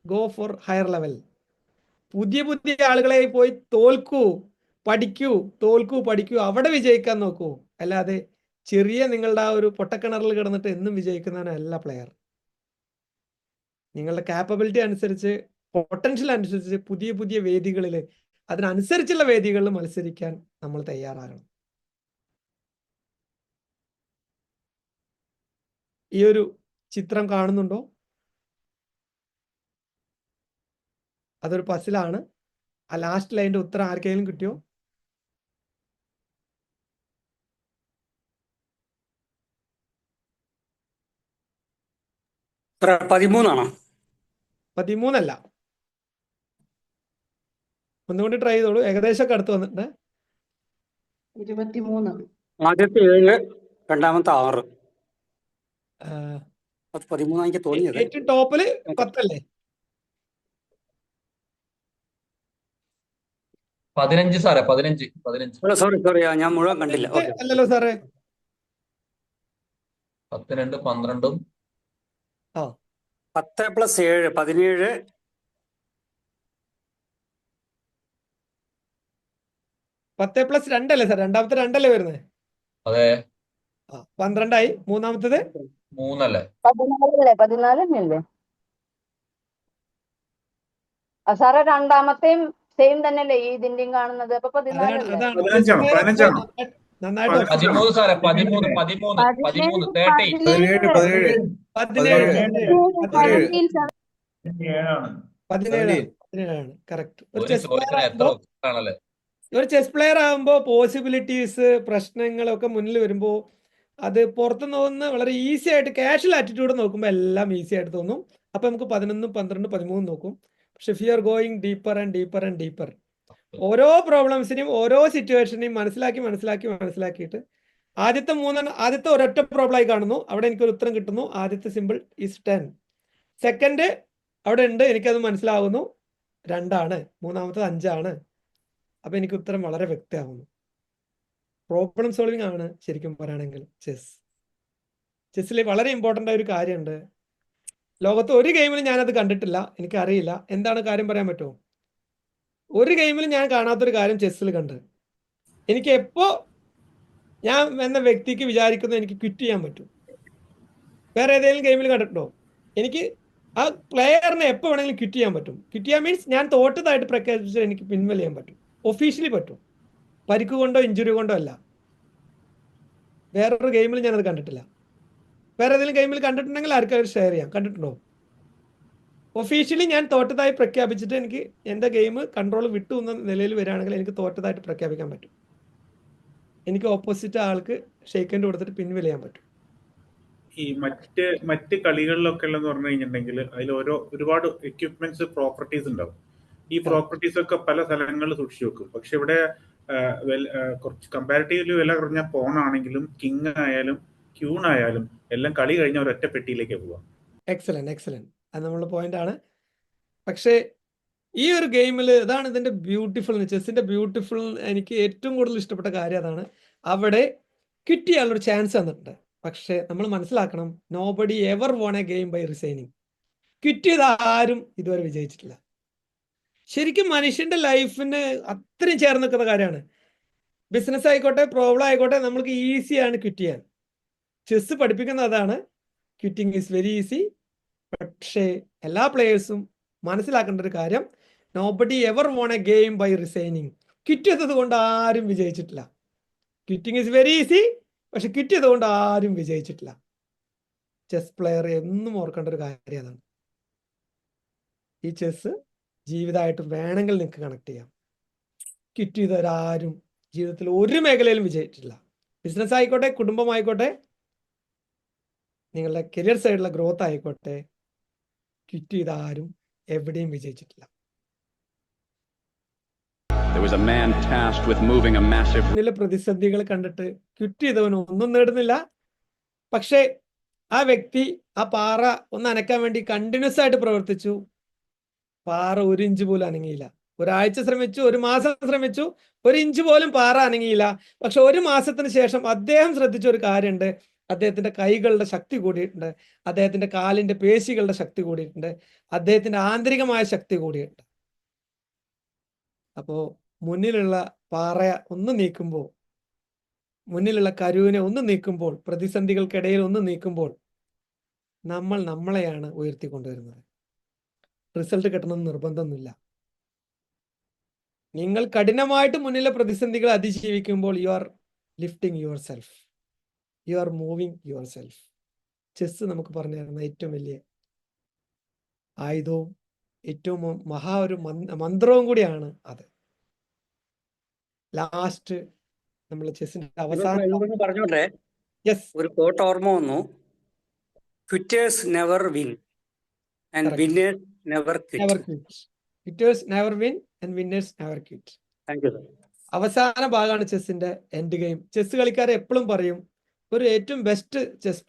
Go for higher level. പുതിയ പുതിയ ആളുകളെ പോയി തോൽക്കൂ, പഠിക്കൂ, തോൽക്കൂ, പഠിക്കൂ, അവിടെ വിജയിക്കാൻ നോക്കൂ. അല്ലാതെ ചെറിയ നിങ്ങളുടെ ആ ഒരു പൊട്ടക്കിണറിൽ കിടന്നിട്ട് എന്നും വിജയിക്കുന്നവനല്ല പ്ലെയർ. നിങ്ങളുടെ കാപ്പബിലിറ്റി അനുസരിച്ച്, പൊട്ടൻഷ്യൽ അനുസരിച്ച് പുതിയ പുതിയ വേദികളിൽ, അതിനനുസരിച്ചുള്ള വേദികളിൽ മത്സരിക്കാൻ നമ്മൾ തയ്യാറാകണം. ഈ ഒരു ചിത്രം കാണുന്നുണ്ടോ? അതൊരു പസിലാണ്. ആ ലാസ്റ്റ് ലൈൻ്റെ ഉത്തരം ആർക്കെങ്കിലും കിട്ടിയോ? എത്ര? 13 13 ഒന്നുകൊണ്ട് ട്രൈ ചെയ്തോളൂ. ഏകദേശമൊക്കെ അടുത്ത് വന്നിട്ടുണ്ട്. 23. ആദ്യത്തെ 7, രണ്ടാമത്തെ 6. 13 എനിക്ക് തോന്നിയത്. ഏറ്റവും ടോപ്പില് 10 അല്ലേ? 15 സാറേ, 15. സോറി, ഞാൻ മുഴുവൻ കണ്ടില്ല. അല്ലല്ലോ സാറേ. 10, 2, 12. 10 + 7 17. 10 + 2 അല്ലേ സാർ? രണ്ടാമത്തെ 2 അല്ലേ വരുന്നത്? അതെ. 12 മൂന്നാമത്തത് 3 അല്ലേ? 14 സാറേ രണ്ടാമത്തെയും സെയിം തന്നെയല്ലേ ഈ ഇതിന്റെയും കാണുന്നത്? അപ്പൊ 14 നന്നായിട്ട് 13 സാറേ, 13. 17 കറക്റ്റ്. ഒരു ഒരു ചെസ് പ്ലെയർ ആകുമ്പോൾ പോസിബിലിറ്റീസ്, പ്രശ്നങ്ങളൊക്കെ മുന്നിൽ വരുമ്പോൾ അത് പുറത്ത് നോക്കുന്ന വളരെ ഈസി ആയിട്ട്, കാഷ്വൽ ആറ്റിറ്റ്യൂഡ് നോക്കുമ്പോൾ എല്ലാം ഈസി ആയിട്ട് തോന്നും. അപ്പൊ നമുക്ക് 11, 12, 13 നോക്കും. പക്ഷെ if you are going deeper and deeper and deeper, ഓരോ പ്രോബ്ലംസിനെയും ഓരോ സിറ്റുവേഷനെയും മനസ്സിലാക്കിയിട്ട് ആദ്യത്തെ ഒരൊറ്റ പ്രോബ്ലം ആയി കാണുന്നു, അവിടെ എനിക്കൊരു ഉത്തരം കിട്ടുന്നു. ആദ്യത്തെ സിമ്പിൾ ഈസ് 10. സെക്കൻഡ് അവിടെ ഉണ്ട്, എനിക്കത് മനസ്സിലാവുന്നു, 2 മൂന്നാമത്തത് 5. അപ്പൊ എനിക്ക് ഉത്തരം വളരെ വ്യക്തമാവുന്നു. പ്രോബ്ലം സോൾവിങ് ആണ് ശരിക്കും പറയുകയാണെങ്കിൽ ചെസ്സിൽ വളരെ ഇമ്പോർട്ടൻ്റ് ആയ ഒരു കാര്യമുണ്ട്. ലോകത്ത് ഒരു ഗെയിമിൽ ഞാനത് കണ്ടിട്ടില്ല, എനിക്കറിയില്ല. എന്താണ് കാര്യം പറയാൻ പറ്റുമോ? ഒരു ഗെയിമിൽ ഞാൻ കാണാത്തൊരു കാര്യം ചെസ്സിൽ കണ്ട്. എനിക്ക് എപ്പോ ഞാൻ എന്ന വ്യക്തിക്ക് വിചാരിക്കുന്നു എനിക്ക് ക്വിറ്റ് ചെയ്യാൻ പറ്റും. വേറെ ഏതെങ്കിലും ഗെയിമിൽ കണ്ടിട്ടുണ്ടോ? എനിക്ക് ആ പ്ലെയറിനെ എപ്പോൾ വേണമെങ്കിലും ക്വിറ്റ് ചെയ്യാൻ പറ്റും. ക്വിറ്റ് ചെയ്യാൻ മീൻസ് ഞാൻ തോറ്റതായിട്ട് പ്രഖ്യാപിച്ചാൽ എനിക്ക് പിൻവലിയാൻ പറ്റും. ഒഫീഷ്യലി പറ്റും. പരിക്ക് കൊണ്ടോ ഇഞ്ചുറി കൊണ്ടോ അല്ല. വേറൊരു ഗെയിമിൽ ഞാനത് കണ്ടിട്ടില്ല. വേറെ ഏതെങ്കിലും ഗെയിമിൽ കണ്ടിട്ടുണ്ടെങ്കിൽ ആർക്കും ഷെയർ ചെയ്യാം. കണ്ടിട്ടുണ്ടോ? ഒഫീഷ്യലി ഞാൻ തോറ്റതായി പ്രഖ്യാപിച്ചിട്ട് എനിക്ക് എൻ്റെ ഗെയിം കൺട്രോൾ വിട്ടു എന്ന നിലയിൽ വരികയാണെങ്കിൽ എനിക്ക് തോറ്റതായിട്ട് പ്രഖ്യാപിക്കാൻ പറ്റും. എനിക്ക് ഓപ്പോസിറ്റ് ആൾക്ക് ഷെയ്ക്ക് ഹാൻഡ് കൊടുത്തിട്ട് പിൻവലിയാൻ പറ്റും. ഈ മറ്റ് കളികളിലൊക്കെ ഉള്ളതെന്ന് പറഞ്ഞു കഴിഞ്ഞിട്ടുണ്ടെങ്കിൽ അതിൽ ഒരുപാട് എക്യുപ്മെന്റ്സ്, പ്രോപ്പർട്ടീസ് ഉണ്ടാവും. ഈ പ്രോപ്പർട്ടീസ് ഒക്കെ പല സ്ഥലങ്ങളിൽ സൂക്ഷിച്ചു വെക്കും. പക്ഷെ ഇവിടെ കുറച്ച് കമ്പാരിറ്റീവ്ലി വില കുറഞ്ഞ പോൺ ആണെങ്കിലും കിങ് ആയാലും ക്യൂൺ ആയാലും എല്ലാം കളി കഴിഞ്ഞ ഒരൊറ്റ പെട്ടിയിലേക്ക് പോവാം. എക്സലന്റ്. അത് നമ്മളുടെ പോയിന്റ് ആണ്. പക്ഷേ ഈ ഒരു ഗെയിമിൽ ഇതാണ് ഇതിന്റെ ബ്യൂട്ടിഫുൾ, ചെസ്സിന്റെ ബ്യൂട്ടിഫുൾ. എനിക്ക് ഏറ്റവും കൂടുതൽ ഇഷ്ടപ്പെട്ട കാര്യം അതാണ്. അവിടെ ക്വിറ്റ് ചെയ്യാനുള്ളൊരു ചാൻസ് തന്നിട്ടുണ്ട്. പക്ഷെ നമ്മൾ മനസ്സിലാക്കണം, nobody ever won a game by resigning. Quit ചെയ്ത ആരും ഇതുവരെ വിജയിച്ചിട്ടില്ല. ശരിക്കും മനുഷ്യന്റെ ലൈഫിന് അത്രയും ചേർന്ന് നിൽക്കുന്ന കാര്യമാണ്. ബിസിനസ് ആയിക്കോട്ടെ, പ്രോബ്ലം ആയിക്കോട്ടെ, നമ്മൾക്ക് ഈസിയാണ് ക്വിറ്റ് ചെയ്യാൻ. ചെസ് പഠിപ്പിക്കുന്ന അതാണ്, ക്വിറ്റിംഗ് ഈസ് വെരി ഈസി. പക്ഷേ എല്ലാ പ്ലേയേഴ്സും മനസ്സിലാക്കേണ്ട ഒരു കാര്യം, nobody ever won a game by resigning. Quit ചെയ്തത് കൊണ്ട് ആരും വിജയിച്ചിട്ടില്ല. ക്വിറ്റിംഗ് ഈസ് വെരി ഈസി, പക്ഷെ ക്വിറ്റ് ചെയ്തുകൊണ്ട് ആരും വിജയിച്ചിട്ടില്ല. ചെസ് പ്ലെയർ എന്നും ഓർക്കേണ്ട ഒരു കാര്യം അതാണ്. ഈ ചെസ് ജീവിതമായിട്ട് വേണമെങ്കിൽ നിങ്ങൾക്ക് കണക്ട് ചെയ്യാം. ക്വിറ്റ് ചെയ്തവരാരും ജീവിതത്തിൽ ഒരു മേഖലയിലും വിജയിച്ചിട്ടില്ല. ബിസിനസ് ആയിക്കോട്ടെ, കുടുംബമായിക്കോട്ടെ, നിങ്ങളുടെ കരിയർ സൈഡിലുള്ള ഗ്രോത്ത് ആയിക്കോട്ടെ, ക്വിറ്റ് ചെയ്ത ആരും എവിടെയും വിജയിച്ചിട്ടില്ല. ഇതിലെ പ്രതിസന്ധികൾ കണ്ടിട്ട് ക്വിറ്റ് ചെയ്തവന് ഒന്നും നേടുന്നില്ല. പക്ഷേ ആ വ്യക്തി ആ പാറ ഒന്ന് അനക്കാൻ വേണ്ടി കണ്ടിന്യൂസ് ആയിട്ട് പ്രവർത്തിച്ചു. പാറ 1 ഇഞ്ച് പോലും അനങ്ങിയില്ല. ഒരാഴ്ച ശ്രമിച്ചു, 1 മാസം ശ്രമിച്ചു, 1 ഇഞ്ച് പോലും പാറ അനങ്ങിയില്ല. പക്ഷെ 1 മാസത്തിന് ശേഷം അദ്ദേഹം ശ്രദ്ധിച്ച ഒരു കാര്യമുണ്ട്. അദ്ദേഹത്തിന്റെ കൈകളുടെ ശക്തി കൂടിയിട്ടുണ്ട്, അദ്ദേഹത്തിന്റെ കാലിന്റെ പേശികളുടെ ശക്തി കൂടിയിട്ടുണ്ട്, അദ്ദേഹത്തിന്റെ ആന്തരികമായ ശക്തി കൂടിയിട്ടുണ്ട്. അപ്പോ മുന്നിലുള്ള പാറ ഒന്ന് നീക്കുമ്പോൾ, മുന്നിലുള്ള കരുവിനെ ഒന്ന് നീക്കുമ്പോൾ, പ്രതിസന്ധികൾക്കിടയിൽ ഒന്ന് നീക്കുമ്പോൾ, നമ്മൾ നമ്മളെയാണ് ഉയർത്തിക്കൊണ്ടുവരുന്നത്. റിസൾട്ട് കിട്ടണമെന്ന് നിർബന്ധമൊന്നുമില്ല. നിങ്ങൾ കഠിനമായിട്ട് മുന്നിലെ പ്രതിസന്ധികൾ അതിജീവിക്കുമ്പോൾ you are lifting yourself, you are moving yourself. Chess നമുക്ക് പറഞ്ഞു തരുന്ന ഏറ്റവും വലിയ ആയുധവും ഏറ്റവും ഒരു മന്ത്രവും കൂടിയാണ് അത്. ലാസ്റ്റ് നമ്മൾ ചെസ്സിന്റെ അവസാനം പറഞ്ഞോട്ടെ, ഒരു കോട്ട് ഓർമ്മ വന്നു. Quitters never win and winners never quit. Quitters never win and winners never quit. അവസാന ഭാഗമാണ് ചെസ്സിന്റെ എൻഡ് ഗെയിം. ചെസ് കളിക്കാരെ എപ്പോഴും പറയും, ഒരു ഏറ്റവും ബെസ്റ്റ് ചെസ്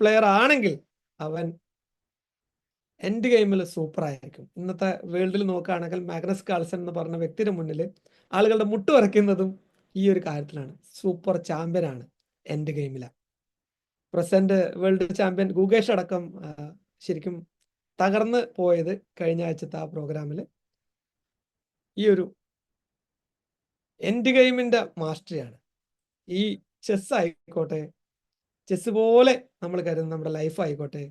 പ്ലെയർ ആണെങ്കിൽ അവൻ എൻഡ് ഗെയിമിൽ സൂപ്പർ ആയിരിക്കും. ഇന്നത്തെ വേൾഡിൽ നോക്കുകയാണെങ്കിൽ മാഗ്നസ് കാൾസൺ എന്ന് പറഞ്ഞ വ്യക്തിയുടെ മുന്നിൽ ആളുകളുടെ മുട്ട് വരയ്ക്കുന്നതും ഈ ഒരു കാര്യത്തിലാണ്. സൂപ്പർ ചാമ്പ്യനാണ് എൻഡ് ഗെയിമിലെ. പ്രസന്റ് വേൾഡ് ചാമ്പ്യൻ ഗുകേഷ് അടക്കം ശരിക്കും തകർന്ന് പോയത് കഴിഞ്ഞ ആഴ്ചത്തെ ആ പ്രോഗ്രാമിൽ ഈ ഒരു എൻഡ് ഗെയിമിന്റെ മാസ്റ്ററിയാണ്. ഈ ചെസ് ആയിക്കോട്ടെ, ചെസ് പോലെ നമ്മൾ കരുതുന്ന നമ്മുടെ ലൈഫ് ആയിക്കോട്ടെ,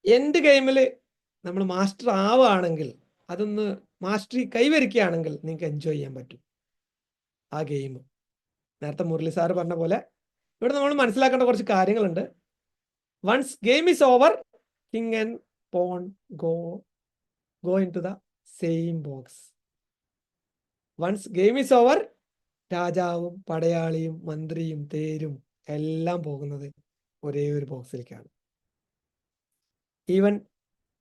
എൻഡ് ഗെയിമിൽ നമ്മൾ മാസ്റ്റർ ആവുകയാണെങ്കിൽ, അതൊന്ന് മാസ്റ്ററി കൈവരിക്കുകയാണെങ്കിൽ നിങ്ങൾക്ക് എൻജോയ് ചെയ്യാൻ പറ്റും ആ ഗെയിം. നേരത്തെ മുരളി സാറ് പറഞ്ഞ പോലെ ഇവിടെ നമ്മൾ മനസ്സിലാക്കേണ്ട കുറച്ച് കാര്യങ്ങളുണ്ട്. Once game is over, king and pawn go into the same box. Once game is over, രാജാവും പടയാളിയും മന്ത്രിയും തേരും എല്ലാം പോകുന്നത് ഒരേ ഒരു ബോക്സിലേക്കാണ്. ഈവൻ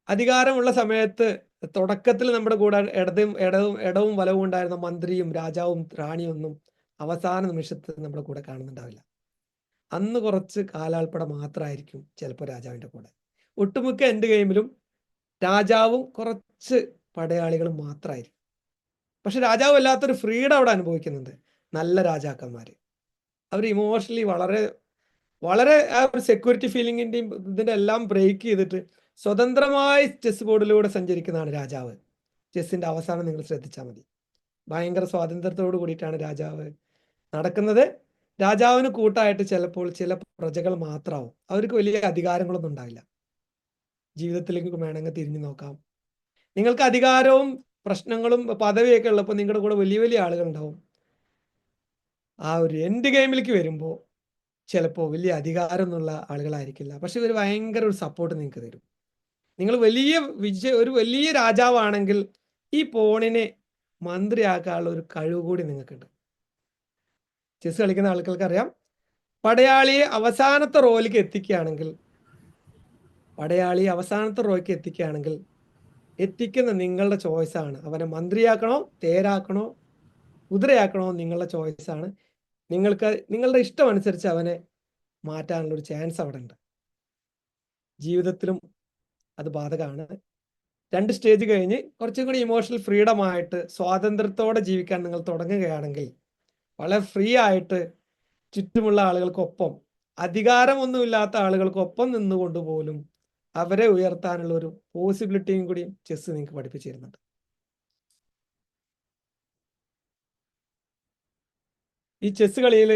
അധികാരമുള്ള സമയത്ത് തുടക്കത്തിൽ നമ്മുടെ കൂടെ ഇടവും വലവും ഉണ്ടായിരുന്ന മന്ത്രിയും രാജാവും റാണിയും ഒന്നും അവസാന നിമിഷത്ത് നമ്മുടെ കൂടെ കാണുന്നുണ്ടാവില്ല. അന്ന് കുറച്ച് കാലാൾപ്പട മാത്രമായിരിക്കും ചിലപ്പോൾ രാജാവിൻ്റെ കൂടെ. ഒട്ടുമിക്ക എൻഡ് ഗെയിമിലും രാജാവും കുറച്ച് പടയാളികളും മാത്രമായിരിക്കും. പക്ഷെ രാജാവ് വല്ലാത്തൊരു ഫ്രീഡം അവിടെ അനുഭവിക്കുന്നുണ്ട്. നല്ല രാജാക്കന്മാർ അവർ ഇമോഷണലി വളരെ വളരെ ആ ഒരു സെക്യൂരിറ്റി ഫീലിങ്ങിൻ്റെയും ഇതിൻ്റെ എല്ലാം ബ്രേക്ക് ചെയ്തിട്ട് സ്വതന്ത്രമായി ചെസ് ബോർഡിലൂടെ സഞ്ചരിക്കുന്നതാണ് രാജാവ്. ചെസ്സിൻ്റെ അവസാനം നിങ്ങൾ ശ്രദ്ധിച്ചാൽ മതി. ഭയങ്കര സ്വാതന്ത്ര്യത്തോടു കൂടിയിട്ടാണ് രാജാവ് നടക്കുന്നത്. രാജാവിന് കൂട്ടായിട്ട് ചിലപ്പോൾ ചില പ്രജകൾ മാത്രമാവും. അവർക്ക് വലിയ അധികാരങ്ങളൊന്നും ഉണ്ടാവില്ല. ജീവിതത്തിലേക്ക് വേണമെങ്കിൽ തിരിഞ്ഞു നോക്കാം. നിങ്ങൾക്ക് അധികാരവും പ്രശ്നങ്ങളും പദവിയൊക്കെ ഉള്ളപ്പോൾ നിങ്ങളുടെ കൂടെ വലിയ വലിയ ആളുകൾ ഉണ്ടാവും. ആ ഒരു എൻഡ് ഗെയിമിലേക്ക് വരുമ്പോൾ ചിലപ്പോൾ വലിയ അധികാരം എന്നുള്ള ആളുകളായിരിക്കില്ല, പക്ഷെ ഇവർ ഭയങ്കര ഒരു സപ്പോർട്ട് നിങ്ങൾക്ക് തരും. നിങ്ങൾ ഒരു വലിയ രാജാവാണെങ്കിൽ ഈ പോണിനെ മന്ത്രിയാക്കാനുള്ള ഒരു കഴിവ് കൂടി നിങ്ങൾക്കുണ്ട്. ചെസ് കളിക്കുന്ന ആളുകൾക്ക് അറിയാം, പടയാളിയെ അവസാനത്തെ റോയിലേക്ക് എത്തിക്കുകയാണെങ്കിൽ എത്തിക്കുന്ന നിങ്ങളുടെ ചോയ്സാണ്. അവനെ മന്ത്രിയാക്കണോ തേരാക്കണോ കുതിരയാക്കണോ നിങ്ങളുടെ ചോയ്സാണ്. നിങ്ങളുടെ ഇഷ്ടമനുസരിച്ച് അവനെ മാറ്റാനുള്ളൊരു ചാൻസ് അവിടെ ഉണ്ട്. ജീവിതത്തിലും അത് ബാധകമാണ്. 2 സ്റ്റേജ് കഴിഞ്ഞ് കുറച്ചും കൂടി ഇമോഷണൽ ഫ്രീഡം ആയിട്ട് സ്വാതന്ത്ര്യത്തോടെ ജീവിക്കാൻ നിങ്ങൾ തുടങ്ങുകയാണെങ്കിൽ വളരെ ഫ്രീ ആയിട്ട് ചുറ്റുമുള്ള ആളുകൾക്കൊപ്പം, അധികാരമൊന്നുമില്ലാത്ത ആളുകൾക്കൊപ്പം നിന്നുകൊണ്ട് പോലും അവരെ ഉയർത്താനുള്ള ഒരു പോസിബിലിറ്റിയും കൂടി ചെസ് നിങ്ങൾക്ക് പഠിപ്പിച്ചു തരുന്നുണ്ട്. ഈ ചെസ് കളിയിൽ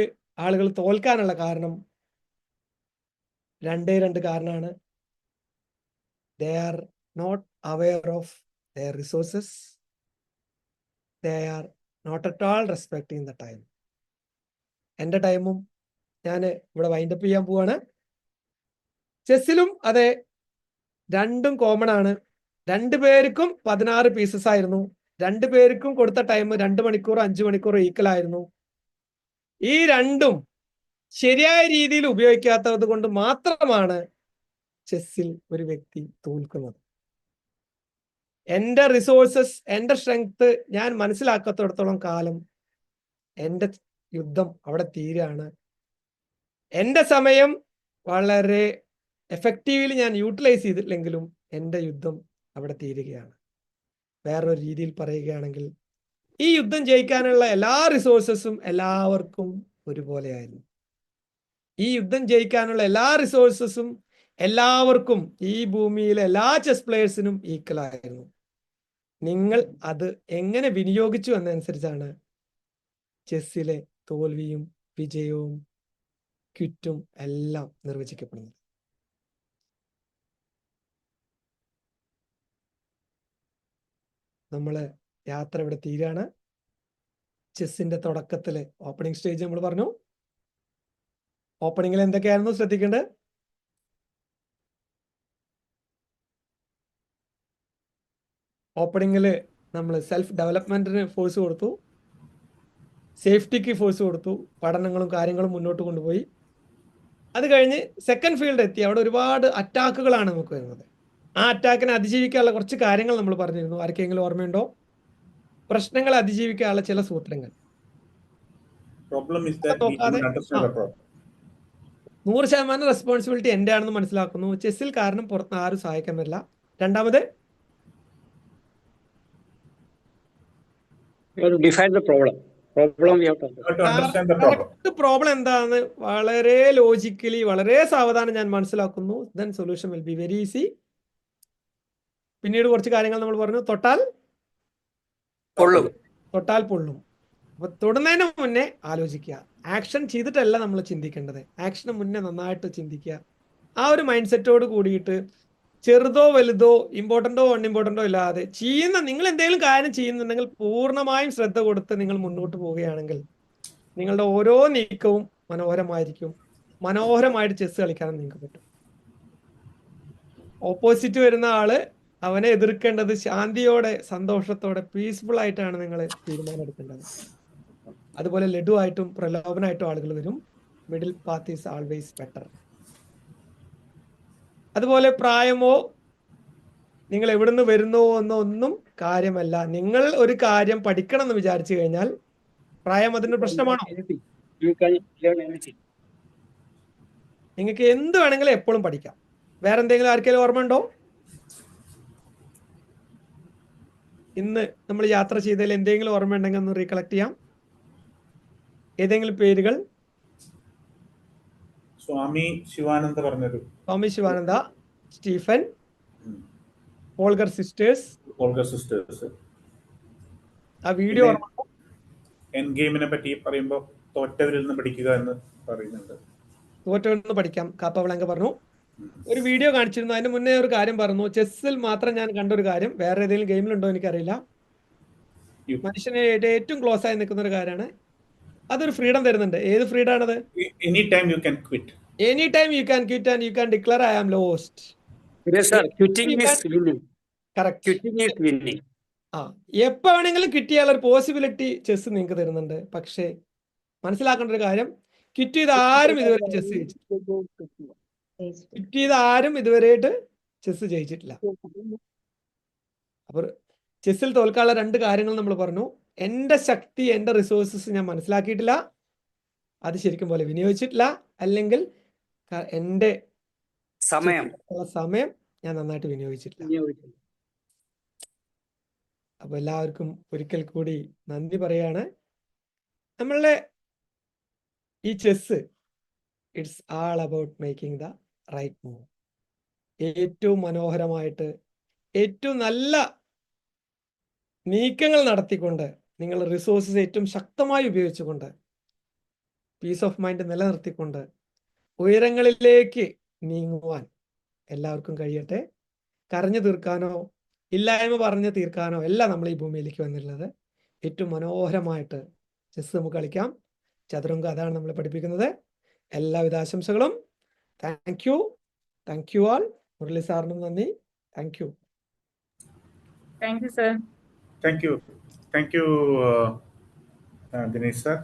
ആളുകൾ തോൽക്കാനുള്ള കാരണം 2 കാരണമാണ്. They are not aware of their resources. They are not at all respecting the time. എൻ്റെ ടൈമും ഞാൻ ഇവിടെ വൈൻഡപ്പ് ചെയ്യാൻ പോവാണ്. ചെസ്സിലും അതെ, 2 കോമൺ ആണ്. 2 പേർക്കും 16 പീസസ് ആയിരുന്നു. 2 പേർക്കും കൊടുത്ത ടൈം 2 മണിക്കൂർ 5 മണിക്കൂർ ഈക്വൽ ആയിരുന്നു. ഈ 2ഉം ശരിയായ രീതിയിൽ ഉപയോഗിക്കാത്തത് കൊണ്ട് മാത്രമാണ് ചെസ്സിൽ ഒരു വ്യക്തി തോൽക്കുന്നത്. എൻ്റെ റിസോഴ്സസ്, എൻ്റെ സ്ട്രെങ്ത് ഞാൻ മനസ്സിലാക്കാത്തിടത്തോളം കാലം എൻ്റെ യുദ്ധം അവിടെ തീരാണ്. എൻ്റെ സമയം വളരെ എഫക്റ്റീവ്ലി ഞാൻ യൂട്ടിലൈസ് ചെയ്തിട്ടില്ലെങ്കിലും എൻ്റെ യുദ്ധം അവിടെ തീരുകയാണ്. വേറൊരു രീതിയിൽ പറയുകയാണെങ്കിൽ ഈ യുദ്ധം ജയിക്കാനുള്ള എല്ലാ റിസോഴ്സസും എല്ലാവർക്കും ഒരുപോലെയായിരുന്നു. ഈ യുദ്ധം ജയിക്കാനുള്ള എല്ലാ റിസോഴ്സസും എല്ലാവർക്കും, ഈ ഭൂമിയിലെ എല്ലാ ചെസ് പ്ലേയേഴ്സിനും ഈക്വൽ ആയിരുന്നു. നിങ്ങൾ അത് എങ്ങനെ വിനിയോഗിച്ചു എന്നനുസരിച്ചാണ് ചെസ്സിലെ തോൽവിയും വിജയവും ക്വിറ്റും എല്ലാം നിർവചിക്കപ്പെടുന്നത്. നമ്മള് യാത്ര ഇവിടെ തീരാണ്. ചെസ്സിന്റെ തുടക്കത്തില് ഓപ്പണിംഗ് സ്റ്റേജ് നമ്മൾ പറഞ്ഞു. ഓപ്പണിംഗിൽ എന്തൊക്കെയായിരുന്നു ശ്രദ്ധിക്കേണ്ടത്? ഓപ്പണിംഗിൽ നമ്മൾ സെൽഫ് ഡെവലപ്മെന്റിന് ഫോഴ്സ് കൊടുത്തു, സേഫ്റ്റിക്ക് ഫോഴ്സ് കൊടുത്തു, പഠനങ്ങളും കാര്യങ്ങളും മുന്നോട്ട് കൊണ്ടുപോയി. അത് കഴിഞ്ഞ് സെക്കൻഡ് ഫീൽഡ് എത്തി. അവിടെ ഒരുപാട് അറ്റാക്കുകളാണ് നമുക്ക് വരുന്നത്. ആ അറ്റാക്കിനെ അതിജീവിക്കാനുള്ള കുറച്ച് കാര്യങ്ങൾ നമ്മൾ പറഞ്ഞിരുന്നു. ആർക്കെങ്കിലും ഓർമ്മയുണ്ടോ? പ്രശ്നങ്ങളെ അതിജീവിക്കാനുള്ള ചില സൂത്രങ്ങൾ. 100% റെസ്പോൺസിബിലിറ്റി എൻ്റെ ആണെന്ന് മനസ്സിലാക്കുന്നു. ചെസ്സിൽ കാരണം പുറത്ത് ആരും സഹായിക്കാൻ പറ്റില്ല. രണ്ടാമത്, പ്രോബ്ലം എന്താണെന്ന് വളരെ ലോജിക്കലി വളരെ സാവധാനം ഞാൻ മനസ്സിലാക്കുന്നു. Then solution will be very easy. പിന്നീട് കുറച്ച് കാര്യങ്ങൾ നമ്മൾ പറഞ്ഞു. തൊട്ടാൽ പൊള്ളും. അപ്പൊ തൊടുന്നതിന് മുന്നേ ആലോചിക്കുക. ആക്ഷൻ ചെയ്തിട്ടല്ല നമ്മൾ ചിന്തിക്കേണ്ടത്, ആക്ഷന് മുന്നേ നന്നായിട്ട് ചിന്തിക്കുക. ആ ഒരു മൈൻഡ് സെറ്റോട് കൂടിയിട്ട് ചെറുതോ വലുതോ ഇമ്പോർട്ടൻ്റോ അൺഇമ്പോർട്ടൻ്റോ ഇല്ലാതെ നിങ്ങൾ എന്തെങ്കിലും കാര്യം ചെയ്യുന്നുണ്ടെങ്കിൽ പൂർണ്ണമായും ശ്രദ്ധ കൊടുത്ത് നിങ്ങൾ മുന്നോട്ട് പോവുകയാണെങ്കിൽ നിങ്ങളുടെ ഓരോ നീക്കവും മനോഹരമായിരിക്കും. മനോഹരമായിട്ട് ചെസ് കളിക്കാനും നിങ്ങൾക്ക് പറ്റും. ഓപ്പോസിറ്റ് വരുന്ന ആള്, അവനെ എതിർക്കേണ്ടത് ശാന്തിയോടെ, സന്തോഷത്തോടെ, പീസ്ഫുൾ ആയിട്ടാണ് നിങ്ങൾ തീരുമാനം എടുക്കേണ്ടത്. അതുപോലെ ലഡുവായിട്ടും പ്രലോഭനായിട്ടും ആളുകൾ വരും. Middle path is always better. അതുപോലെ പ്രായമോ നിങ്ങൾ എവിടുന്ന് വരുന്നോ എന്നൊന്നും കാര്യമല്ല. നിങ്ങൾ ഒരു കാര്യം പഠിക്കണം എന്ന് വിചാരിച്ചു കഴിഞ്ഞാൽ പ്രായം അതിന്റെ പ്രശ്നമാണോ? നിങ്ങൾക്ക് എന്ത് വേണമെങ്കിലും എപ്പോഴും പഠിക്കാം. വേറെ എന്തെങ്കിലും ആർക്കെങ്കിലും ഓർമ്മ ഉണ്ടോ? ഇന്ന് നമ്മൾ യാത്ര ചെയ്തതിൽ എന്തെങ്കിലും ഓർമ്മ ഉണ്ടെങ്കിൽ ഒന്ന് റീകളക്ട് ചെയ്യാം. ഏതെങ്കിലും പേരുകൾ? സ്വാമി ശിവാനന്ദ പറഞ്ഞൊരു, സ്വാമി ശിവാനന്ദ, സ്റ്റീഫൻ, ഓൾഗർ സിസ്റ്റേഴ്സ്. ആ വീഡിയോ എൻ ഗെയിമിനെ പറ്റി പറയുമ്പോൾ തോറ്റവരിൽ നിന്ന് പഠിക്കുക എന്ന് പറയുന്നുണ്ട്. തോറ്റവരിൽ നിന്ന് പഠിക്കാം, കാപ്പവളങ്ക പറഞ്ഞു. ഒരു വീഡിയോ കാണിച്ചിരുന്നു. അതിന് മുന്നേ ഒരു കാര്യം പറഞ്ഞു. ചെസ്സിൽ മാത്രം ഞാൻ കണ്ടൊരു കാര്യം, വേറെ ഏതെങ്കിലും ഗെയിമിലുണ്ടോ എനിക്കറിയില്ല. മനുഷ്യനെ ഏറ്റവും ക്ലോസ് ആയി നിൽക്കുന്ന ഒരു കാര്യമാണ്. അതൊരു ഫ്രീഡം തരുന്നുണ്ട്. ഏത് ഫ്രീഡം ആണത്? Any time you can quit and you can declare I am lost. എപ്പോ വേണമെങ്കിലും ക്വിറ്റ് ചെയ്യാനുള്ള ഒരു പോസിബിലിറ്റി ചെസ് നിങ്ങൾക്ക് തരുന്നുണ്ട്. പക്ഷേ മനസ്സിലാക്കേണ്ട ഒരു കാര്യം, ക്വിറ്റ് ചെയ്ത ആരും ഇതുവരെ ചെസ് ജയിച്ചിട്ടില്ല. അപ്പൊ ചെസ്സിൽ തോൽക്കാനുള്ള 2 കാര്യങ്ങൾ നമ്മൾ പറഞ്ഞു. എൻ്റെ ശക്തി, എൻ്റെ റിസോഴ്സസ് ഞാൻ മനസ്സിലാക്കിയിട്ടില്ല, അത് ശരിക്കും പോലെ വിനിയോഗിച്ചിട്ടില്ല, അല്ലെങ്കിൽ എൻ്റെ സമയം ഞാൻ നന്നായിട്ട് വിനിയോഗിച്ചിട്ടില്ല. അപ്പോൾ എല്ലാവർക്കും ഒരിക്കൽ കൂടി നന്ദി പറയാണ്. നമ്മളുടെ ഈ chess it's all about making the right move. ഏറ്റവും മനോഹരമായിട്ട് ഏറ്റവും നല്ല നീക്കങ്ങൾ നടത്തിക്കൊണ്ട് നിങ്ങൾ റിസോഴ്സസ് ഏറ്റവും ശക്തമായി ഉപയോഗിച്ചുകൊണ്ട് പീസ് ഓഫ് മൈൻഡ് നിലനിർത്തിക്കൊണ്ട് ഉയരങ്ങളിലേക്ക് നീങ്ങുവാൻ എല്ലാവർക്കും കഴിയട്ടെ. കരഞ്ഞു തീർക്കാനോ ഇല്ലായ്മ പറഞ്ഞ് തീർക്കാനോ അല്ല നമ്മൾ ഈ ഭൂമിയിലേക്ക് വന്നിട്ടുള്ളത്. ഏറ്റവും മനോഹരമായിട്ട് ചെസ് നമുക്ക് കളിക്കാം. ചതുരംഗം അതാണ് നമ്മൾ പഠിപ്പിക്കുന്നത്. എല്ലാവിധ ആശംസകളും. Thank you all. മുരളി സാറിനും നന്ദി. Thank you. Thank you Dinesh sir.